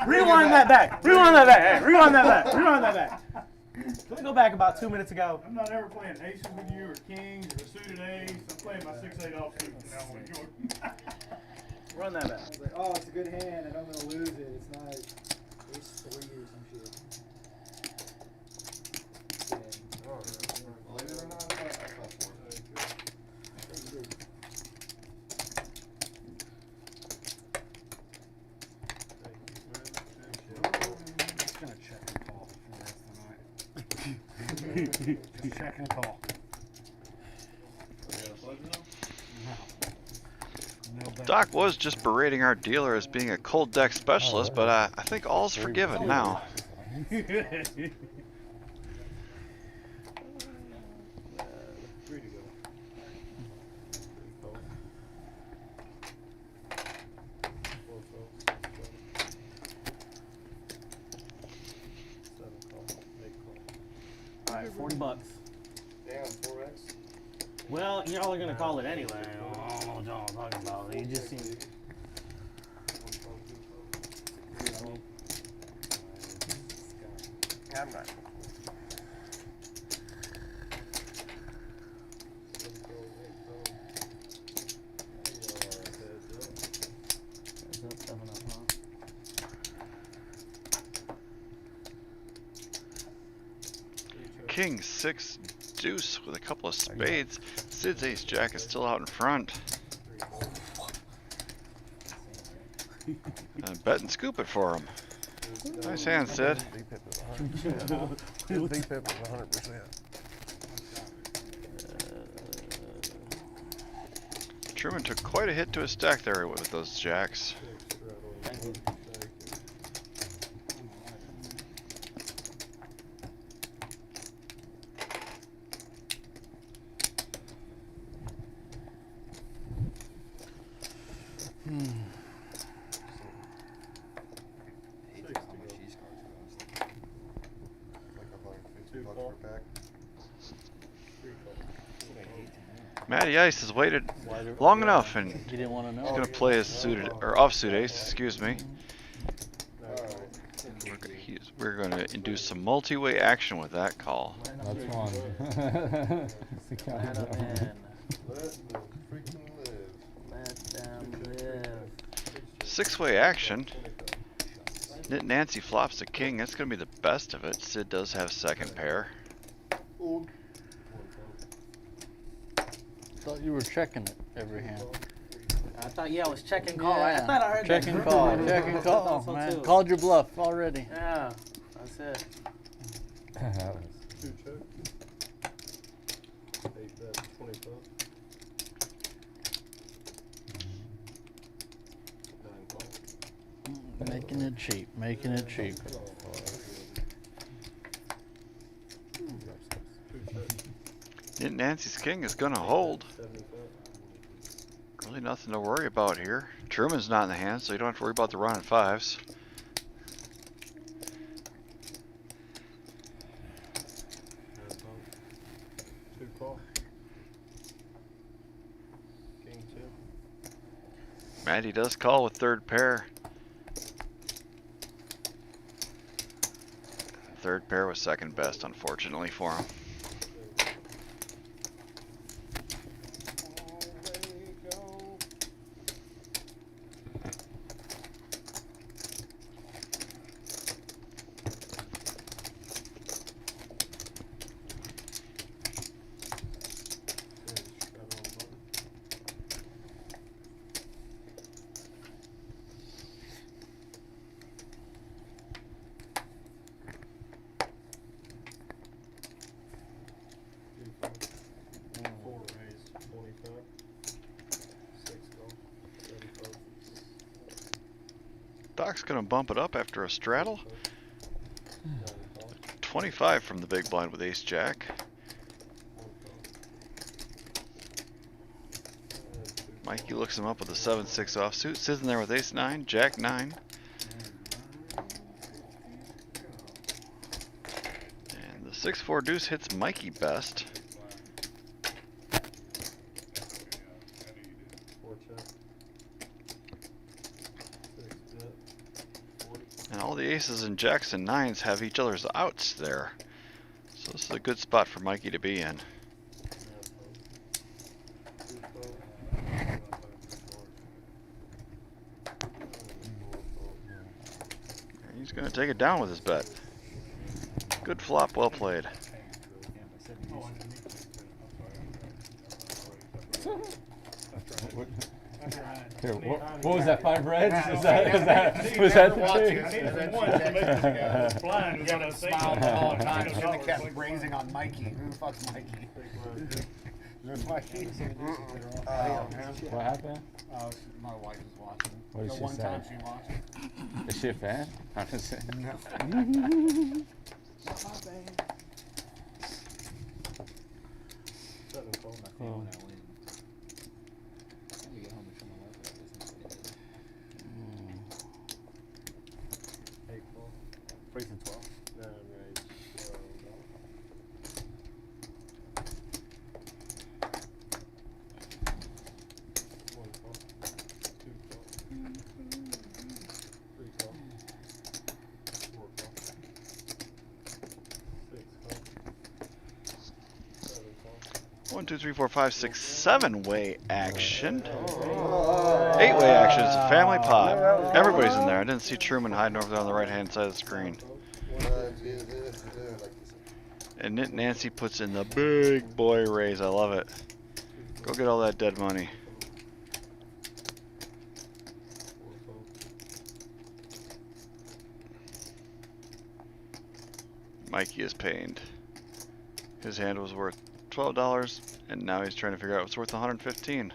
Rewind that back. Rewind that back. Hey, rewind that back. Rewind that back. Let me go back about 2 minutes ago. I'm not ever playing aces with you or kings or suited ace. I'm playing my 6-8 offsuit now with Jordan. Run that back. I was like, oh, it's a good hand and I'm going to lose it. It's not ace 3 or some shit. Believe it or not, I thought for it. Gonna check and call for the rest of the night. Just check and call. Doc was just berating our dealer as being a cold deck specialist, but I think all's forgiven now. All right, $40. Damn, 4x. Well, y'all are gonna call it anyway. I don't know what y'all are talking about. You just seem. I'm not. King 6 deuce with a couple of spades. Sid's ace jack is still out in front. And bet and scoop it for him. Nice hand, Sid. His VPIP was 100%. Truman took quite a hit to his stack there with those jacks. Matty Ice has waited long enough and He didn't want to know. he's going to play his suited or offsuit ace, excuse me. We're going to induce some multi-way action with that call. That's one. Let 'em in. Let them freaking live. Let them live. 6-way action. Nit Nancy flops the king. That's going to be the best of it. Sid does have second pair. Thought you were checking it every hand. I thought, yeah, I was checking call. Right? I thought I heard check that. and call, check and call, I thought so man. too. Called your bluff already. Yeah, that's it. 2 check. 8 bet, 25. 9 call. Making it cheap, making it cheap. Nit Nancy's king is going to hold. 75. Really nothing to worry about here. Truman's not in the hand, so you don't have to worry about the run and fives. Two call. King two. Matty does call with third pair. Third pair was second best, unfortunately for him. Four raised, 25. Six call. 35. Doc's gonna bump it up after a straddle. 25 from the big blind with ace jack. Mikey looks him up with a 7-6 offsuit, sitting there with ace 9, jack 9. And the 6-4 deuce hits Mikey best. Four check. Six bet. 40. And all the aces and jacks and nines have each other's outs there. So this is a good spot for Mikey to be in. He's going to take it down with his bet. Good flop, well played. Here, what was that? 5 reds? Was that the two? Blind, you gotta say Smiled the whole time. Should have kept raising on Mikey. Who the fuck's Mikey? Mikey? What happened? My wife is watching. What did The she one say? time she watched. Is she a fan? I'm just saying. No. Seven call. Oh. Eight call. 3 and 12. Nine raised. One call. Two call. Three call. Four call. Six call. Seven call. 1, 2, 3, 4, 5, 6, 7-way action. 8-way action. It's a family pot. Everybody's in there. I didn't see Truman hiding over there on the right-hand side of the screen. And Knit Nancy puts in the big boy raise. I love it. Go get all that dead money. Mikey is pained. His hand was worth $12, and now he's trying to figure out what's worth $115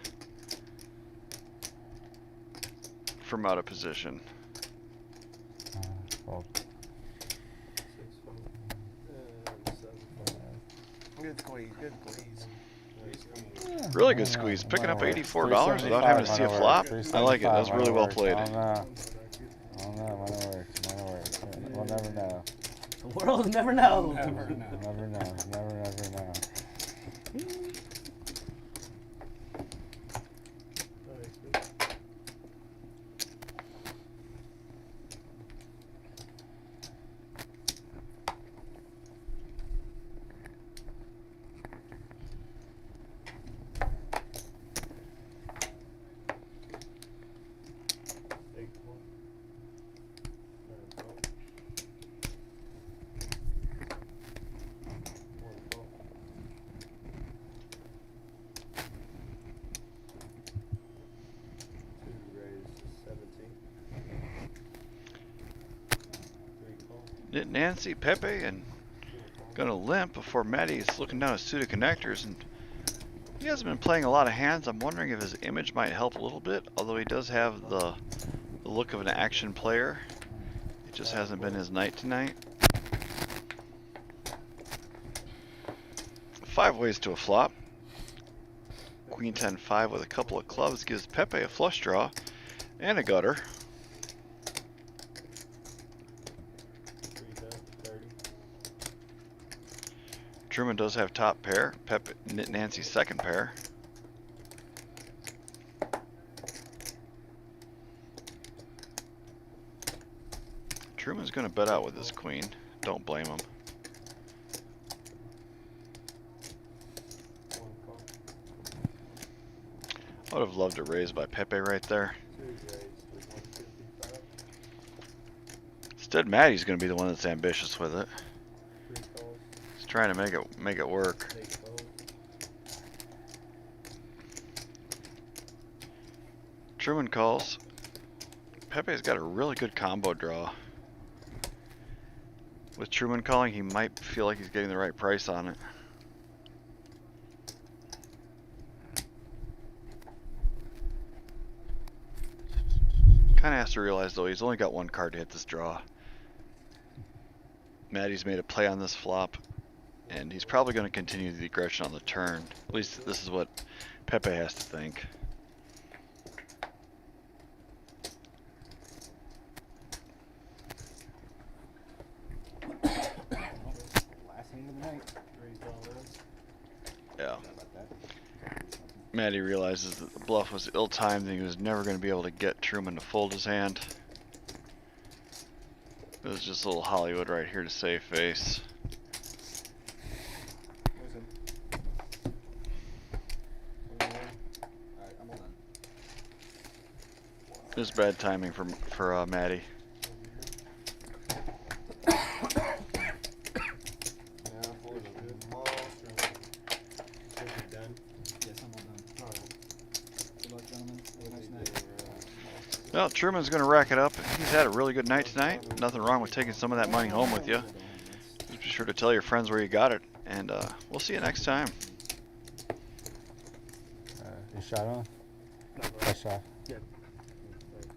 from out of position. Good squeeze, good squeeze. Really good squeeze. Picking up $84 without having to see a flop. I like it. That was really well played. I don't know. Might have worked. We'll never know. The world will never know. Never know. Never know. Knit Nancy, Pepe, and gonna limp before Matty's looking down his suited connectors, and he hasn't been playing a lot of hands. I'm wondering if his image might help a little bit, although he does have the look of an action player. It just hasn't been his night tonight. 5 ways to a flop. Queen 10-5 with a couple of clubs gives Pepe a flush draw and a gutter. Truman does have top pair. Pepe, Nancy's second pair. Truman's going to bet out with his queen. Don't blame him. I would have loved a raise by Pepe right there. Instead, Maddie's going to be the one that's ambitious with it. He's trying to make it work. Truman calls. Pepe's got a really good combo draw. With Truman calling, he might feel like he's getting the right price on it. Kind of has to realize, though, he's only got one card to hit this draw. Maddie's made a play on this flop, and he's probably going to continue the aggression on the turn. At least this is what Pepe has to think. Yeah. Maddie realizes that the bluff was ill-timed and he was never going to be able to get Truman to fold his hand. It was just a little Hollywood right here to save face. It was bad timing for Maddie. Well, Truman's going to rack it up. He's had a really good night tonight. Nothing wrong with taking some of that money home with you. Just be sure to tell your friends where you got it, and we'll see you next time. You shot on? I shot. Yeah.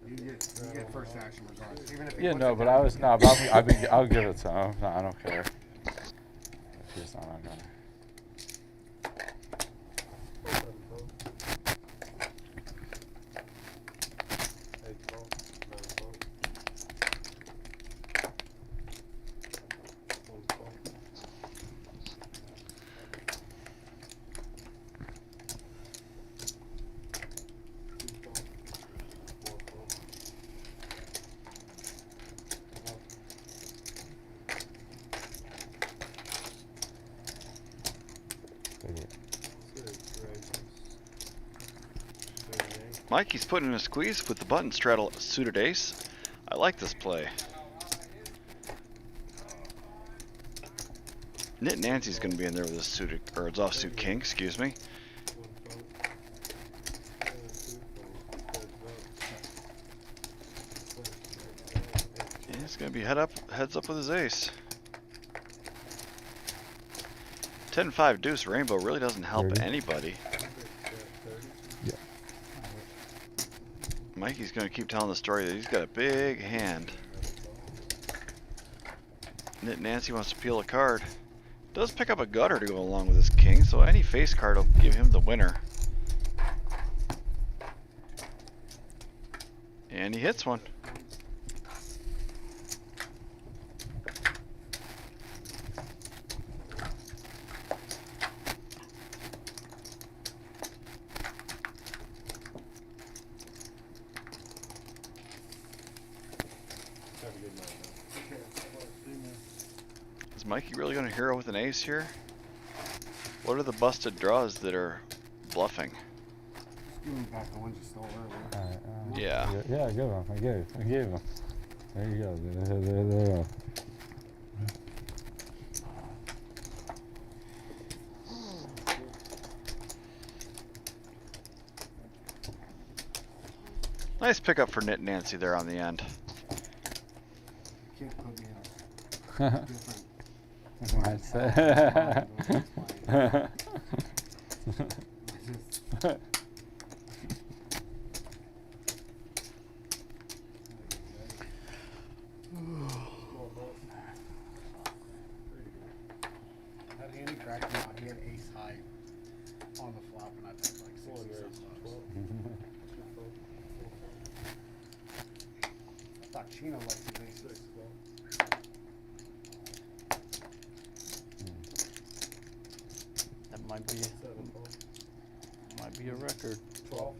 You get first action regardless. Even if Yeah, no, but I was not. But I'll give it to him. No, I don't care. If he's not, I'm gonna. Mikey's putting in a squeeze with the button straddle suited ace. I like this play. Knit Nancy's going to be in there with his suited, or his offsuit king, excuse me. And he's going to be heads up with his ace. 10-5 deuce rainbow really doesn't help anybody. Mikey's going to keep telling the story that he's got a big hand. Knit Nancy wants to peel a card. Does pick up a gutter to go along with his king, so any face card will give him the winner. And he hits one. Is Mikey really going to hero with an ace here? What are the busted draws that are bluffing? Give me back the ones you stole earlier. Yeah. Yeah, I gave him. I gave him. There you go. There you go. Nice pickup for Knit Nancy there on the end. Can't put me in a different. I'd say. That hand he cracked me out. He had ace high. on the flop, and I take like 60 something bucks. I thought Chino liked his aces. That might be a record. 12.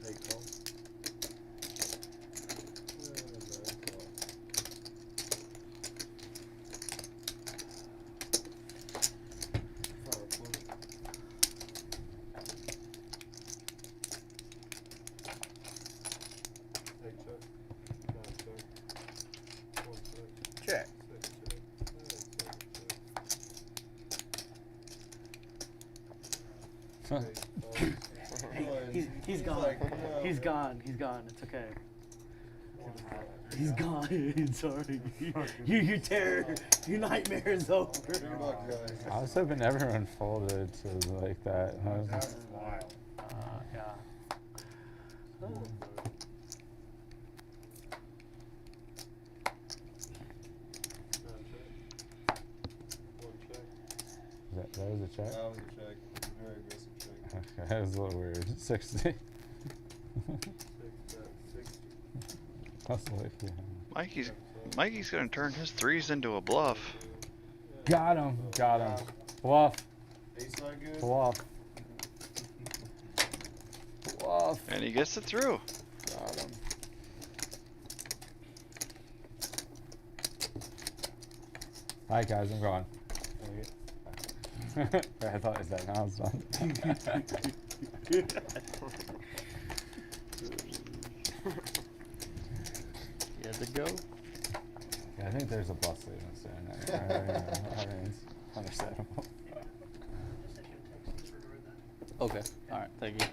8 12. Check. He's gone. like, no, He's man. gone. He's gone. It's okay. He's gone. Sorry. Your terror, your nightmare is over. Good luck, guys. I was hoping everyone folded to like that. That's wild. Yeah. That was a check? That was a check. Very aggressive check. Okay, that was a little weird. 60. 60. That's like, yeah. Mikey's gonna turn his threes into a bluff. Got him. Got him. Bluff. Ace not good. Bluff. Bluff. And he gets it through. Got him. Alright guys, I'm gone. I thought, is that now it's done? You had to go. Yeah, I think there's a bus leaving soon. I mean, it's understandable. Okay. All right. Thank you.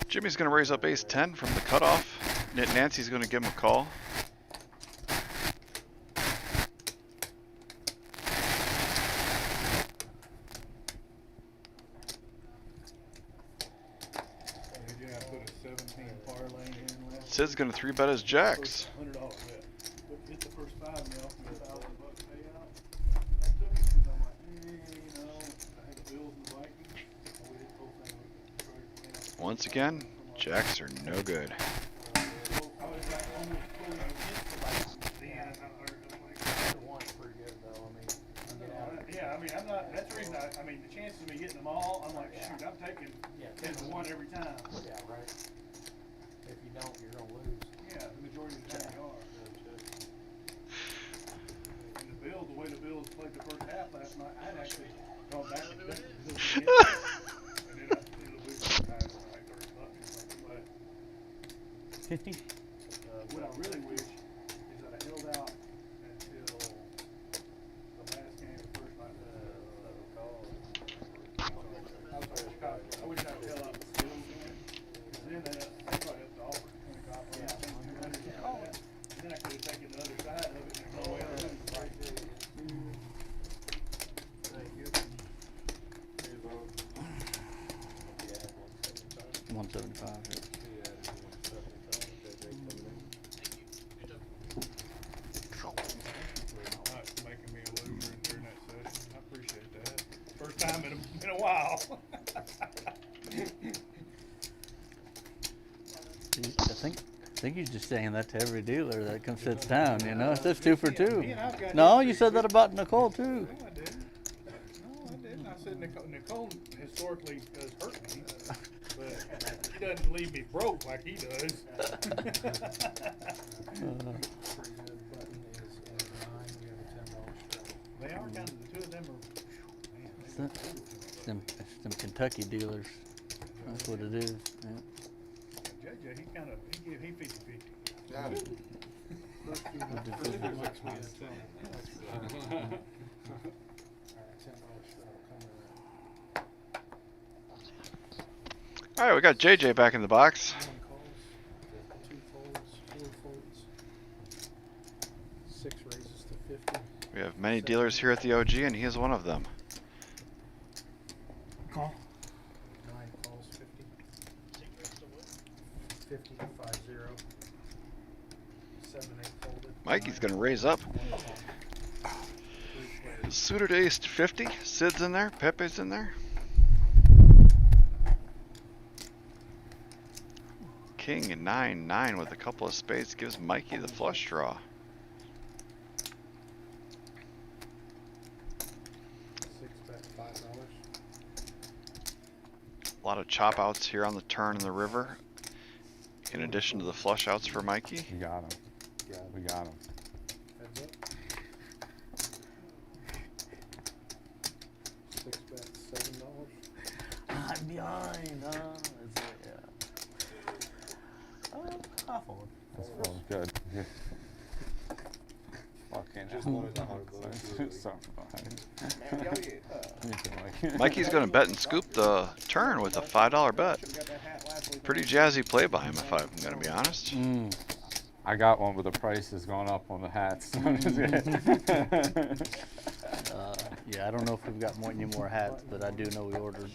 Jimmy's gonna raise up ace 10 from the cutoff. Nancy's gonna give him a call. Sid's gonna 3-bet his jacks. $100 bet. Hit the first 5 mil, $1,000 payout. I took it because I'm like, you know, I had the Bills and the Vikings. We hit the whole thing. Once again, jacks are no good. I was like almost fully against the Vikings then. One's pretty good though. I mean, Yeah, I mean, I'm not. That's the reason. I mean, the chances of me hitting them all, I'm like, shoot, I'm taking 10-1 every time. yeah, right. If you don't, you're gonna lose. Yeah, the majority of the time you are. And the Bills, the way the Bills played the first half last night, I'd actually gone back to the Bills again. And then it'll lose like 30 bucks or something. But 50? what I really wish is that I held out until the last game, the first night. I wish I would held out the Bills game. Because then they probably have to offer 25 or 200 to call it. And then I could have taken the other side of it and no way I lose. Right. Thank you. 175. Yeah. Not making me a loser during that session. I appreciate that. First time in a while. I think you're just saying that to every dealer that comes sits down. You know, it's 2 for 2. Me and I've got No, you history. said that about Nicole too. No, I didn't. No, I didn't. I said Nicole historically does hurt me, but he doesn't leave me broke like he does. They are kind of, the two of them are, man, It's them Kentucky dealers. That's what it is. Yeah. JJ, he kind of, he 50-50. Got it. All right, we got JJ back in the box. 1 calls, 2 folds, 4 folds, 6 raises to 50. We have many dealers here at the OG, and he is one of them. Call. 9 calls, 50. 50 to 5-0. 7, 8 folded. Mikey's gonna raise up. 3 players. Suited ace to 50. Sid's in there. Pepe's in there. King and 9-9 with a couple of spades gives Mikey the flush draw. 6 bet, $5. A lot of chop outs here on the turn in the river. In addition to the flush outs for Mikey. We got him. We got him. Heads up. 6 bet, $7. I'm behind. Is it, yeah. I'll fold. That's feeling good. Fucking Just wanted the hard blow. so Mikey's gonna bet and scoop the turn with a $5 bet. Pretty jazzy play by him, if I'm gonna be honest. I got one, but the price has gone up on the hats. Yeah, I don't know if we've got any more hats, but I do know we ordered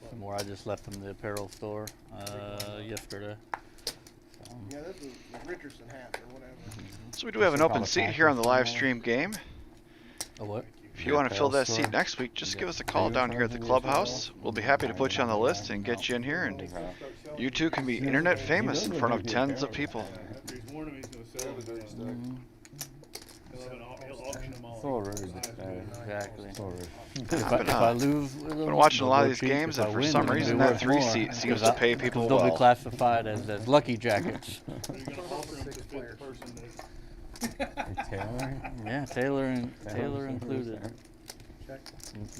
some more. I just left from the apparel store yesterday. Yeah, this is the Richardson hat or whatever. So we do have an open seat here on the live stream game. A what? If you want to fill that seat next week, just give us a call down here at the clubhouse. We'll be happy to put you on the list and get you in here, and you two can be internet famous in front of tens of people. So rude. Exactly. So rude. If I lose, I've been watching a lot of these games, and for some reason that 3 seat seems to pay people they'll be well. classified as lucky jackets. Taylor? Yeah, Taylor included.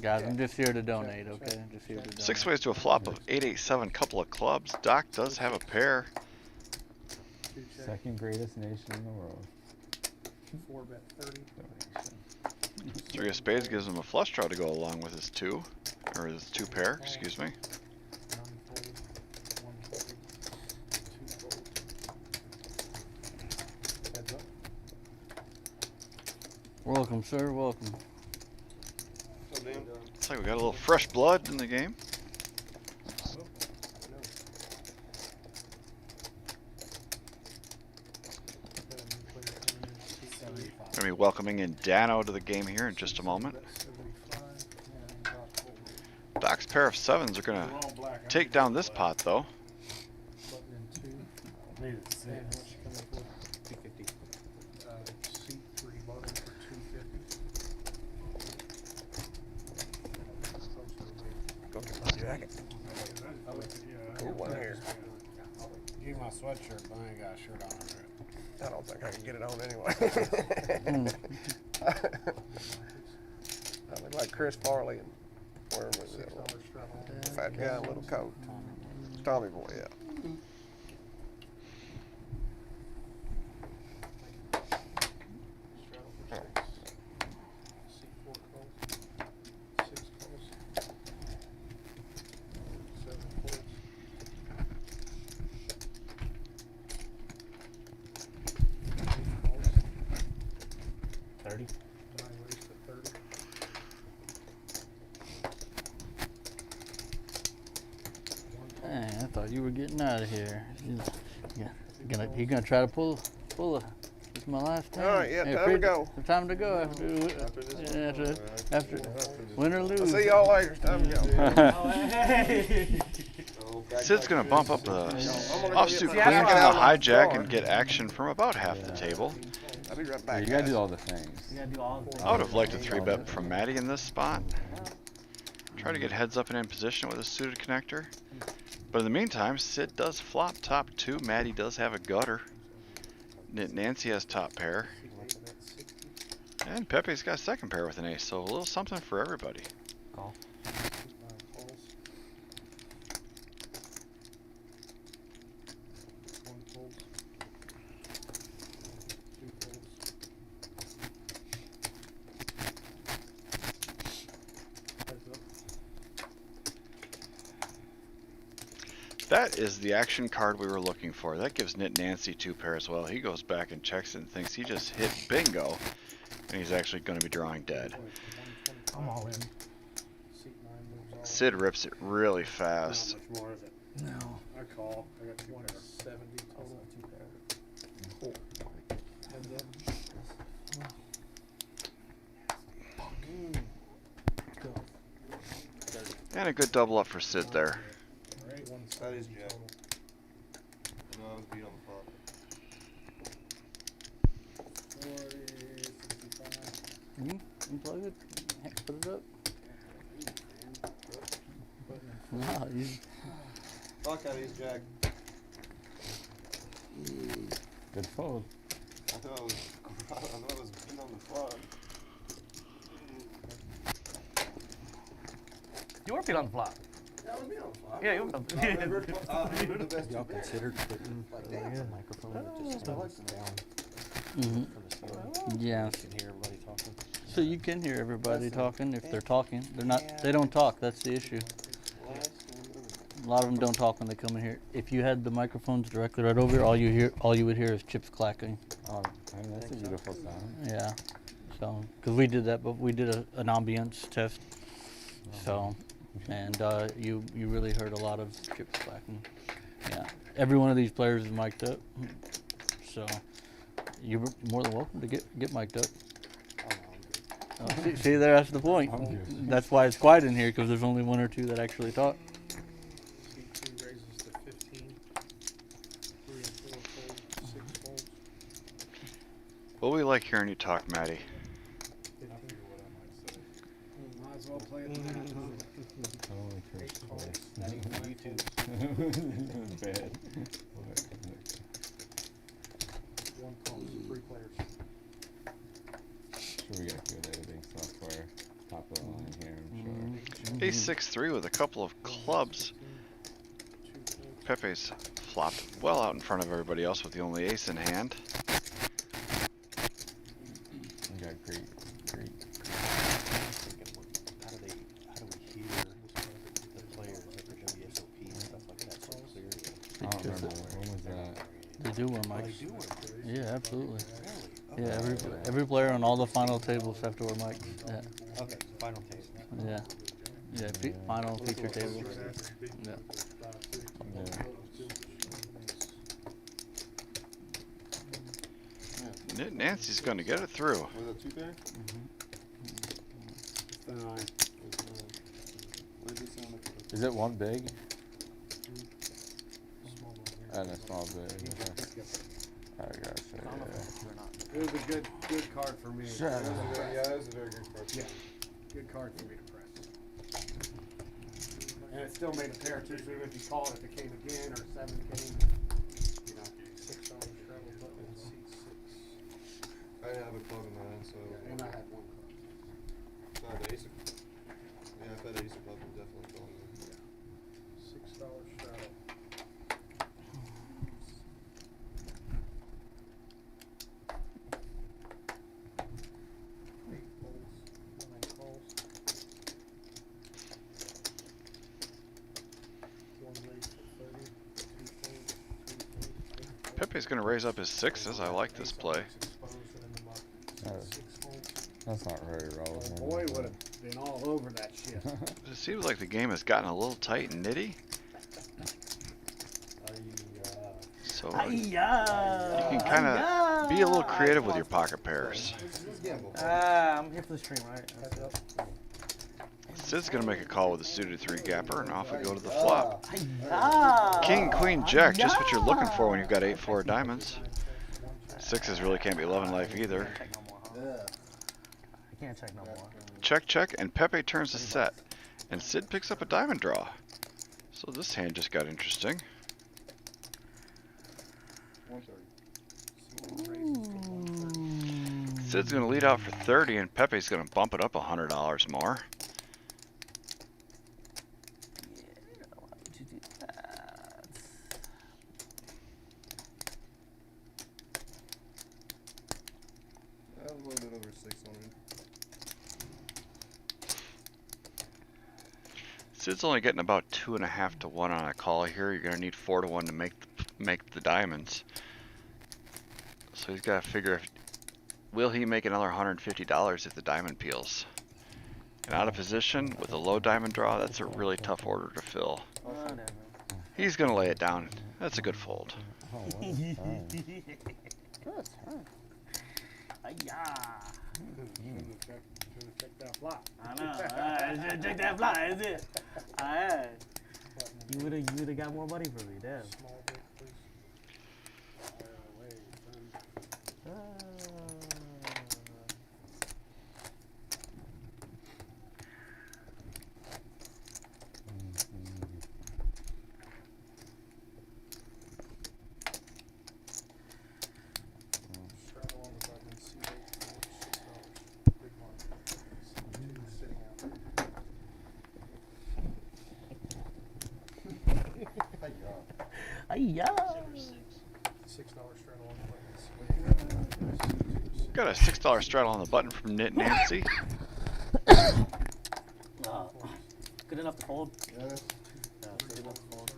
Guys, I'm just here to donate, okay? Just here to donate. 6 ways to a flop of 8-8-7, couple of clubs. Doc does have a pair. Second greatest nation in the world. 4 bet, 30. 3 of spades gives him a flush draw to go along with his 2, or his 2 pair, excuse me. 9 fold, 1 fold, 2 fold. Heads up. Welcome, sir. Welcome. Looks like we got a little fresh blood in the game. Gonna be welcoming in Dano to the game here in just a moment. Doc's pair of 7s are gonna take down this pot though. Seat 3 button for 250. Go get my jacket. Ooh, one here. Give me my sweatshirt, but I ain't got a shirt on under it. I don't think I can get it on anyway. I look like Chris Farley and where was it? Fat guy, little coat. Tommy boy, yeah. Dang, I thought you were getting out of here. He gonna try to pull a. It's my last time. All right, yeah, time to go. Time to go after win or lose. I'll see y'all later. It's time to go. Sid's gonna bump up the offsuit queen from the hijack and get action from about half the table. I'll be right back. You gotta do all the things. I would have liked a 3-bet from Maddie in this spot. Try to get heads up and in position with a suited connector. But in the meantime, Sid does flop top 2. Maddie does have a gutter. Nancy has top pair. And Pepe's got second pair with an ace, so a little something for everybody. Call. That is the action card we were looking for. That gives Knit Nancy 2 pair as well. He goes back and checks and thinks he just hit bingo, and he's actually going to be drawing dead. I'm all in. Sid rips it really fast. How much more is it? No. I call. I got 2 pair. 170 total. 2 pair. And then And a good double up for Sid there. That is jack. No, I was beat on the flop. 65. Unplug it. Heck, put it up. Wow, you. Fuck out, he's jack. Good fold. I thought I was beat on the flop. You were beat on the flop. that would be on flop. Yeah, you were. The best Y'all 2 pair. considered putting like a microphone that just goes down Mm-hmm. from the ceiling. Yeah. You can hear everybody talking. So you can hear everybody talking if they're talking. They're not. They don't talk. That's the issue. A lot of them don't talk when they come in here. If you had the microphones directly right over here, all you would hear is chips clacking. Oh, I mean, that's a beautiful sound. Yeah. So, because we did that, but we did an ambience test. So, and you really heard a lot of chips clacking. Yeah. Every one of these players is mic'd up. So, you're more than welcome to get mic'd up. See, there, that's the point. That's why it's quiet in here, because there's only 1 or 2 that actually talk. C2 raises to 15. 3 and 4 folds, 6 folds. Well, we like hearing you talk, Matty. Might as well play it now. Holy Chris. YouTube. Bad. 1 call, 3 players. Sure, we got good editing software. Top of the line here, I'm sure. Ace 6-3 with a couple of clubs. Pepe's flopped well out in front of everybody else with the only ace in hand. We got great. How do we hear the players at the WSOP and stuff like that so clear? I don't remember. When was that? They do wear Oh, mics. they do wear those? Yeah, absolutely. Really? Yeah, Okay. every player on all the final tables have to wear mics. Yeah. Okay, final case. Yeah. Yeah, final feature table. Yeah. Knit Nancy's going to get it through. Was it 2 pair? Is it 1 big? And a small big. Okay. I gotta say, It was a good card for me. Shut up. Yeah, that was a very good card. Yeah, good card for me to press. And it still made a pair too, so even if you called it, if it came again or 7 came, you know. $6 travel button, seat 6. I didn't have a club in mine, so. And I had 1 card. So I had the ace of. Yeah, if I had the ace of club, I'm definitely calling it. $6 straddle. Pepe's going to raise up his 6s. I like this play. that's not very relevant. Boy would have been all over that shit. It seems like the game has gotten a little tight and nitty. So you can kind of be a little creative with your pocket pairs. I'm here for the stream, right? Sid's going to make a call with a suited 3-gapper, and off we go to the flop. Ah. King, queen, jack, just what you're looking for when you've got 8-4 diamonds. 6s really can't be loving life either. I can't check no more. Check, check, and Pepe turns a set. And Sid picks up a diamond draw. So this hand just got interesting. Sid's going to lead out for 30, and Pepe's going to bump it up $100 more. I have a little bit over 600. Sid's only getting about 2.5 to 1 on a call here. You're gonna need 4 to 1 to make the diamonds. So he's got to figure if will he make another $150 if the diamond peels. And out of position with a low diamond draw, that's a really tough order to fill. Whatever. He's gonna lay it down. That's a good fold. Oh, what a turn. Good turn. Ay-ya. Should've checked that flop. I know. Check that fly, is it? Alright. You would've got more money for me, damn. Small bit, please. Straddle on the button, C8 for $6. Big one. C2 sitting out there. Ay-ya. $6 straddle on the button, C8. Got a $6 straddle on the button from Knit Nancy. Good enough to fold? Yeah. Yeah, good enough to fold.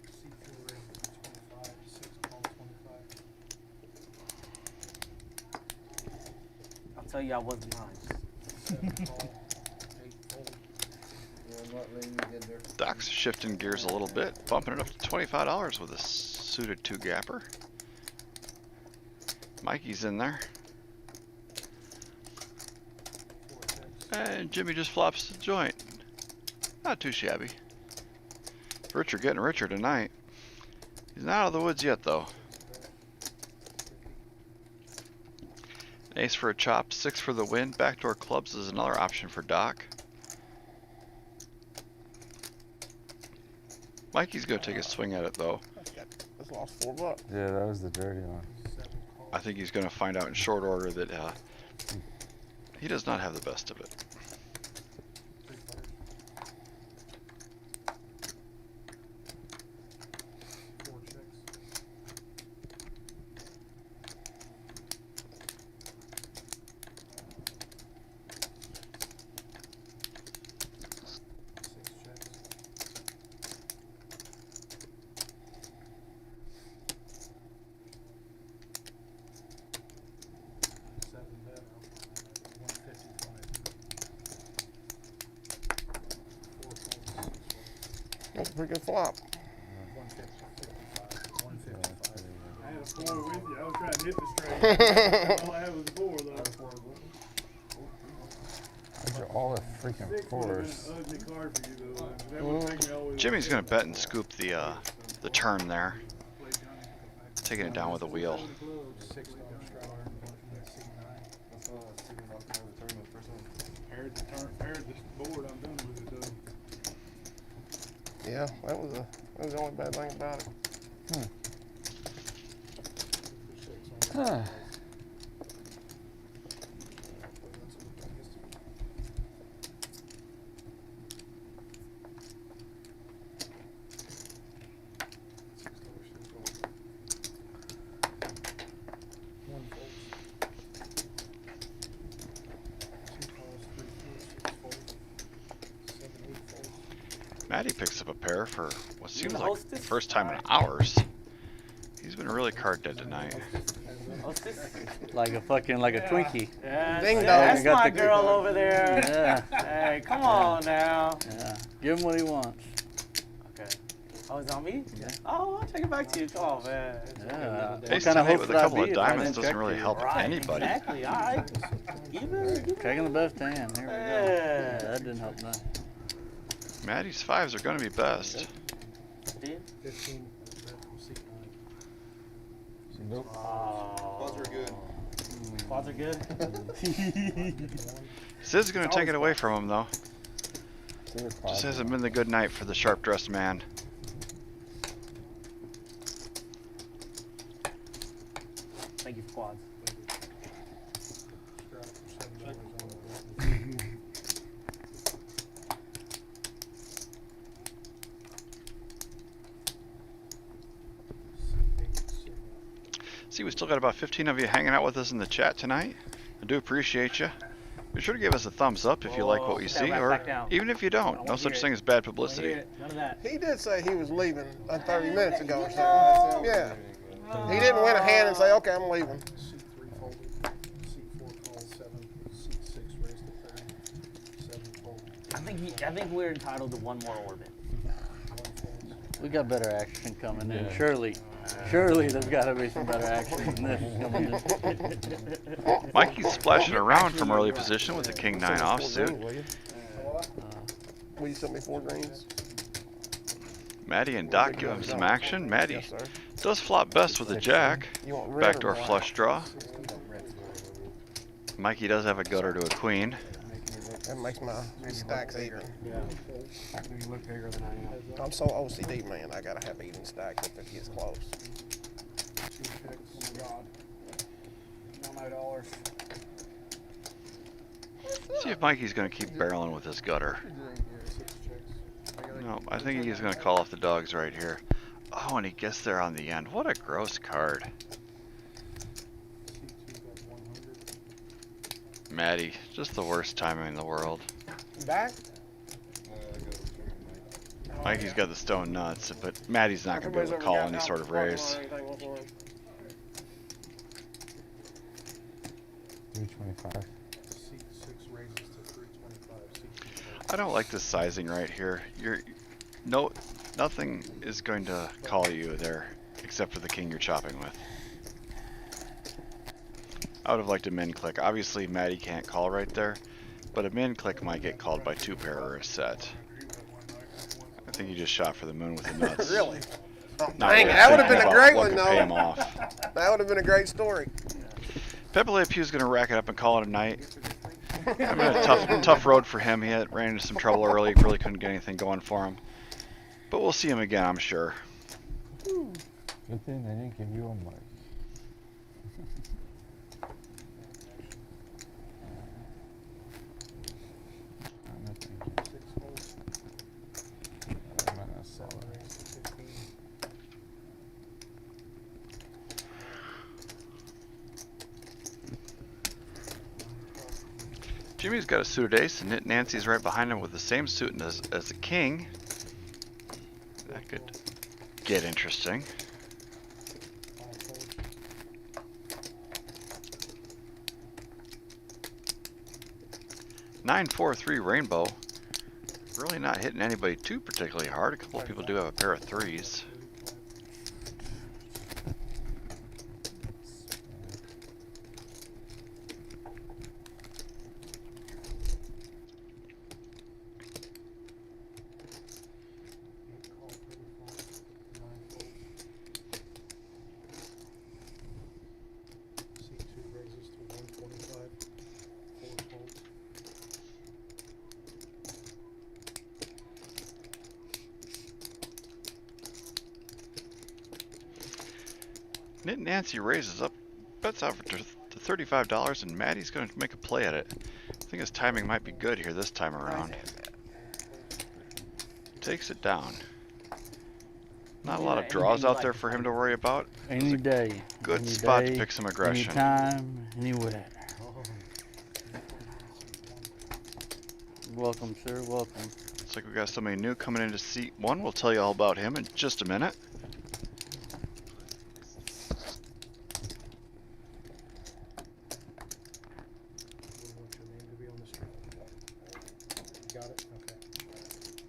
C4 raise for 25, 6 call 25. I'll tell you I was behind. 7 call, 8 fold. Yeah, I'm not letting you get there. Doc's shifting gears a little bit, bumping it up to $25 with a suited 2-gapper. Mikey's in there. 4 checks. And Jimmy just flops the joint. Not too shabby. Richard getting richer tonight. He's not out of the woods yet, though. Ace for a chop, 6 for the win. Backdoor clubs is another option for Doc. Mikey's gonna take a swing at it, though. Just lost $4. Yeah, that was the dirty one. 7 call. I think he's gonna find out in short order that he does not have the best of it. 3 players. 4 checks. 6 checks. 7 bet. 155. 4 folds, 6 folds. That's a pretty good flop. 155. I had a 4 with you. I was trying to hit the straight. All I had was a 4 though. Those are all the freaking 6 would have been fours. an ugly card for you though. That would take me all the way to Jimmy's the gonna fifth. bet and scoop the turn there, Play Johnny, go back. taking it down with a wheel. 6 straddle on the button, C9. That's all I was thinking about the tournament first one. Paired this board, I'm done with it though. Yeah, that was the only bad thing about it. Huh. Maddie picks up a pair for what seems the like hostess? the first time in hours. He's been really card dead tonight. Like a fucking, like a Twinkie. Yeah, Ding dong. that's You got my the- girl over there. Yeah, Hey, come on now. yeah. Give him what he wants. Okay. Oh, is it on me? Yeah. Oh, I'll take it back to you. Come on, man. Yeah. Ace kind of 10-8 hope with a would I couple of be if I diamonds didn't doesn't check really you? help Right, anybody. exactly. All right. Even. Taking the best hand. Here we go. Yeah. That didn't help none. Maddie's 5s are going to be best. Dude. 15 bet from C9. Nope. Oh. Quads are good. Quads are good. Sid's going to take it away from him, though. See the Just quads. hasn't been the good night for the sharp-dressed man. Thank you for quads. Straddle for $7 on the button. C8 sitting out. See, we still got about 15 of you hanging out with us in the chat tonight. I do appreciate you. Be sure to give us a thumbs up if you like what we Put that see, right or back down. even if you I don't. wanna No hear such it. thing as bad I wanna publicity. hear it. None of that. He did say he was leaving 30 minutes ago or something. Yeah. He didn't win a hand and say, okay, I'm leaving. C3 folded, C4 called, 7, C6 raised to 30, 7 folded. I think we're entitled to one more orbit. We got better action coming in. Surely there's got to be some better action than this coming in. Mikey's splashing around from early position with the king 9 offsuit. Will you send me 4 greens? Maddie and Doc give him some action. Maddie Yes, sir. does flop best with a jack. You want red or Backdoor black? flush draw. Mikey does have a gutter to a queen. That makes my stacks even. Yeah. You look bigger than I am. I'm so OCD, man. I gotta have even stacks if it gets close. 2 picks. Oh my God. $9. See if Mikey's going to keep barreling with his gutter. 6 checks. No, I think he's going to call off the dogs right here. Oh, and he gets there on the end. What a gross card. C2 got 100. Maddie, just the worst timing in the world. Back? Mikey's got the stone nuts, but Maddie's not going to be able to call any sort of raise. 325. C6 raises to 325. C2 I don't like this sizing right here. Nothing is going to call you there except for the king you're chopping with. I would have liked a min click. Obviously Maddie can't call right there, but a min click might get called by 2 pair or a set. I think you just shot for the moon with the nuts. Really? Oh, Not dang, really that would have thinking been a about great what one, could though. pay him off. That would have been a great story. Pepe Le Pew's going to rack it up and call it a night. I mean, a tough road for him. He ran into some trouble early, really couldn't get anything going for him. But we'll see him again, I'm sure. Good thing they didn't give you a mic. Jimmy's got a suited ace, and Nancy's right behind him with the same suit as the king. That could get interesting. Nine, 4, 3 rainbow. Really not hitting anybody too particularly hard. A couple of people do have a pair of 3s. C2 raises to 125. 4 folds. Knit Nancy raises up, bets out to $35, and Maddie's going to make a play at it. I think his timing might be good here this time around. Takes it down. Not a lot of draws out there for him to worry about. Any day. Good any spot day, to pick some aggression. Anytime, anywhere. Welcome, sir. Welcome. Looks like we got somebody new coming into seat 1. We'll tell you all about him in just a minute. We want your name to be on the street. You got it? Okay.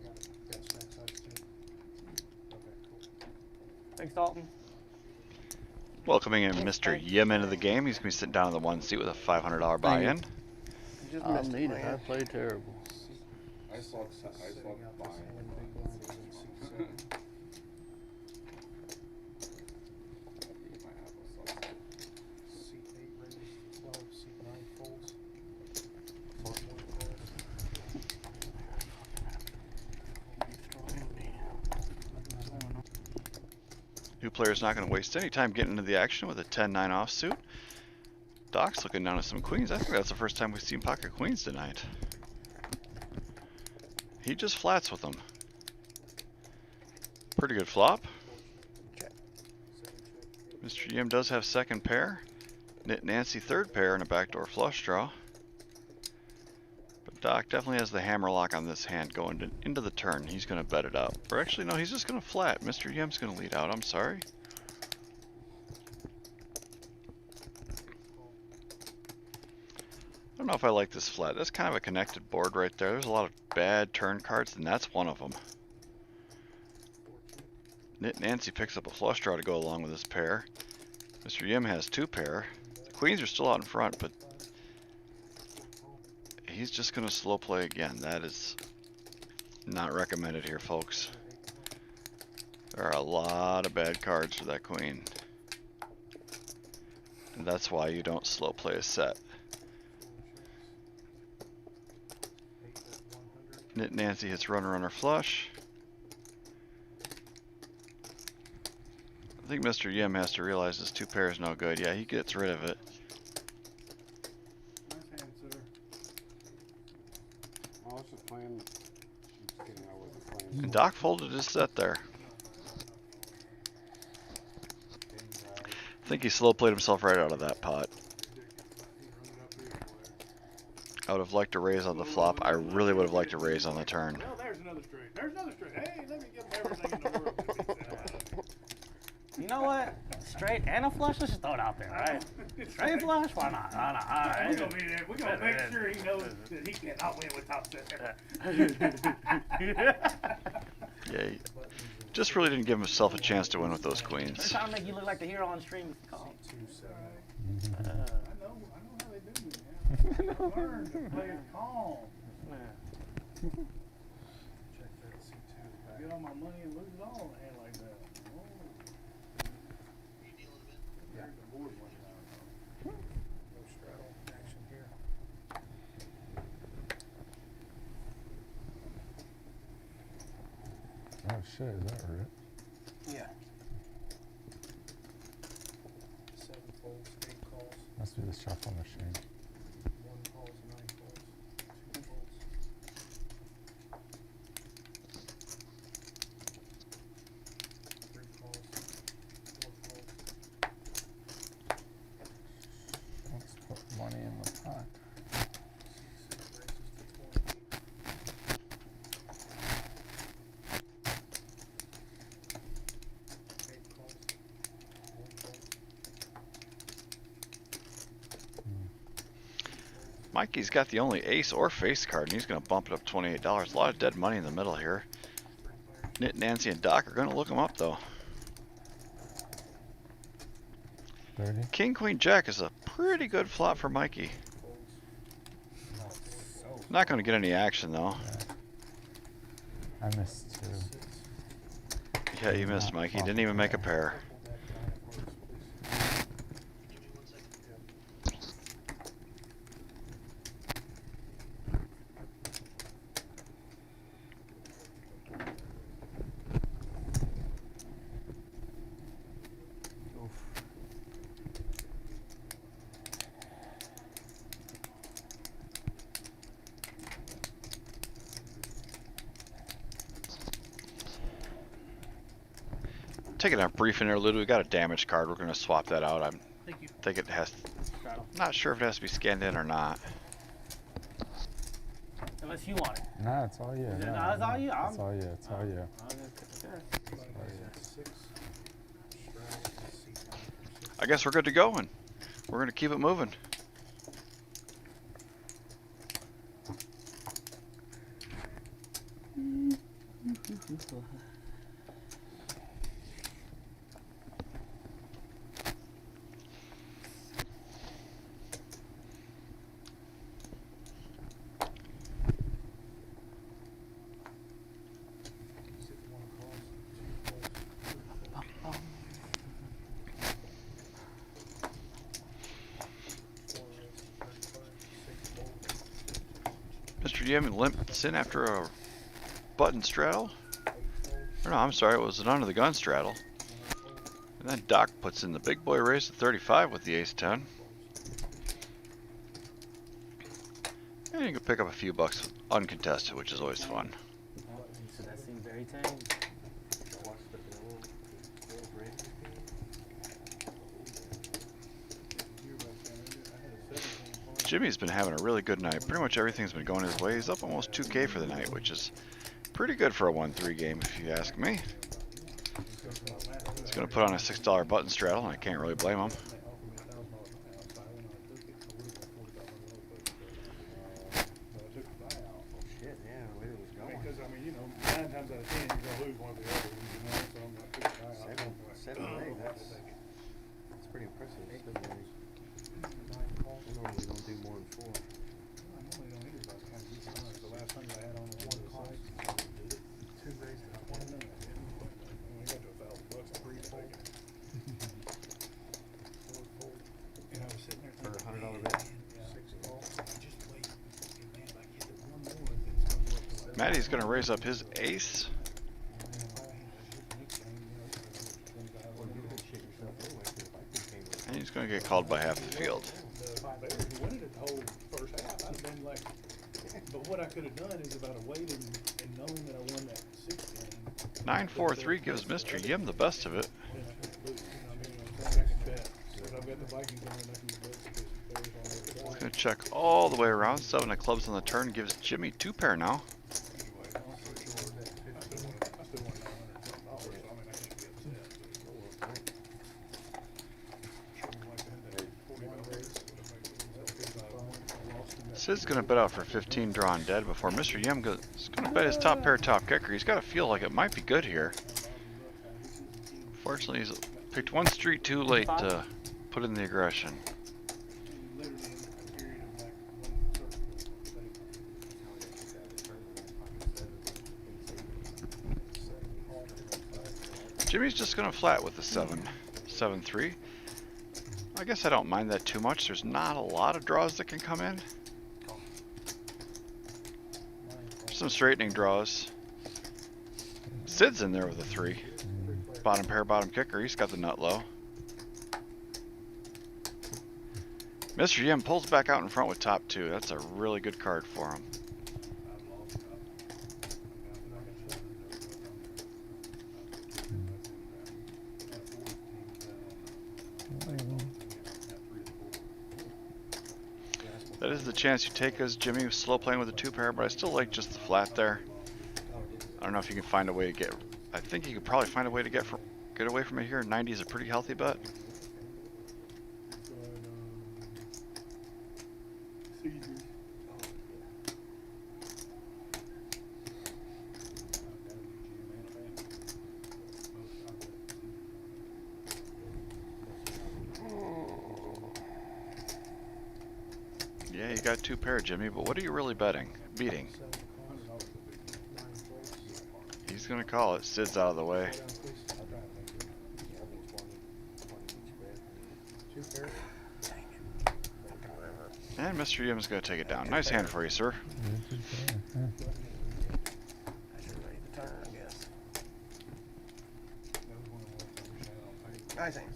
Got it. Got stack size too. Okay, cool. Thanks, Dalton. Welcoming in Mr. Yim into the game. He's going to be sitting down in the 1 seat with a $500 buy-in. You just I missed need it, it. I man. play terrible. I saw Setting out this one big blind is in C7. C8 raises to 12. C9 folds. C1 calls. New player's not going to waste any time getting into the action with a 10-9 offsuit. Doc's looking down at some queens. I think that's the first time we've seen pocket queens tonight. He just flats with them. Pretty good flop. Mr. Yim does have second pair. Knit Nancy third pair and a backdoor flush draw. But Doc definitely has the hammer lock on this hand going into the turn. He's going to bet it up. Or actually, no, he's just going to flat. Mr. Yim's going to lead out. I'm sorry. I don't know if I like this flat. That's kind of a connected board right there. There's a lot of bad turn cards, and that's one of them. Knit Nancy picks up a flush draw to go along with this pair. Mr. Yim has 2 pair. The queens are still out in front, but he's just going to slow play again. That is not recommended here, folks. There are a lot of bad cards for that queen. And that's why you don't slow play a set. Knit Nancy hits runner runner flush. I think Mr. Yim has to realize this 2 pair is no good. Yeah, he gets rid of it. Nice hand, sir. I was just playing. Just kidding, I wasn't playing. And Doc folded his set there. I think he slow played himself right out of that pot. I would have liked to raise on the flop. I really would have liked to raise on the turn. Well, there's another straight. There's another straight. Hey, let me give him everything in the world. You know what? Straight and a flush, let's just throw it out there, right? Straight flush, why not? Why not? All right. We're gonna be there. We're gonna make sure he knows that he cannot win with top set. Yeah, he just really didn't give himself a chance to win with those We're queens. trying to make you look like the hero on stream. I know how they do it. Man. I learned to play it calm. Get all my money and lose it all in a hand like that. No straddle action here. Oh shit, is that right? Yeah. 7 folds, 8 calls, Must be the shuffle machine. 1 calls, 9 folds, 2 folds. Let's put money in the pot. Mikey's got the only ace or face card, and he's going to bump it up $28. A lot of dead money in the middle here. Knit Nancy and Doc are going to look him up, though. 30. King, Queen, Jack is a pretty good flop for Mikey. Not going to get any action, though. I missed 2. Yeah, you missed, Mikey. Didn't even make a pair. Taking a brief interlude. We got a damage card. We're going to swap that out. Thank you. Think it has. Not sure if it has to be scanned in or not. Unless you want it. Nah, it's all you. No, it's all you. It's all you. It's all you. I guess we're good to go, and we're going to keep it moving. Mr. Yim limps in after a button straddle. Or no, I'm sorry, it was an under the gun straddle. And then Doc puts in the big boy raise to 35 with the ace-10. And you can pick up a few bucks uncontested, which is always fun. So that seems very tame. Jimmy's been having a really good night. Pretty much everything's been going his way. He's up almost 2K for the night, which is pretty good for a 1-3 game, if you ask me. He's going to put on a $6 button straddle, and I can't really blame him. Because, I mean, you know, 9 times out of 10, you're going to lose one of the other ones, you know, so I'm like, took the buyout. Seven, that's pretty impressive. I normally don't do more than 4. I normally don't either, but I was kind of used to it. The last time I had on one call, 2 raises, 1 minute. We got to $1,000, 3 fold. And I was sitting there For a $100 bet. 6 call. Just wait. And man, if I get it one more, it's going to work out. Matty's going to raise up his ace. And he's going to get called by half the field. If I winning it the whole first half, I'd have been like, but what I could have done is if I'd have waited and known that I won that 6 game. 9-4-3 gives Mr. Yim the best of it. Then I could lose, you know what I mean? I can bet. So if I've got the Vikings on, I can bet because Bears on the other side. Going to check all the way around. 7 of clubs on the turn gives Jimmy 2 pair now. Sid's going to bet out for 15 drawn dead before Mr. Yim is going to bet his top pair top kicker. He's got to feel like it might be good here. Fortunately, he's picked one street too late to put in the aggression. Jimmy's just going to flat with the 7-3. I guess I don't mind that too much. There's not a lot of draws that can come in. Some straightening draws. Sid's in there with a 3. Bottom pair, bottom kicker. He's got the nut low. Mr. Yim pulls back out in front with top 2. That's a really good card for him. That is the chance you take as Jimmy was slow playing with a 2 pair, but I still like just the flat there. I don't know if you can find a way to get. I think you could probably find a way to get away from it here. 90 is a pretty healthy bet. Yeah, you got 2 pair, Jimmy, but what are you really beating? He's gonna call it. Sid's out of the way. And Mr. Yim's gonna take it down. Nice hand for you, sir. Nice hand.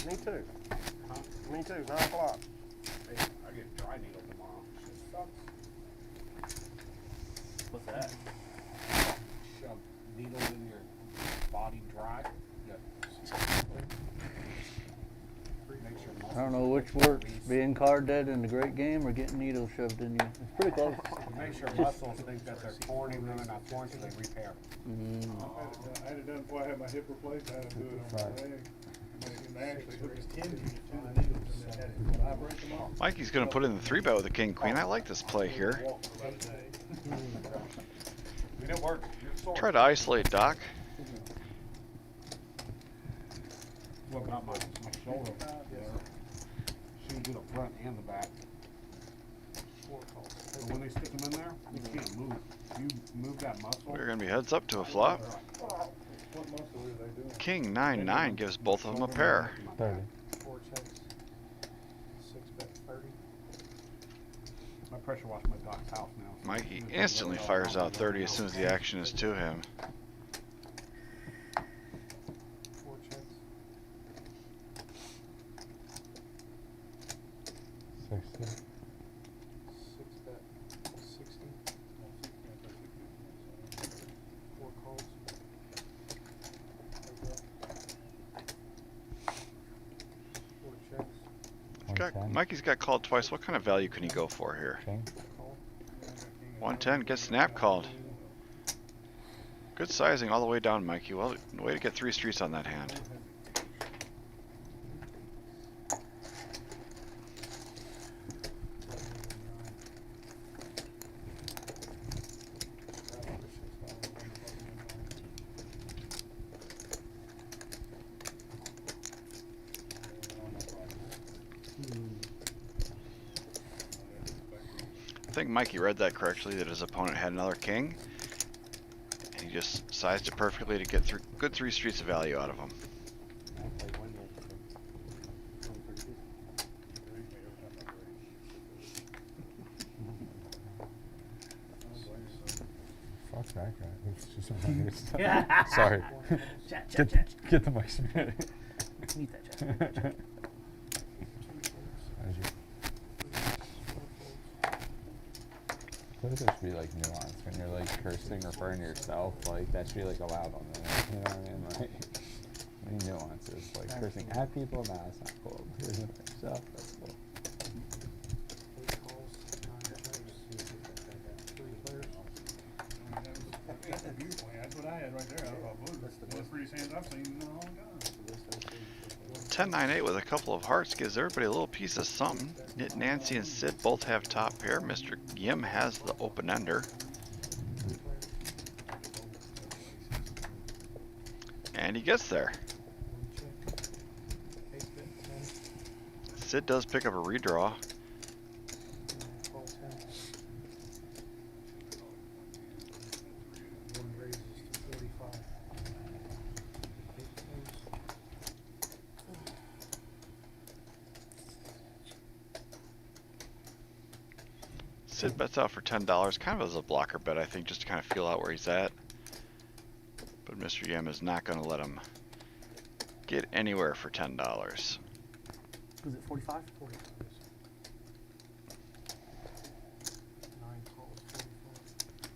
Me too. Me too. 9 o'clock. Hey, I get dry needle tomorrow. What's that? Shove needles in your body dry. I don't know which works, being card dead in the great game or getting needles shoved in you. It's pretty close. Make sure muscles think that they're corny when they're not torn, so they repair. I had it done before I had my hip replaced. I had to do it on my leg. And they actually hooked a 10 unit to the needles and then had it vibrate them off. Mikey's gonna put in the 3-bet with the king queen. I like this play here. It worked. Try to isolate Doc. What about my shoulder? She would do the front and the back. But when they stick them in there, you can't move. You move that muscle. We're gonna be heads up to a flop. What muscle are they doing? King 9-9 gives both of them a pair. 30. 4 checks. 6 bet 30. I pressure wash my Doc's house now. Mikey instantly fires out 30 as soon as the action is to him. 4 checks. 60. 6 bet 60. 4 calls. Four checks. Mikey's got called twice. What kind of value can he go for here? King. 110, gets snap called. Good sizing all the way down, Mikey. Well, way to get 3 streets on that hand. I think Mikey read that correctly, that his opponent had another king. And he just sized it perfectly to get good 3 streets of value out of him. Fuck that guy. It's just sorry. Get the mic. Meet that chat. I feel like there should be like nuance when you're like cursing, referring to yourself. Like that should be like allowed on there. You know what I mean? Like any nuances, like cursing at people. Nah, that's not cool. Cursing at yourself, that's cool. 8 calls, 9 checks. 3 players. That's a beautiful hand. That's what I had right there. I thought, boy, that's the prettiest hands I've seen in a long time. 10-9-8 with a couple of hearts gives everybody a little piece of something. Nancy and Sid both have top pair. Mr. Yim has the open ender. And he gets there. Sid does pick up a redraw. Call 10. 1 raises to 45. 8 plays. Sid bets out for $10, kind of as a blocker bet, I think, just to kind of feel out where he's at. But Mr. Yim is not going to let him get anywhere for $10. Was it 45? 45. 9 calls, 45.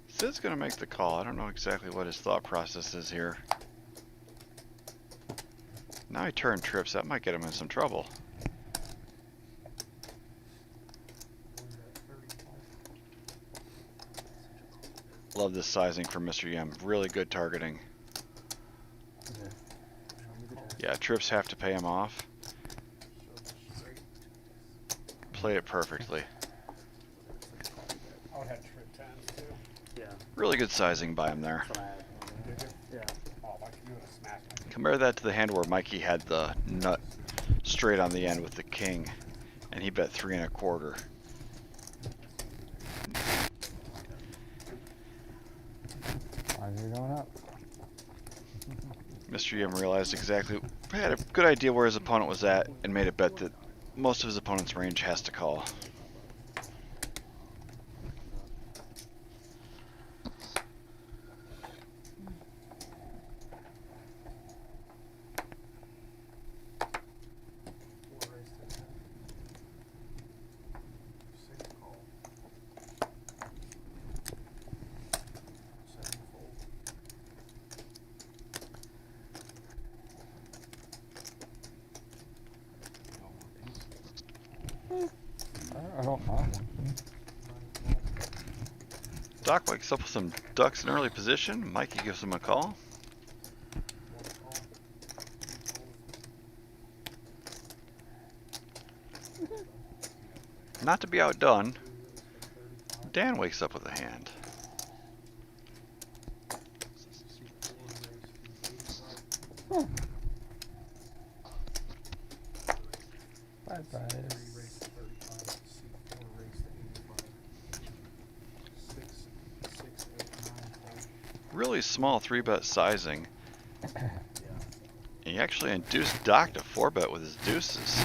Sid's going to make the call. I don't know exactly what his thought process is here. Now he turned trips. That might get him in some trouble. Love this sizing from Mr. Yim. Really good targeting. Yeah, trips have to pay him off. Played it perfectly. I would have trip 10s too. Yeah. Really good sizing by him there. That's what I had. Yeah. Oh, like you would have smashed me. Compare that to the hand where Mikey had the nut straight on the end with the king, and he bet 3 1/4. You're going up. Mr. Yim realized had a good idea where his opponent was at, and made a bet that most of his opponent's range has to call. I don't know. Doc wakes up with some ducks in early position. Mikey gives him a call. Not to be outdone, Dan wakes up with a hand. Bye-bye. Really small 3-bet sizing. He actually induced Doc to 4-bet with his deuces.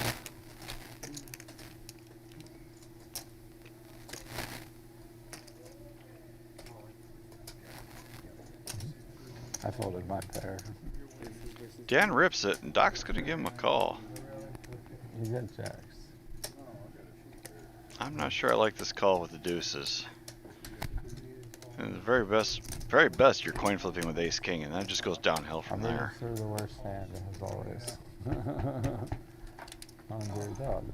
I folded my pair. Dan rips it, and Doc's going to give him a call. You got jacks. I'm not sure I like this call with the deuces. And the very best, you're coin flipping with ace king, and that just goes downhill from there. Through the worst hand, as always. Underdog.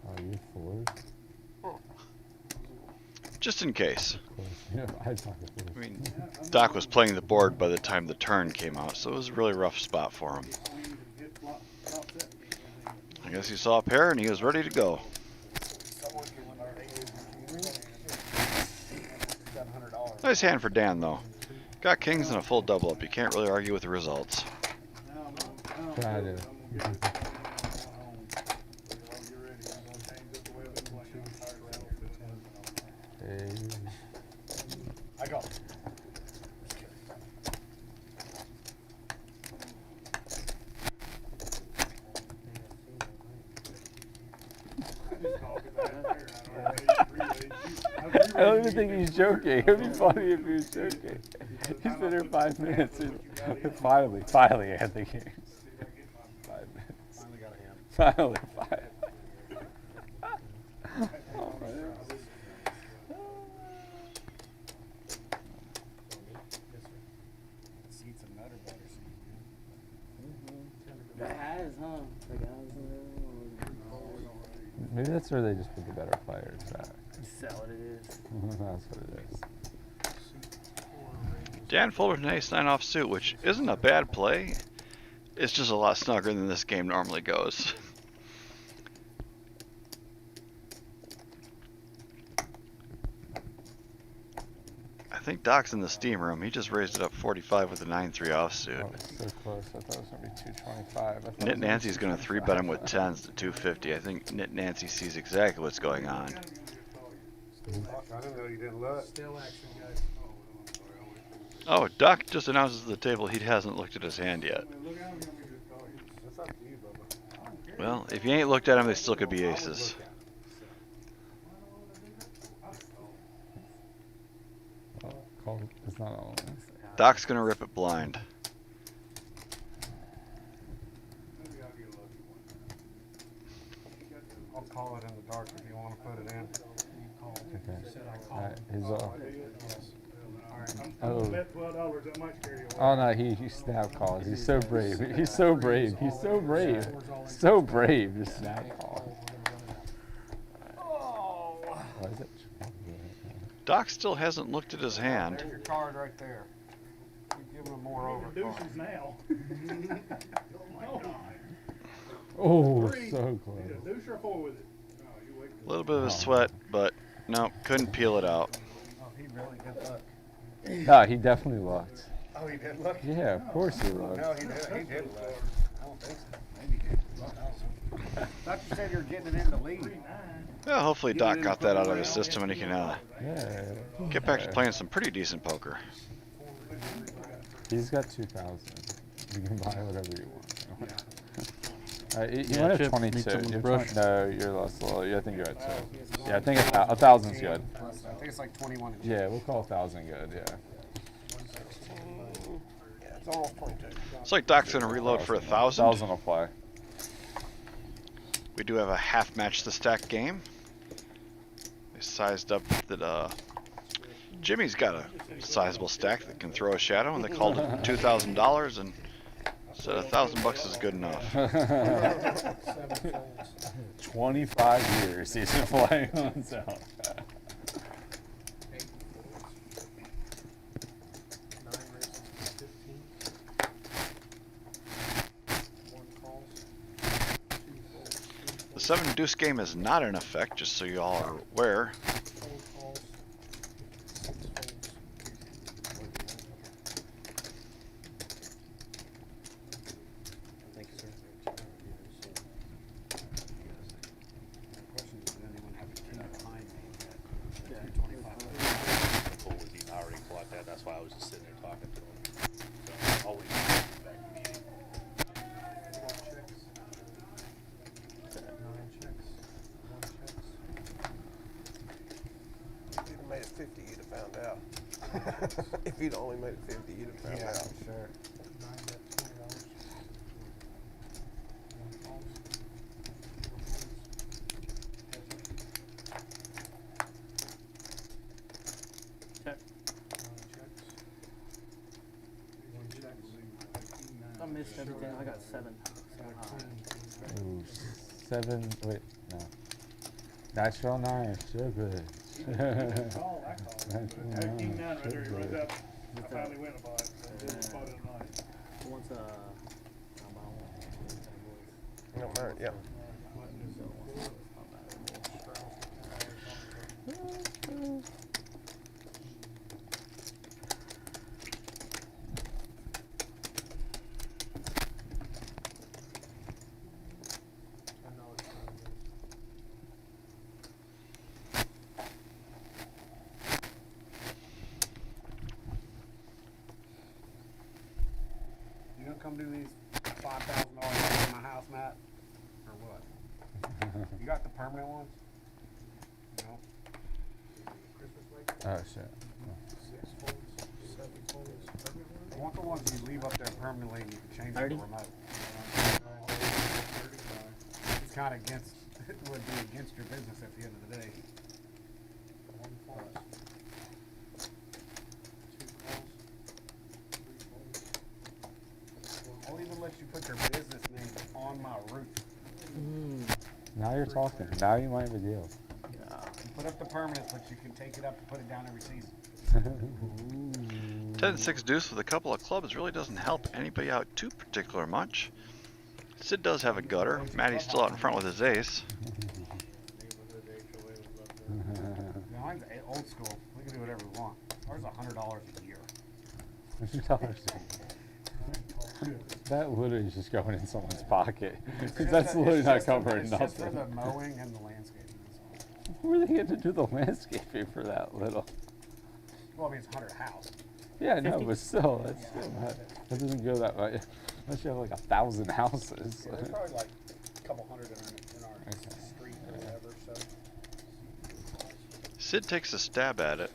Are you fooled? Just in case. Yeah, I mean, Doc was playing the board by the time the turn came out, so it was a really rough spot for him. I guess he saw a pair and he was ready to go. Nice hand for Dan, though. Got kings and a full double up. You can't really argue with the results. Try to. I got it. I don't even think he's joking. It would be funny if he was joking. He's been here 5 minutes. And finally I had the game. 5 minutes. Finally, 5. Oh, man. That has, huh? Maybe that's where they just put the better players back. Is that what it is? That's what it is. Dan folded an ace-9 offsuit, which isn't a bad play. It's just a lot snugger than this game normally goes. I think Doc's in the steam room. He just raised it up 45 with a 9-3 offsuit. Oh, so close. I thought it was going to be 225. Knit Nancy's going to 3-bet him with 10s to 250. I think Knit Nancy sees exactly what's going on. I didn't know you didn't look. Still action, guys. Oh, Doc just announces at the table he hasn't looked at his hand yet. That's up to you, Bubba. Well, if you ain't looked at them, they still could be aces. Call. It's not all. Doc's going to rip it blind. I'll call it in the dark if you want to put it in. Okay. Alright, he's off. I'm bet $12. That might scare you away. Oh no, he snap calls. He's so brave. He's so brave. He's so brave. So brave. Just snap call. Why is it? Doc still hasn't looked at his hand. There's your card right there. You're giving him more over. Deuces now. Oh, Three. so close. Either deuce or 4 with it. Oh, you wait. A little bit of a sweat, but no, couldn't peel it out. Oh, he really did look. No, he definitely looked. Oh, he did look? Yeah, of course he looked. No, he did look. I don't think so. Maybe he did. I thought you said you were getting it in the lead. Yeah, hopefully Doc got that out of his system and he can get back to Yeah. playing some pretty decent poker. He's got 2,000. You can buy whatever you want. You Yeah, went at Chip, 22. need someone You're brush. No, you're less low. I think you're at 2. Yeah, I think 1,000's good. I think it's like 21 and Yeah, we'll call 1,000 good. Yeah. Yeah, it's almost 22. Looks like Doc's going to reload for 1,000. 1,000 will play. We do have a half match the stack game. They sized up that Jimmy's got a sizable stack that can throw a shadow, and they called it $2,000 and said $1,000 is good enough. 25 years he's been playing on his own. The 7 deuce game is not in effect, just so you all are aware. That's why I was just sitting there talking to him. So always back meeting. If you'd have made it 50, you'd have found out. If you'd only made it 50, you'd have found Yeah, out. sure. Check. I missed everything. I got 7. Ooh, 7. Wait, no. Natural 9. So good. Call, I called. I had King 9 right there. He runs up. I finally went about it. I didn't spot it tonight. What's No, no, yeah. You gonna come do these $5,000 in my house, Matt? Or what? You got the permanent ones? No. Oh shit. I want the ones you leave up there permanently and you can change 30? the remote. It's kind of against, it would be against your business at the end of the day. I'll even let you put your business name on my roof. Now you're talking. Now you might have a deal. You put up the permanent, but you can take it up and put it down every season. 10-6 deuce with a couple of clubs really doesn't help anybody out too particular much. Sid does have a gutter. Matty's still out in front with his ace. Mine's old school. We can do whatever we want. Ours is $100 a year. That literally is just going in someone's pocket. It's That's just literally not it's covering just for nothing. the mowing and the landscaping. That's all. Who are they going to do the landscaping for that little? Well, I mean, it's $100 a house. Yeah, no, but still, that's still not, that doesn't go that way. Unless you have like 1,000 houses. Yeah, there's probably like a couple hundred in our street or whatever, so. Sid takes a stab at it,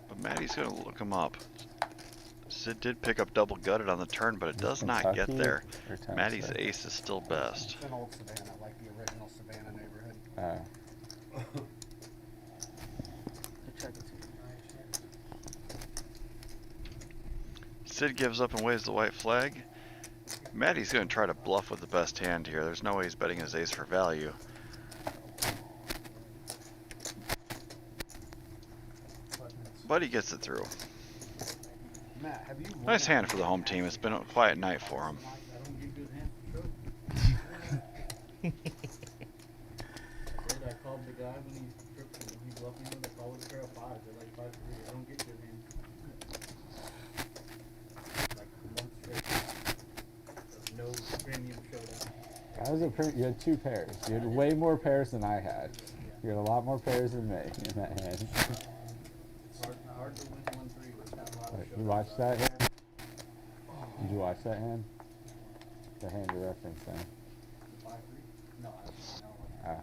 but Matty's going to look him up. Sid did pick up double gutted on the turn, but it does not get Kentucky there. or Tennessee? Matty's ace is still best. It's an old Savannah, like the original Savannah neighborhood. Sid gives up and waves the white flag. Matty's going to try to bluff with the best hand here. There's no way he's betting his ace for value. But he gets it through. Matt, have you Nice hand for the home team. It's been a quiet night for him. I called the guy when he bluffed me with a call with a pair of 5s. They're like 5-3. I don't get good hands. Like month straight. No premium showdown. That was you had 2 pairs. You had way more pairs than I had. You had a lot more pairs than me in that hand. Hard to win 1-3 with that lot of Wait, you watched that hand? Did you watch that hand? The hand you referenced then. 5-3? No, I don't know. Ah.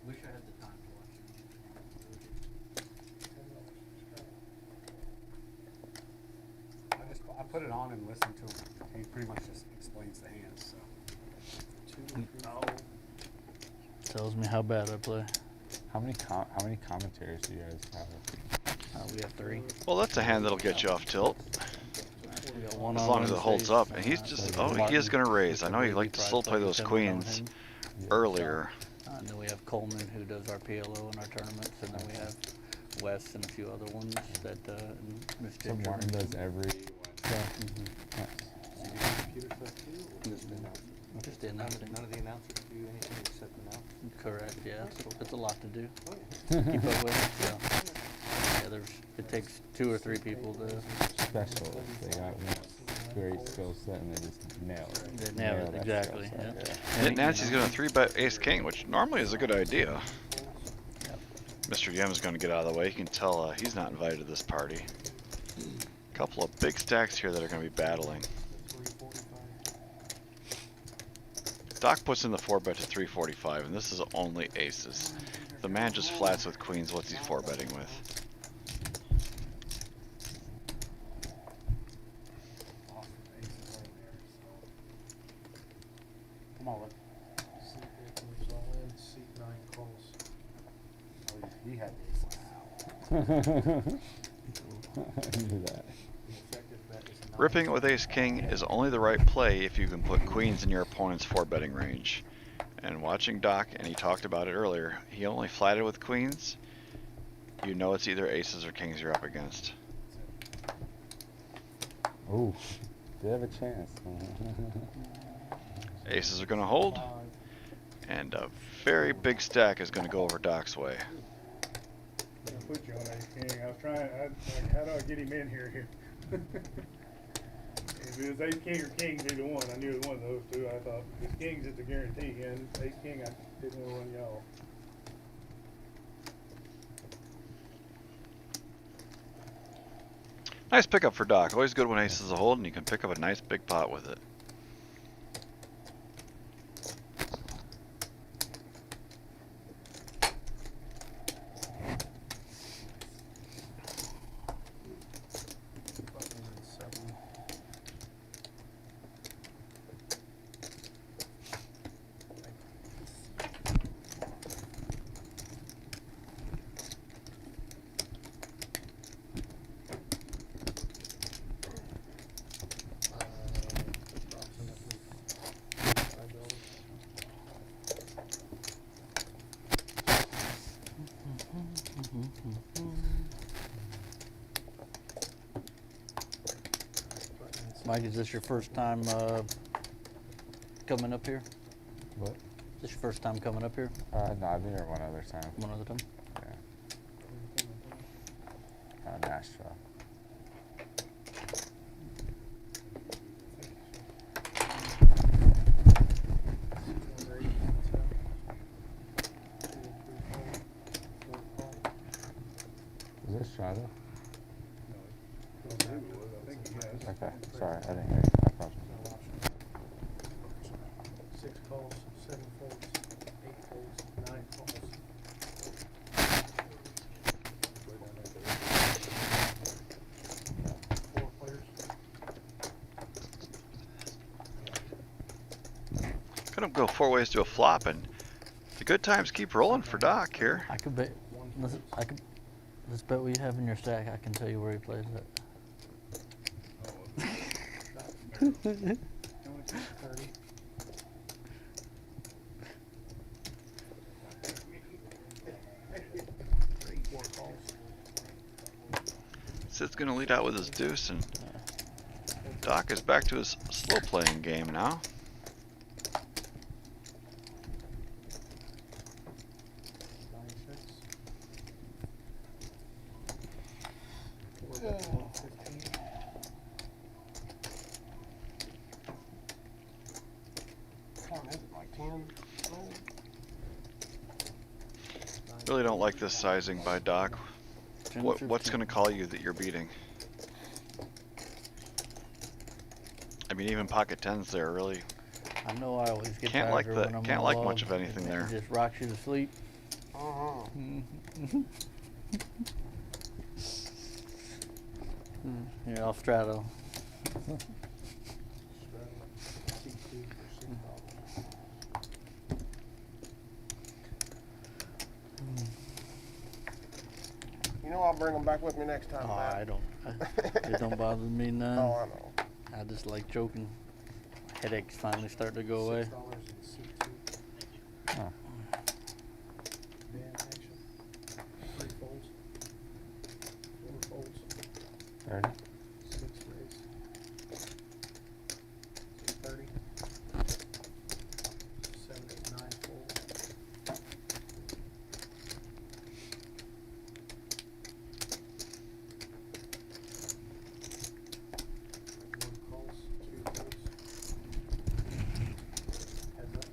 Wish I had the time to watch I put it on and listened to him. He pretty much just explains the hands, so. Tells me how bad I play. How many commentaries do you guys have? We have 3. Well, that's a hand that'll get you off tilt. We got one As on long as it Wednesdays. holds up. And he's just, oh, he is going to raise. I know you like to still play those queens earlier. And then we have Coleman, who does our PLO and our tournaments, and then we have Wes and a few other ones that Miss So Martin does every Wednesday. Just the announcing. None of the announcers do anything except announce. Correct. Yeah, it's a lot to do. Keep up with it. So. Yeah, it takes 2 or 3 people to. Specialists. They got one great skill set and they just nail it. They nail it, that exactly. skill set, Yeah. And Nancy's going to 3-bet ace king, which normally is a good idea. Mr. Yem is going to get out of the way. You can tell he's not invited to this party. A couple of big stacks here that are going to be battling. Doc puts in the 4-bet to 345, and this is only aces. The man just flats with queens. What's he 4-betting with? Mullet. Seat 8 moves all in, seat 9 calls. Oh, he had aces. I knew that. The effective bet is 9. Ripping it with ace king is only the right play if you can put queens in your opponent's 4-betting range. And watching Doc, and he talked about it earlier, he only flatted with queens. You know it's either aces or kings you're up against. Ooh, they have a chance. Aces are going to hold, and a very big stack is going to go over Doc's way. I put you on ace king. I was trying, like, how do I get him in here? If it was ace king or kings, either one. I knew it was one of those two. I thought, if kings, it's a guarantee. And ace king, I didn't want to run y'all. Nice pickup for Doc. Always good when aces are hold, and you can pick up a nice big pot with it. Mike, is this your first time coming up here? What? Is this your first time coming up here? No, I've been here one other time. One other time? Yeah. Nashville. Is this Shadow? Okay, sorry, I didn't hear you. I apologize. 6 calls, 7 folds, 8 folds, 9 calls. 4 players. Gonna go 4 ways to a flop, and the good times keep rolling for Doc here. I could bet. Let's bet we have in your stack. I can tell you where he plays it. 30. 4 calls. Sid's gonna lead out with his deuce, and Doc is back to his slow playing game now. Really don't like this sizing by Doc. What's going to call you that you're beating? I mean, even pocket tens there really. I know I always get Can't like tired when I'm can't on like love. much of anything there. It just rocks you to sleep. You're off straddle. You know I'll bring them back with me next time, Oh, Matt. I don't. It don't bother me none. Oh, I know. I just like joking. Headaches finally start to go away. $6 in seat 2. Oh. Man action. 3 folds. 4 folds. 30. 6 raise. 30. 7, 8, 9 fold. 1 calls, 2 folds. Heads up.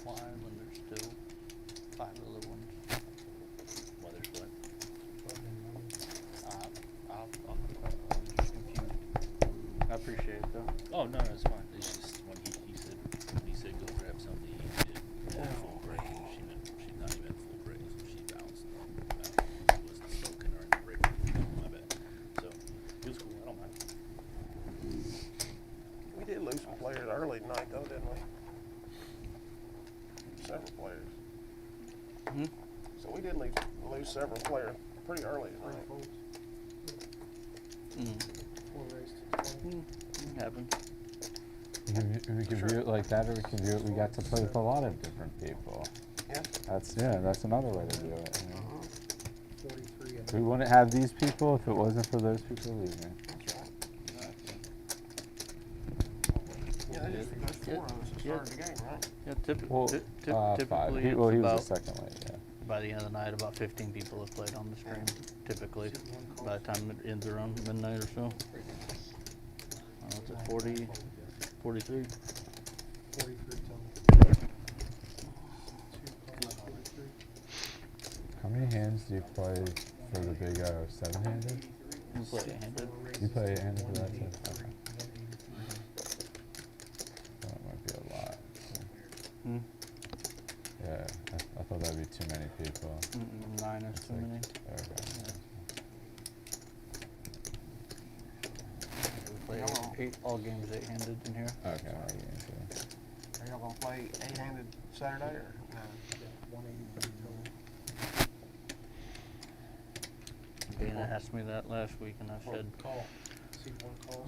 why when there's still 5 other ones. Well, there's what? I'm just confused. I appreciate it though. Oh no, it's fine. It's just when he said go grab something, he did full break. She's not even full break, so she bounced. She wasn't smoking or in the break. My bad. So it was cool. I don't mind. We did lose some players early tonight, though, didn't we? Several players. Hmm? So we did lose several players pretty early tonight. Happens. We can view it like that, or we can view it. We got to play with a lot of different people. Yeah. That's another way to do it. I mean, 43 we wouldn't have these people if it wasn't for those people leaving. That's right. Yeah, they just those 4 of us that started the game, right? Yeah, Well, typically 5. He it's was about, the second late, yeah. by the end of the night, about 15 people have played on the stream. Typically, by the time it ends around midnight or so. It's at 40, 43. 43 total. How many hands do you play for the big 7-handed? You play eight-handed. You play 8-handed for that too? Okay. That might be a lot. Hmm? Yeah, I thought that'd be too many people. 9 is too many. Okay. We play all games 8-handed in here. Okay, all games, yeah. Are y'all gonna play 8-handed Saturday or no? Dana asked me that last week, and I said,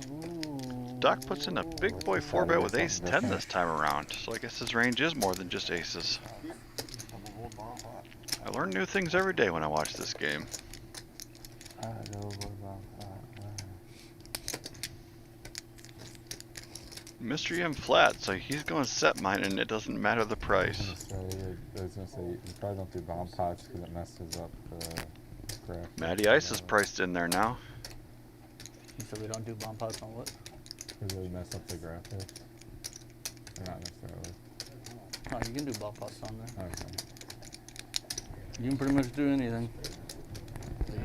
ooh. Doc puts in a big boy 4-bet with ace-10 this time around, so I guess his range is more than just aces. I learn new things every day when I watch this game. Mystery M flat, so he's going to set mine, and it doesn't matter the price. I was gonna say, you probably don't do bomb pots because it messes up the graph. Matty Ice is priced in there now. You said we don't do bomb pots on what? Because it would mess up the graphics. Or not necessarily. No, you can do bomb pots on there. Okay. You can pretty much do anything.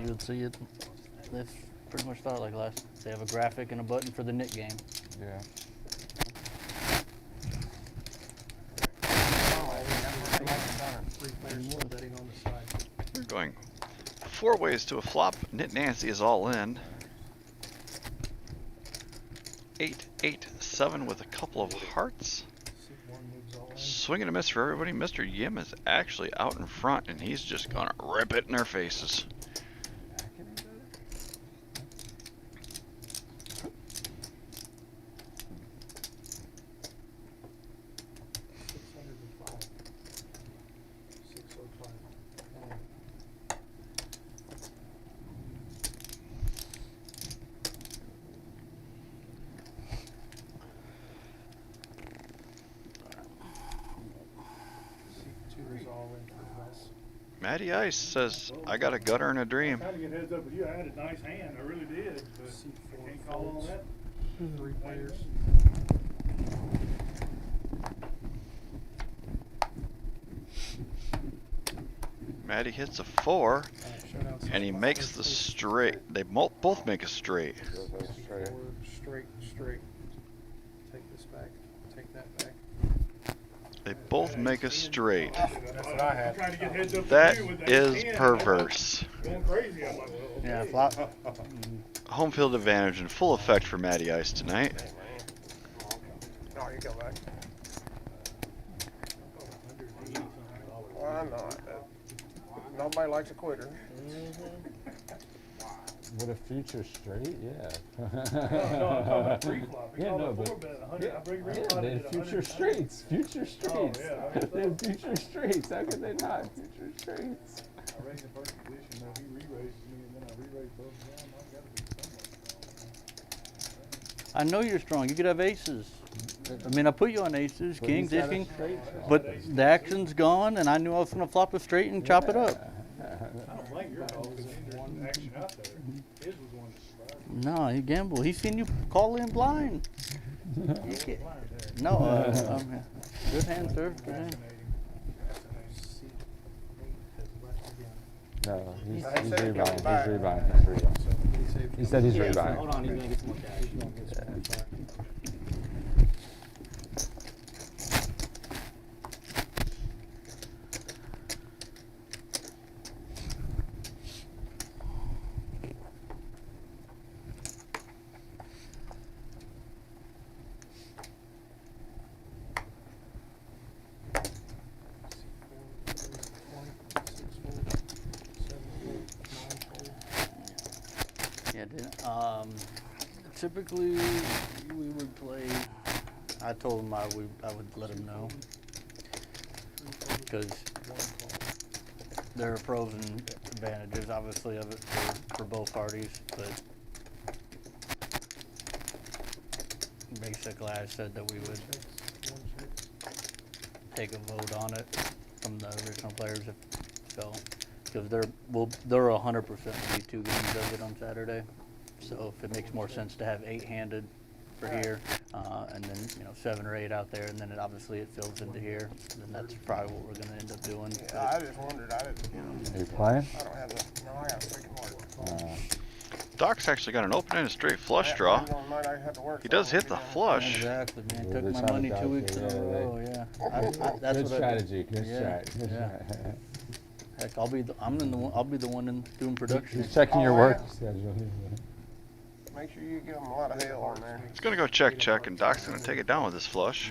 You would see it. They've pretty much thought like last. They have a graphic and a button for the knit game. Yeah. We're going 4 ways to a flop. Knit Nancy is all in. 8, 8, 7 with a couple of hearts. Swing and a miss for everybody. Mr. Yim is actually out in front, and he's just gonna rip it in their faces. Matty Ice says, I got a gutter and a dream. I tried to get heads up with you. I had a nice hand. I really did. But can't call on that. 3 players. Matty hits a 4, and he makes the straight. They both make a straight. Straight. Take this back. Take that back. They both make a straight. That's what I had. Trying to get heads up That with you with is hand. perverse. Going crazy. I'm like, well, okay. Yeah, flop. Home field advantage in full effect for Matty Ice tonight. No, you go back. Why not? Nobody likes a quitter. With a future straight, yeah. No, I'm talking about pre-flop. Yeah, no, but they have future straights. Future straights. They have future straights. How could they not? Future straights. I raised the first position, though. He re-raised me, and then I re-raised both of them. I've got to be somewhat strong. I know you're strong. You could have aces. I mean, I put you on aces, But kings, he's got a king, straight. but the action's gone, and I knew I was going to flop a straight and chop it up. I don't blame your call because there's one action out there. His was one that surprised me. No, he gambled. He seen you call in blind. You can't. No, good hand, sir. Good hand. No, he's He said he's rebuying. going back. He's rebuying. He's rebuying. He said he's Yeah, so rebuying. hold on, he's gonna get some more cash. Yeah, typically we would play. I told him I would let him know because there are pros and advantages, obviously, of it for both parties. But basically, I said that we would take a vote on it from the original players if so. Because they're 100% be 2 games of it on Saturday. So if it makes more sense to have 8-handed for here, and then 7 or 8 out there, and then it fills into here, then that's probably what we're gonna end up doing. Yeah, I just wondered. I didn't. Are you playing? I don't have the. No, I got a freaking work. Doc's actually got an open-ended straight flush draw. He does hit the flush. Exactly, man. Yeah, Took my money 2 weeks in a row. Yeah. That's Good what strategy. Good Yeah, strat. Good yeah. strat. Heck, I'll be the one doing production. He's checking your work schedule. Make sure you give him a lot of hell on there. He's gonna go check, and Doc's gonna take it down with his flush.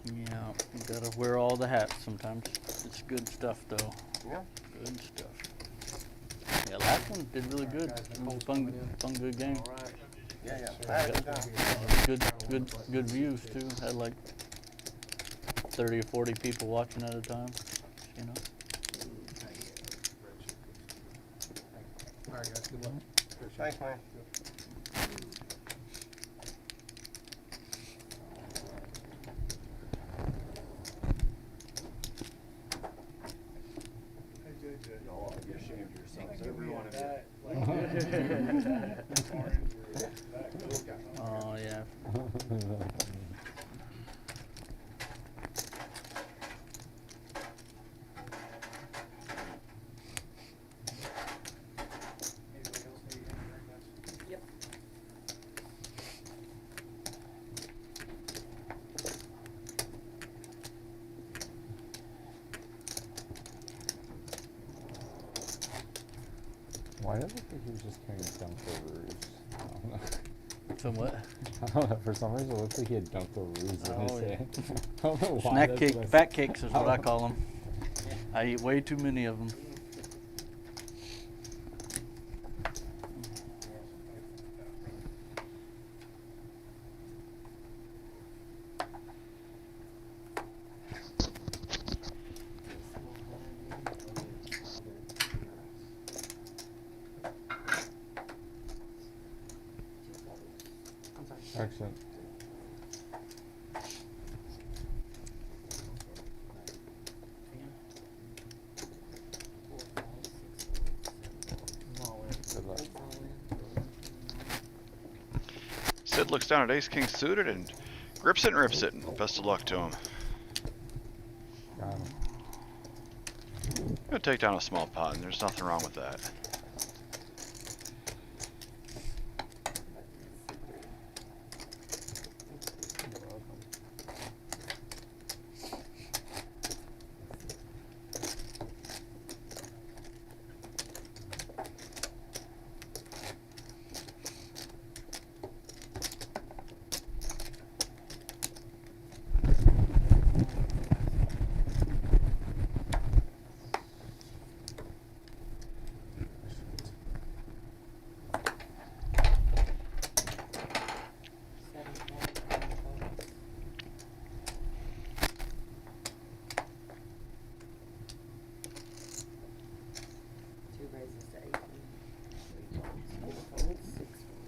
Yeah, you gotta wear all the hats sometimes. It's good stuff, though. Yeah. Good stuff. Yeah, last one did really good. It was a fun, good game. Yeah. That done. Good views too. Had like 30 or 40 people watching at a time. All right, guys. Good luck. Thanks, man. Hey, JJ. Y'all are ashamed of yourselves, every one of you. Oh yeah. Yep. Why did it look like he was just carrying Dunkaroos? I don't know. Some what? I don't know. For some reason, it looks like he had Dunkaroos in his hand. I don't know why. Snack that's cake, what I fat said. cakes is what I call them. I eat way too many of them. Excellent. Good luck. Sid looks down at ace-king suited and grips it and rips it. Best of luck to him. Got him. Gonna take down a small pot, and there's nothing wrong with that.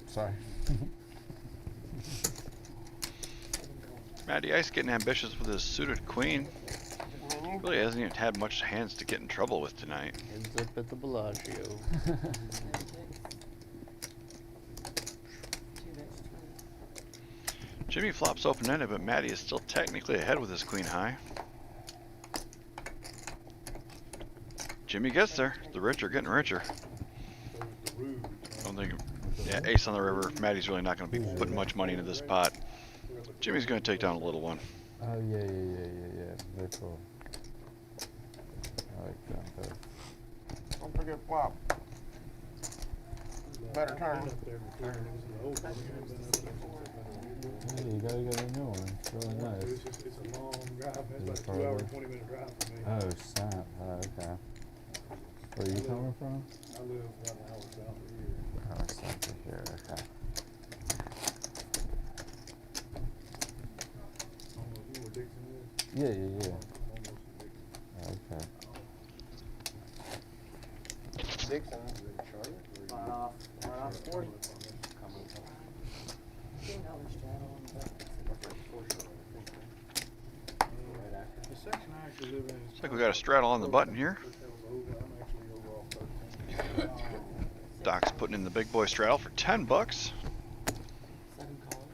Sorry. Matty Ice getting ambitious with his suited queen. Really hasn't even had much hands to get in trouble with tonight. Ends up at the Bellagio. Jimmy flops open-ended, but Matty is still technically ahead with his queen high. Jimmy gets there. The rich are getting richer. I don't think. Yeah, ace on the river. Maddie's really not going to be putting much money into this pot. Jimmy's going to take down a little one. Oh, yeah. Very cool. I like that both. Don't forget flop. Better turn. Hey, you gotta get a new one. It's really nice. It's a long drive. It's Is like it 2 hour, farther? 20-minute drive for me. Oh, snap. Oh, okay. Where are you coming from? I live about an hour south of here. Oh, south of here. Okay. Almost, you know where Dixon is? Yeah. Almost to Dixon. Okay. Dixon. Right off 40. The section I actually live in is. Looks like we got a straddle on the button here. I'm actually over off 13. Doc's putting in the big boy straddle for 10 bucks. 7 calls.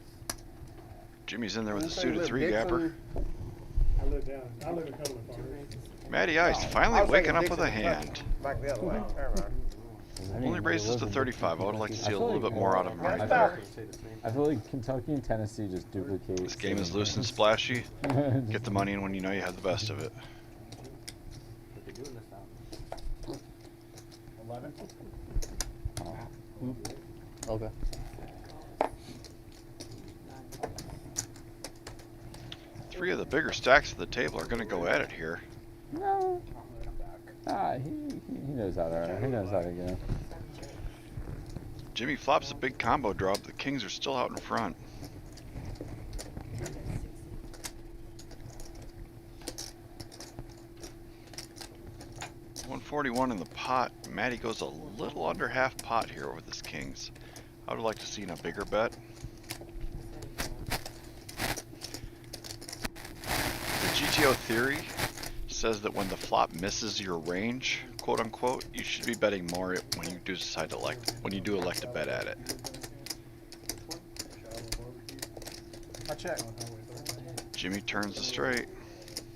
Jimmy's in there with a Didn't say suited live 3 Dixon. gapper. I live in Cumberland Farms. Matty Ice I finally was waking thinking up with a Dixon, hand. Back the other way. Never mind. Only raises to 35. I would like to see a little bit more out of him right there. I feel like Kentucky and Tennessee just duplicate. This game is loose and splashy. Get the money in when you know you have the best of it. But they're doing this out. 11? Okay. Three of the bigger stacks of the table are going to go at it here. No. He knows how to. He knows how to go. Jimmy flops a big combo draw, but the kings are still out in front. $141 in the pot. Matty goes a little under half pot here with his kings. I would like to see a bigger bet. The GTO theory says that when the flop misses your range, quote unquote, you should be betting more when you do decide to elect to bet at it. I check. Jimmy turns the straight.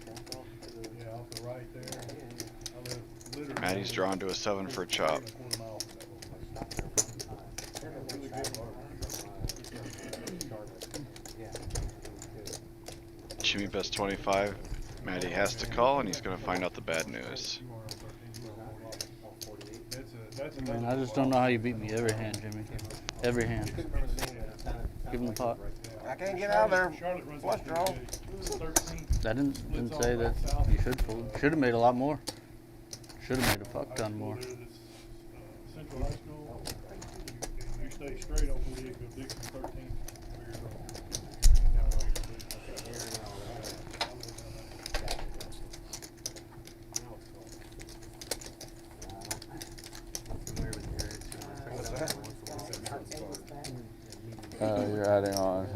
Yeah, off the right there. I live literally. Matty's drawn to a 7 for a chop. Jimmy bets 25. Matty has to call, and he's going to find out the bad news. Man, I just don't know how you beat me every hand, Jimmy. Every hand. Give him the pot. I can't get out of there. Flush draw. I didn't say that you should fold. Should have made a lot more. Should have made a fuck ton more. Central High School. You stay straight on 48 to Dixon 13. You're adding on.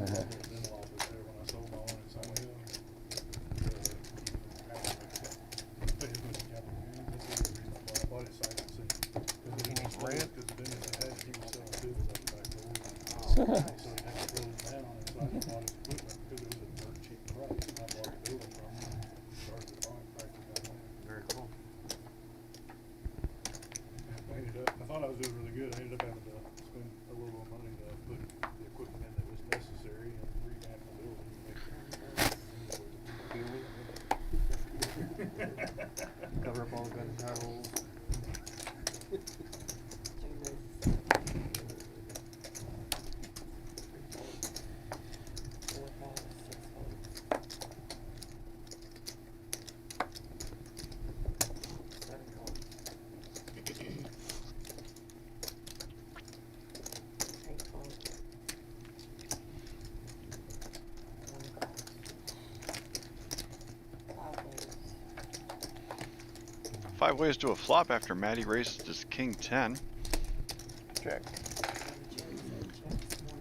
Very cool. I thought I was doing really good. I ended up having to spend a little more money to put the equipment in that was necessary and revamp the building. Cover up all the guns' holes. Five ways to a flop after Matty raises his king 10. Check.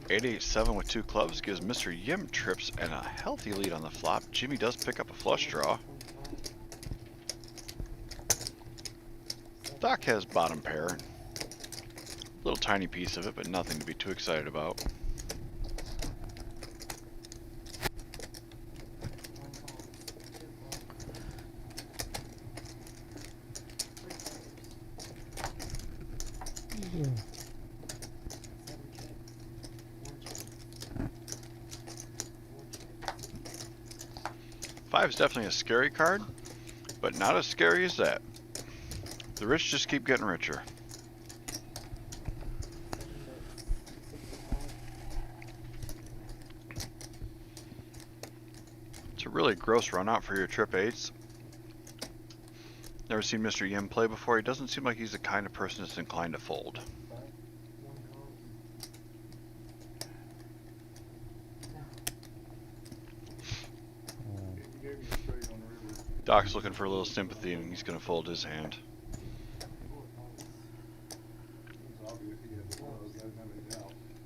8-8-7 with 2 clubs gives Mr. Yim trips and a healthy lead on the flop. Jimmy does pick up a flush draw. Doc has bottom pair. Little tiny piece of it, but nothing to be too excited about. 5 is definitely a scary card, but not as scary as that. The rich just keep getting richer. It's a really gross run out for your trip 8s. Never seen Mr. Yim play before. He doesn't seem like he's the kind of person that's inclined to fold. Doc's looking for a little sympathy and he's going to fold his hand.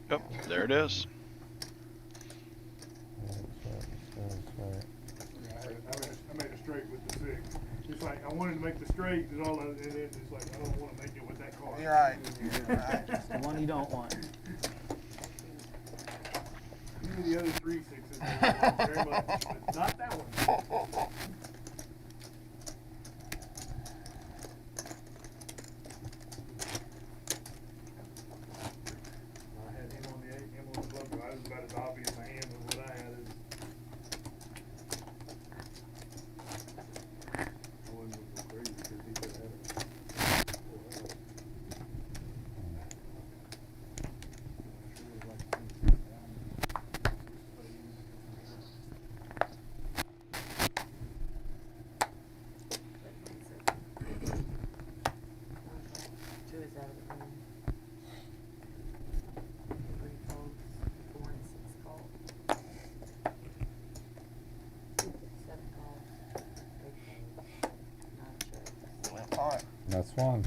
Yep, there it is. I made a straight with the 6. It's like I wanted to make the straight, and all and then it's like I don't want to make it with that card. You're right. You're right. It's the one you don't want. Give me the other 3 6s very much, but not that one. I had him on the 8, him on the club. I was about as obvious a hand as what I had. I wasn't going to go crazy because he could have had it. That's one.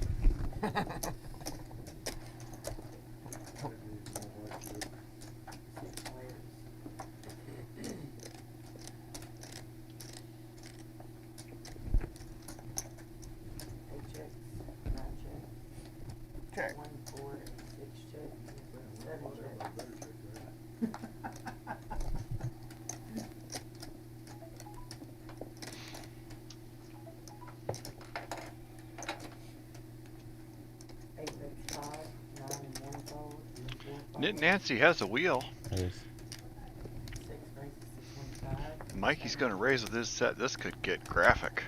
Check. 1, 4, 6 check, 7 check. Knit Nancy has a wheel. Yes. Mikey's going to raise with this set. This could get graphic.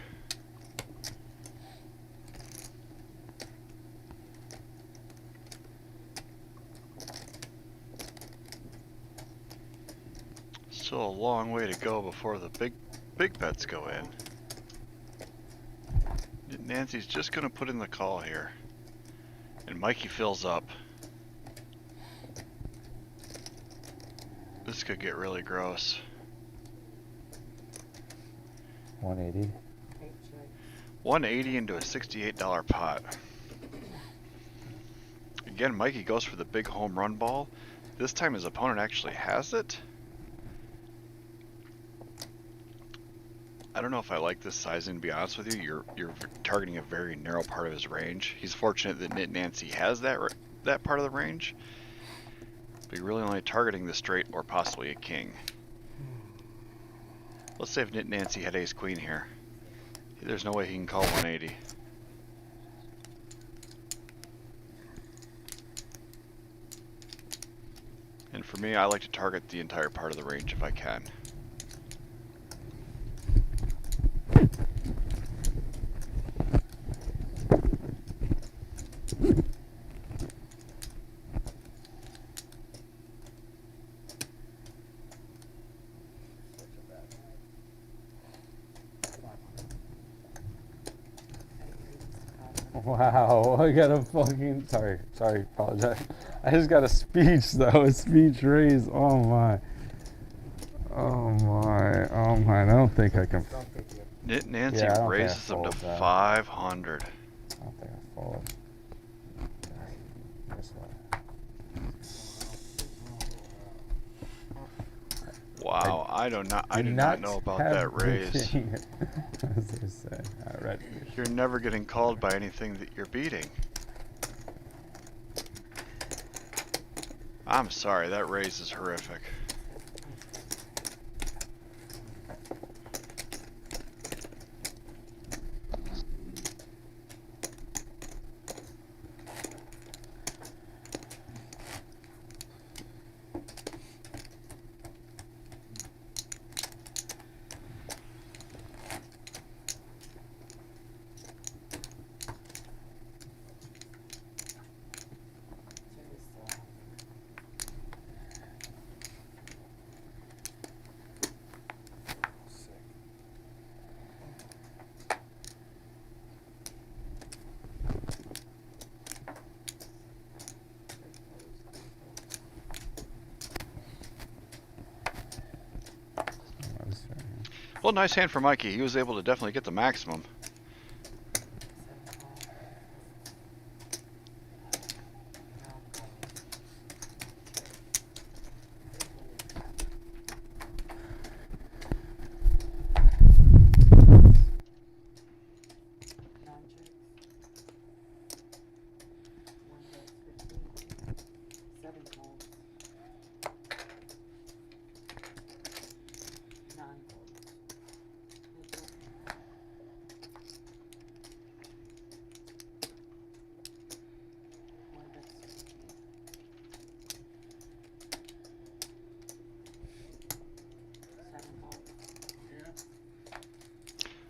Still a long way to go before the big bets go in. Knit Nancy's just going to put in the call here. And Mikey fills up. This could get really gross. 180. 180 into a $68 pot. Again, Mikey goes for the big home run ball. This time his opponent actually has it. I don't know if I like this sizing, to be honest with you. You're targeting a very narrow part of his range. He's fortunate that Knit Nancy has that part of the range. But you're really only targeting the straight or possibly a king. Let's say if Knit Nancy had ace queen here. There's no way he can call 180. And for me, I like to target the entire part of the range if I can. Wow, I got a fucking, sorry, apologize. I just got a speech though, a speech raise. Oh my, I don't think I can. Knit Nancy raises him to 500. I don't think I fold. This way. Wow, I do not know about that raise. As they say. All right. You're never getting called by anything that you're beating. I'm sorry, that raise is horrific. Well, nice hand for Mikey. He was able to definitely get the maximum.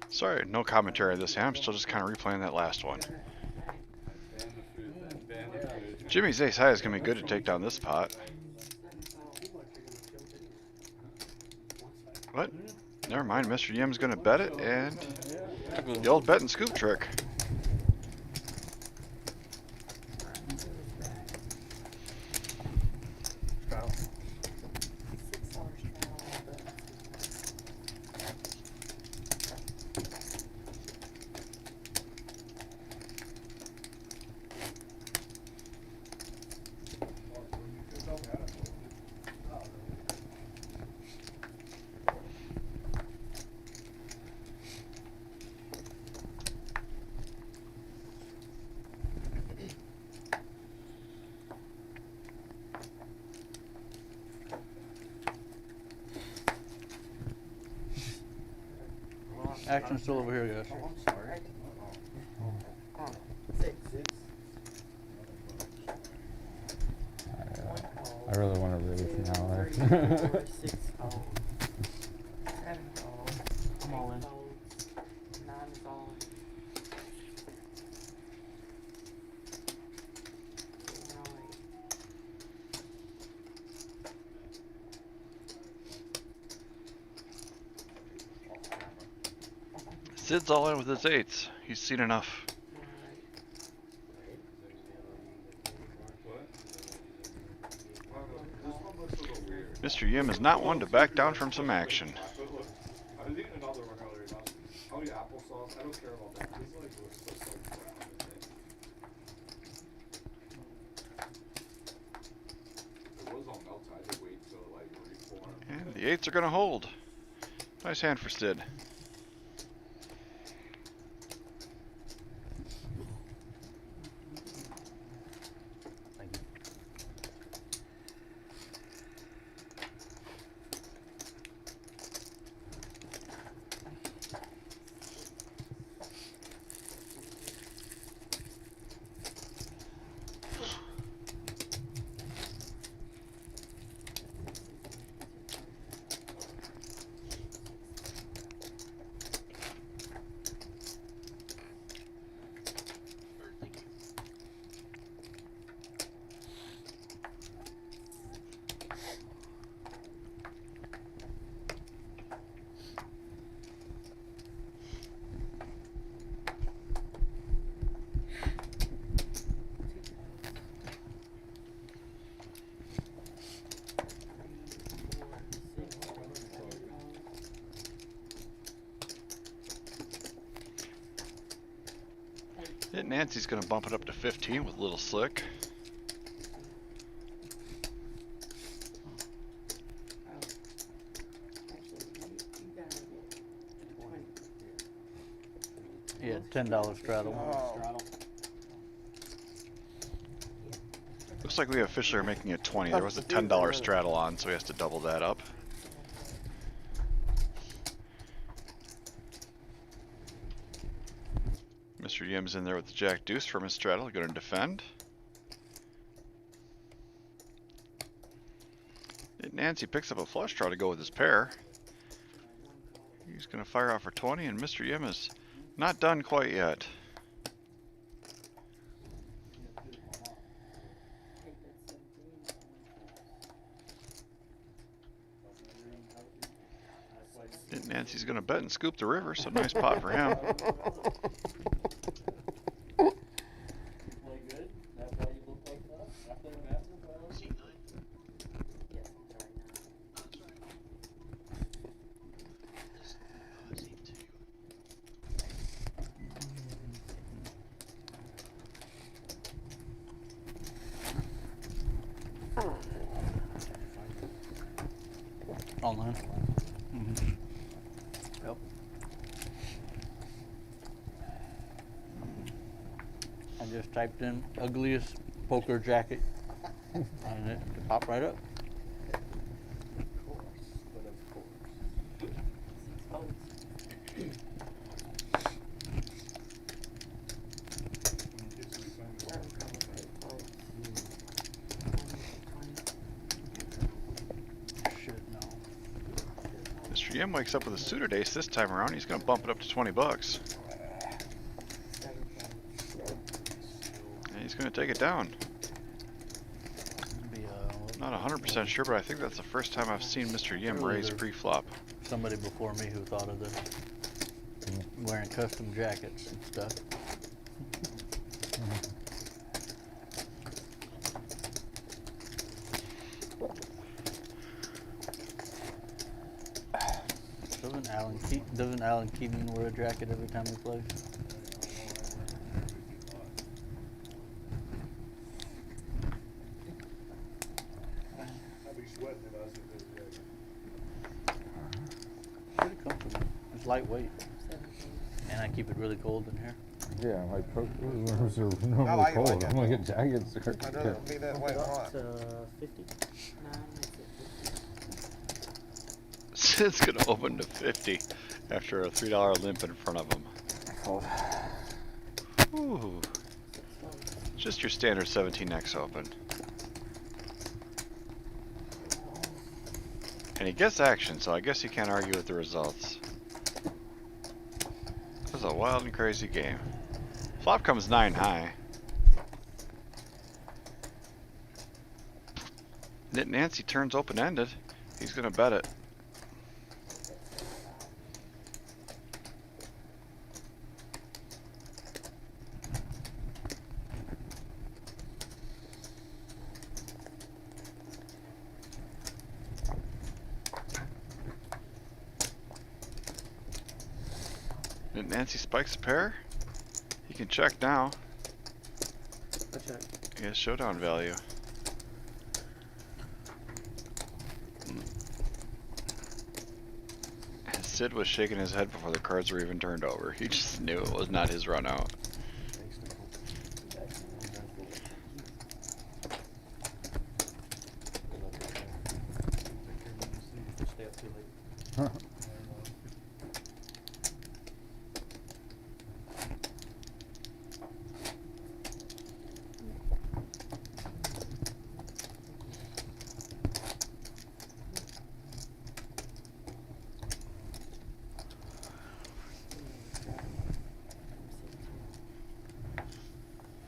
Sorry, no commentary on this hand. I'm still just kind of replaying that last one. Jimmy's ace high is going to be good to take down this pot. What? Never mind, Mr. Yim's going to bet it, and the old bet and scoop trick. Action's still over here, guys. Oh, I'm sorry. I really want to raise now. I'm all in. Sid's all in with his eights. He's seen enough. Mr. Yim is not one to back down from some action. And the eights are going to hold. Nice hand for Sid. Nancy's going to bump it up to 15 with a little slick. Yeah, $10 straddle. Oh. Looks like we officially are making it 20. There was a $10 straddle on, so he has to double that up. Mr. Yim's in there with the Jack Deuce from his straddle, going to defend. Nancy picks up a flush draw to go with his pair. He's going to fire out for 20, and Mr. Yim is not done quite yet. Nancy's going to bet and scoop the river, so nice pot for him. Yep. I just typed in ugliest poker jacket and it popped right up. Of course, but of course. Shit, no. Mr. Yim wakes up with a suited ace this time around. He's going to bump it up to 20 bucks. And he's going to take it down. Be, Not 100% sure, but I think that's the first time I've seen Mr. Yim raise pre-flop. somebody before me who thought of this. Wearing custom jackets and stuff. Doesn't Alan Keaton wear a jacket every time he plays? I'd be sweating if I was in this jacket. Pretty comfortable. It's lightweight. And I keep it really cold in here. Yeah, like poker rooms are normally like it cold. like that. I'm gonna get jackets. I'd rather it be that way than hot. 50. Sid's going to open to 50 after a $3 limp in front of him. Ooh. Just your standard 17x open. And he gets action, so I guess you can't argue with the results. This is a wild and crazy game. Flop comes 9 high. Knit Nancy turns open-ended. He's gonna bet it. Knit Nancy spikes a pair. He can check now. I check. He has showdown value. Sid was shaking his head before the cards were even turned over. He just knew it was not his run out.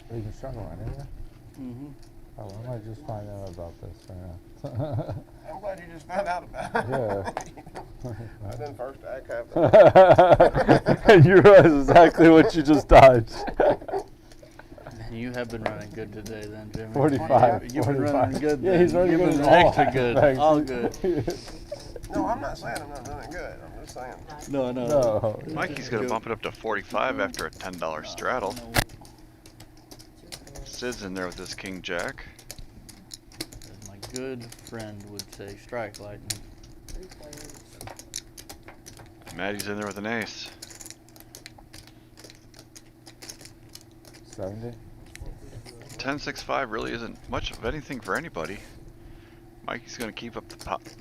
You can struggle anyway. Mm-hmm. Oh, I might just find out about this right now. I'm glad you just found out about it. Yeah. I didn't first act have And you realize exactly what you just dodged. You have been running good today then, Jimmy. 45. You've been running good Yeah, then. he's running You've good been in all extra good. aspects. All good. No, I'm not saying I'm not running good. I'm just saying. No. No. Mikey's gonna bump it up to 45 after a $10 straddle. Sid's in there with his king jack. As my good friend would say, strike lightning. Maddie's in there with an ace. 70. 10-6-5 really isn't much of anything for anybody. Mikey's gonna keep up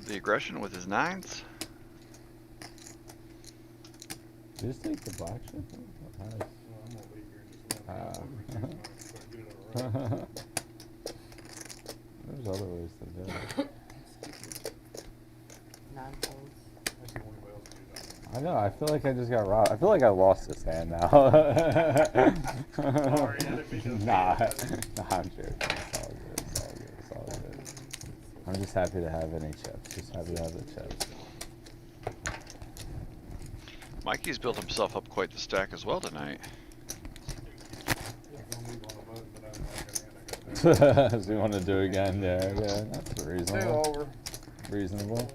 the aggression with his nines. Just take the black chip. Nice. Well, I'm gonna be here just a minute. Start doing it right. There's other ways to do it. 9 folds. That's the only way else to do that. I know. I feel like I just got robbed. I feel like I lost this hand now. Sorry, I didn't mean to Nah, offend you. I'm joking. It's all good. It's all good. It's all good. I'm just happy to have any chips. Just happy to have the chips. Mikey's built himself up quite the stack as well tonight. Don't leave on the button, but I don't like that hand. I got that. So you want to do again? Yeah, that's 2 reasonable. over. Reasonable.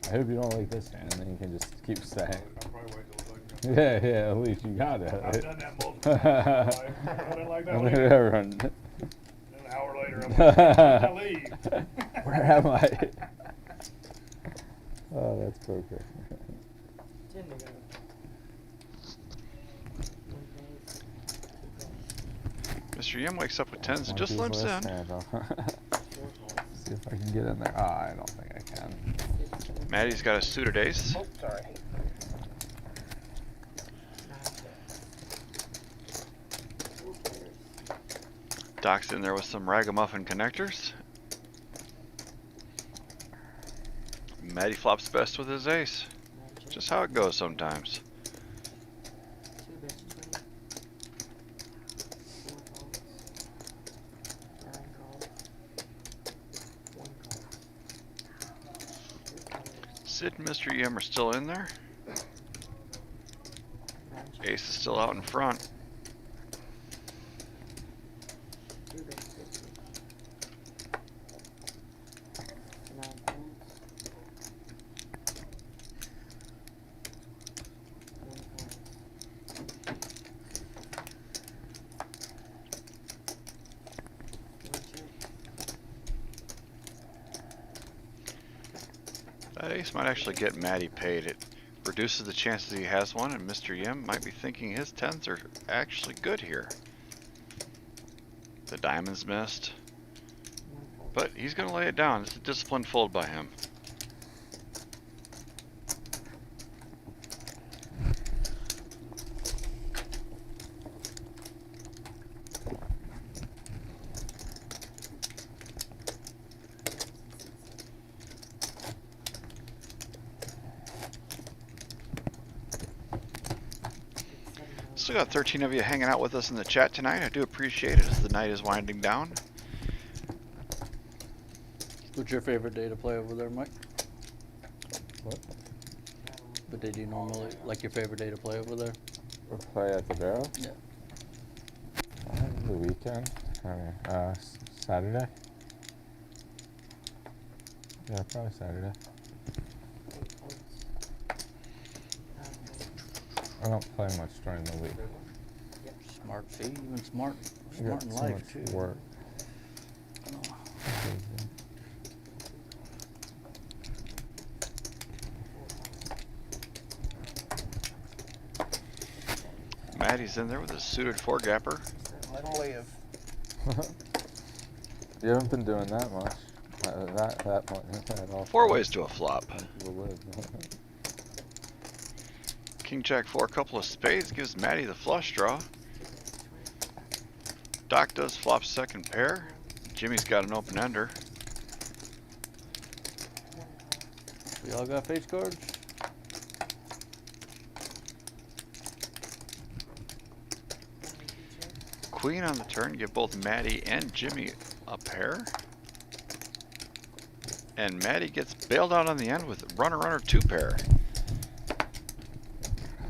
I hope you don't like this hand, then you can just keep staying. I'll probably wait till the second. Yeah, at least you got it. I've done that multiple times in my life. I didn't like that later. Everyone. Then an hour later, I'm like, I leave. Where am I? Oh, that's poker. 10 to go. Mr. Yim wakes up with tens and just Monkey's limps last in. hand, huh? See if I can get in there. Ah, I don't think I can. Maddie's got a suited ace. Oh, sorry. Doc's in there with some ragamuffin connectors. Maddie flops best with his ace. Just how it goes sometimes. 2 bets 20. 4 calls. 9 calls. 1 call. 2 colors. Sid and Mr. Yim are still in there. 9 Ace is still out in front. 2 bets 50. 9 pools. 1 call. 1 check. That ace might actually get Maddie paid. It reduces the chances he has one, and Mr. Yim might be thinking his tens are actually good here. The diamonds missed, 1 fold. but he's going to lay it down. It's a disciplined fold by him. Still got 13 of you hanging out with us in the chat tonight. I do appreciate it as the night is winding down. What's your favorite day to play over there, Mike? What? The day do you normally, like your favorite day to play over there? Or play at the barrel? Yeah. The weekend. I mean, Saturday. Yeah, probably Saturday. 8 folds. 9 folds. I don't play much during the week. Smart. See, even smart. I got Smart in too life, much too. work. Maddie's in there with a suited 4-gapper. Let him live. You haven't been doing that much. That much at all. 4 ways to a flop. People live. King Jack 4, couple of spades gives Maddie the flush draw. Doc does flop second pair. Jimmy's got an open ender. We all got face cards? Queen on the turn, give both Maddie and Jimmy a pair. And Maddie gets bailed out on the end with runner 2 pair.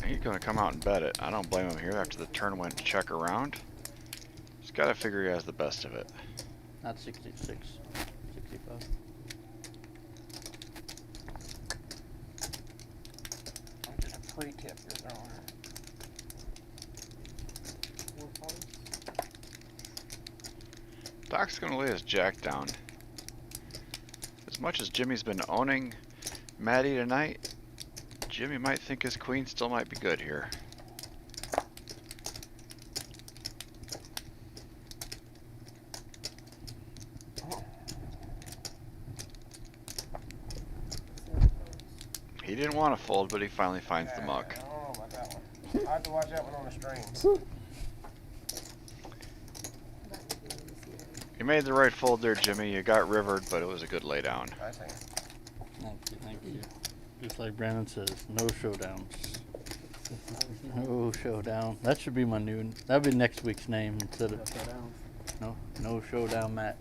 He's gonna come out and bet it. I don't blame him here after the turn went check around. He's gotta figure he has the best of it. Not 66. 65. I'm just a pre-tip you're throwing. 4 folds. Doc's gonna lay his jack down. As much as Jimmy's been owning Maddie tonight, Jimmy might think his queen still might be good here. He didn't want to fold, but he finally finds the muck. I don't know about that one. I have to watch that one on the stream. You made the right fold there, Jimmy. You got rivered, but it was a good laydown. I think. Thank you. Just like Brandon says, no showdowns. No showdown. That should be my new. That'd be next week's name instead of no showdown, Matt.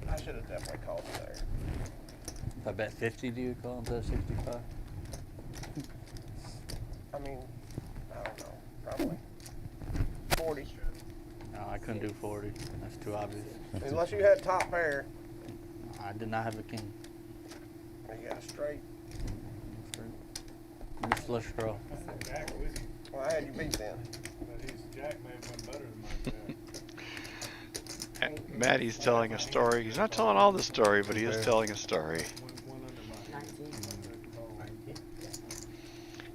I should have definitely called it there. If I bet 50, do you call instead of 65? I mean, I don't know. Probably 40. No, I couldn't do 40. That's too obvious. Unless you had top pair. I did not have a king. You got a straight. Just flush draw. Jack with you. Well, I had you beat then. But his Jack may have been better than my Jack. Maddie's telling a story. He's not telling all the story, but he is telling a story.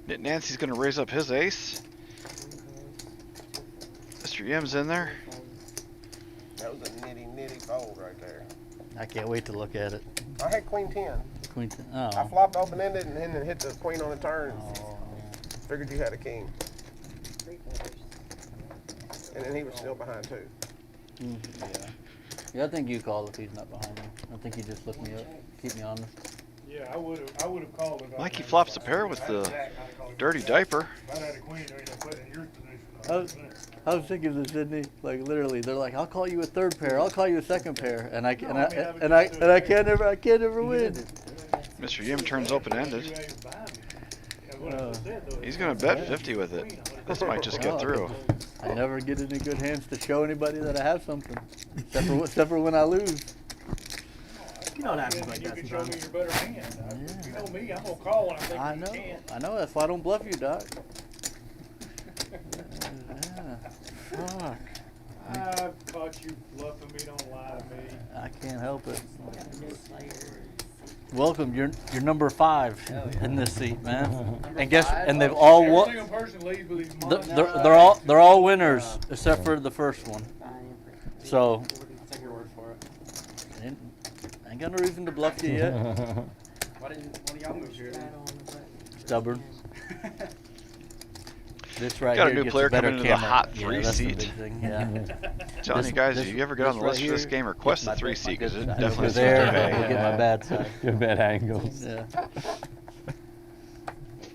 19. Nancy's going to raise up his ace. Mr. Yim's in there. That was a nitty fold right there. I can't wait to look at it. I had queen 10. Queen 10. I Oh. flopped open-ended and then hit the queen on the turn. Figured you had a king. And then he was still behind too. Yeah. Yeah, I think you call if he's not behind me. I think you just look me up, keep me honest. Yeah, I would have called if I Mikey had flops a pair with the dirty diaper. If I had a queen, they'd have put in your position. I was thinking this, Sydney. Like literally, they're like, "I'll call you a third pair. I'll call you a second pair," and I can't never win. Mr. Yim turns open-ended. He's gonna bet 50 with it. This might just get through. I never get any good hands to show anybody that I have something, except for when I lose. You know what happens like You that can show me sometimes. your better hand. You know me, I'm gonna call when I think you can't. I know. That's why I don't bluff you, Doc. Fuck. I've caught you bluffing me, don't lie to me. I can't help it. Welcome, you're number 5 in this seat, man. And guess, and they've all won. Every single person leaves with his money. They're all winners except for the first one. So. Take your word for it. Ain't got no reason to bluff you yet. Why didn't one of y'all move here? Stubborn. This right Got a here new gets player better coming into the camera. hot Yeah, 3 that's the seat. big thing, yeah. Telling you guys, if you ever get on the list for this game, request the 3 seat because it definitely seems there. to pay. We'll get my bad side. Good bad angles. Yeah.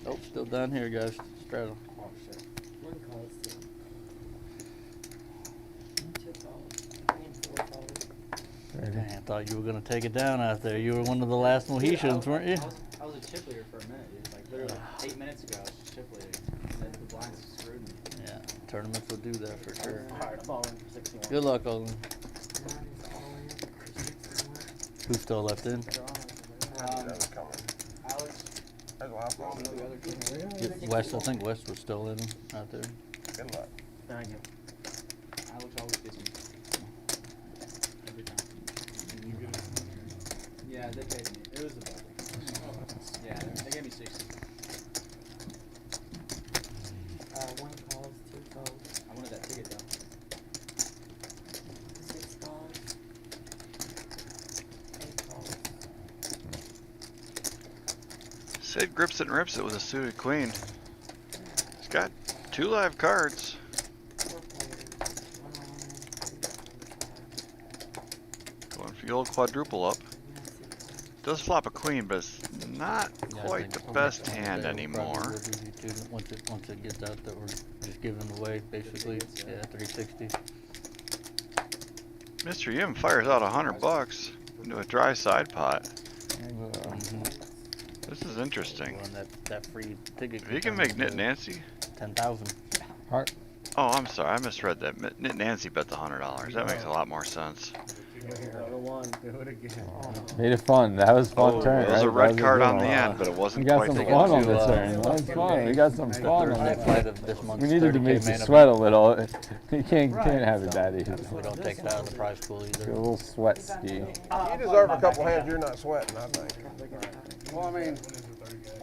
Oh, still down here, guys. Straddle. Oh shit. One call still. 2 calls. 3 and 4 calls. Dang, I thought you were gonna take it down out there. You were one of the last Mohicans, weren't you? I was a chip leader for a minute, dude. Like literally 8 minutes ago, I was just chip leading. And then the blinds screwed me. Yeah, tournaments will do that for sure. Alright, I'm all in for 61. Good luck, Olin. Mine is all in for 61. Who's still left in? Alex. There's a lot of them. West, I think West was still in out there. Good luck. Thank you. Alex always gets me. Every time. Yeah, they paid me. It was the budget. Yeah, they gave me 60. 1 calls, 2 calls. I wanted that ticket though. 6 calls. 8 calls. Sid grips it and rips it with a suited queen. He's got 2 live cards. 4 players. 1 on, 3 on. Going for the old quadruple up. Does flop a queen, but it's not Yeah, I quite think the best there hand probably anymore. will be too, once it gets out that we're just giving away, basically. Yeah, 360. Mr. Yim fires out $100 into a dry side pot. This is interesting. Run that free ticket. If he can make Knit Nancy. 10,000. Heart. Oh, I'm sorry, I misread that. Knit Nancy bet the $100. That makes a lot more sense. Another one. Do it again. Made it fun. That was fun turn. There was right? a red That was card good on the one. end, but it wasn't We got quite some the fun on to, this turn. That was fun. We got some The fun on Thursday this. fight of this month's We needed to 30K make you main sweat a event. little. You can't have it that easy. We don't take it out of the prize pool A either. little sweat ski. You deserve a couple hands you're not sweating, I think. Well, I mean,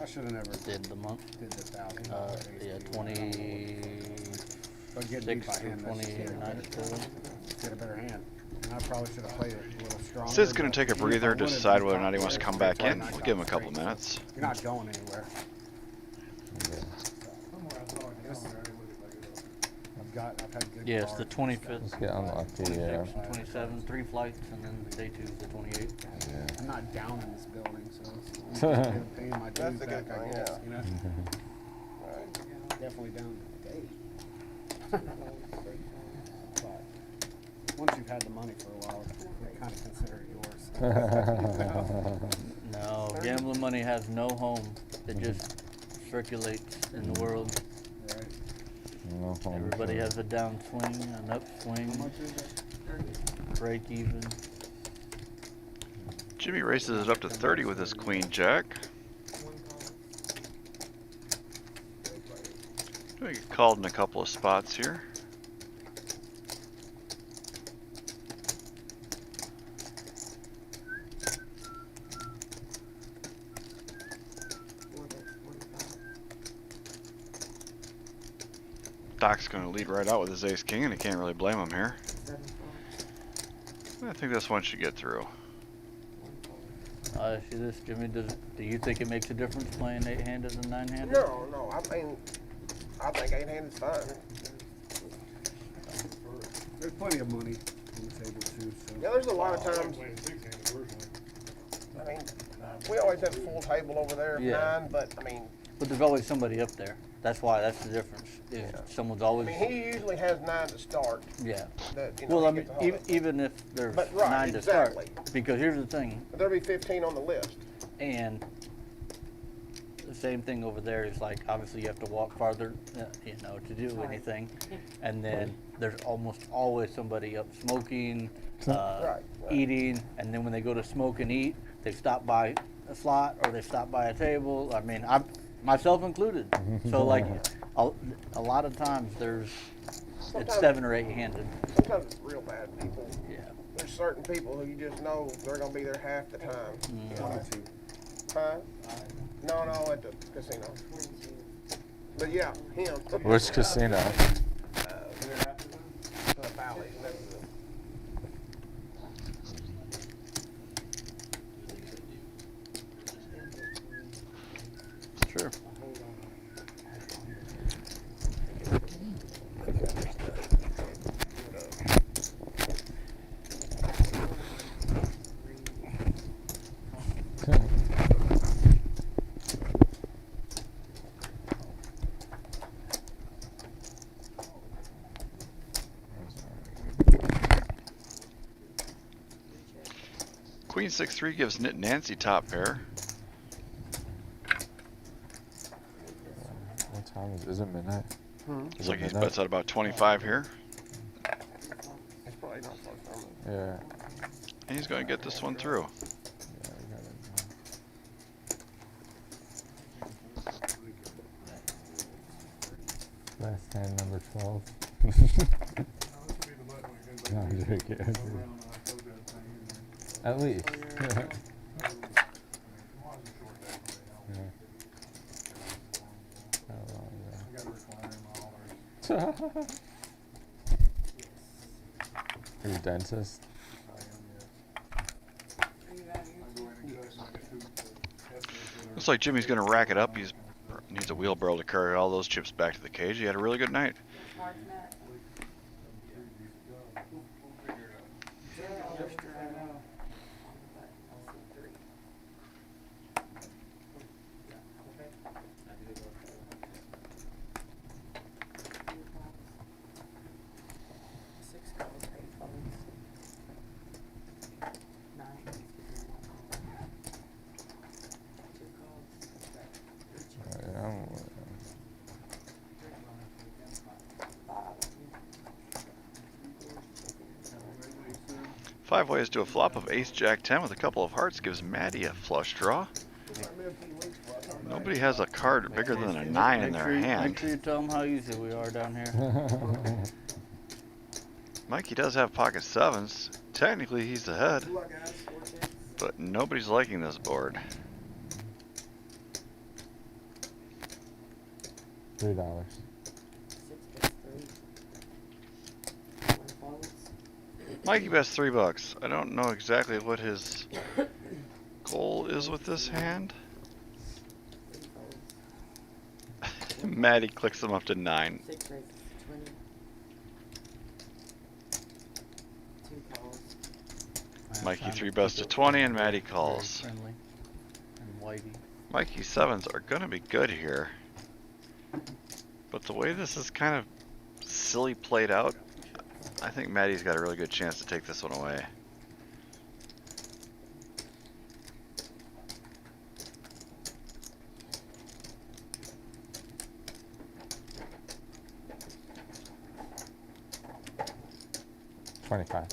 I should have never Did the month? did the $1,000. Yeah, 26 But getting beat by or him, that's just 29 still. get a better hand. And I probably should have played it a little stronger. Sid's going but to take a even if I breather to would've, decide it's whether or not not he wants to fair. come back It's in. like We'll give him a knockout couple straight, minutes. so You're not going anywhere. I've had good Yeah, it's the cards. 25th. Let's get unlucky, 26, yeah. 27, 3 flights, and then day 2 is the 28th. I'm not down in this building, so it's I'm paying my That's dues a good back, I thing, guess. yeah. You know, Right. definitely down today. But once you've had the money for a while, you kind of consider it yours. No, gambling money has no home. It just circulates in the world. Right. No home Everybody turn. has a downswing, an How upswing, much is it? break even. Jimmy races it up to 30 with his queen jack. 1 call. We get called in a couple of spots here. Doc's going to lead right out with his ace king, and he can't really blame him here. I think this one should get through. I see this, Jimmy. Do you think it makes a difference playing 8-handed and 9-handed? No. I mean, I think 8-handed's fine. There's plenty of money on the table too. So. Yeah, there's a lot of I like times. playing 6-handed personally. I mean, we always have a full table over there at Yeah. 9, but I mean. But there's always somebody up there. That's the difference. Is someone's always. I mean, he usually has 9 to start. Yeah. That, you know, Well, I he mean, gets a hold of. even if there's But, right, 9 to exactly. start, because here's the thing, But there'll be 15 on the list. and the same thing over there is like obviously you have to walk farther, to do anything, and then there's almost always somebody up smoking, Right. eating, and then when they go to smoke and eat, they stop by a slot or they stop by a table. I mean, myself included. So like a lot of times it's 7 or 8-handed. Sometimes it's real bad people. Yeah. There's certain people who you just know they're going to be there half the time. Mm. Huh? No, at the casino. But yeah, him. Which casino? The Valley. Sure. Queen 6-3 gives Nancy top pair. What time is it? Midnight? Looks like he's bets out about 25 here. It's probably not far from it. Yeah. And he's going to get this one through. Yeah, we got it. Last hand, number 12. No, I'm joking. At least. You're a dentist? Looks like Jimmy's going to rack it up. He needs a wheelbarrow to carry all those chips back to the cage. He had a really good night. Five ways to a flop of ace-jack-10 with a couple of hearts gives Maddie a flush draw. Nobody has a card bigger than a 9 in their hand. Make sure you tell them how easy we are down here. Mikey does have pocket 7s. Technically, he's ahead. But nobody's liking this board. $3. Mikey bets $3. I don't know exactly what his goal is with this hand. Maddie clicks him up to 9. Mikey 3-bets to 20 and Maddie calls. Mikey 7s are gonna be good here. But the way this is kind of silly played out, I think Maddie's got a really good chance to take this one away. $25.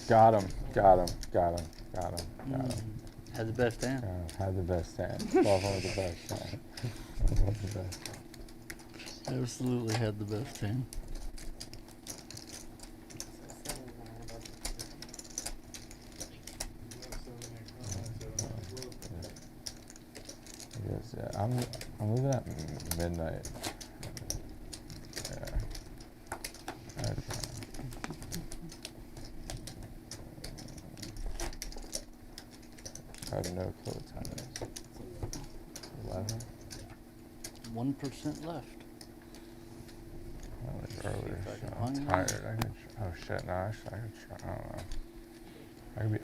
Got him. Had the best hand. Had the best hand. 12 over the best hand. The best. Absolutely had the best hand. Yes. Yeah, I'm leaving at midnight. Yeah. Okay. I have no clue what time it is. 11? 1% left. That was earlier. if I can I'm find tired. I could. Oh shit! No, actually, I could try. I don't know. I could be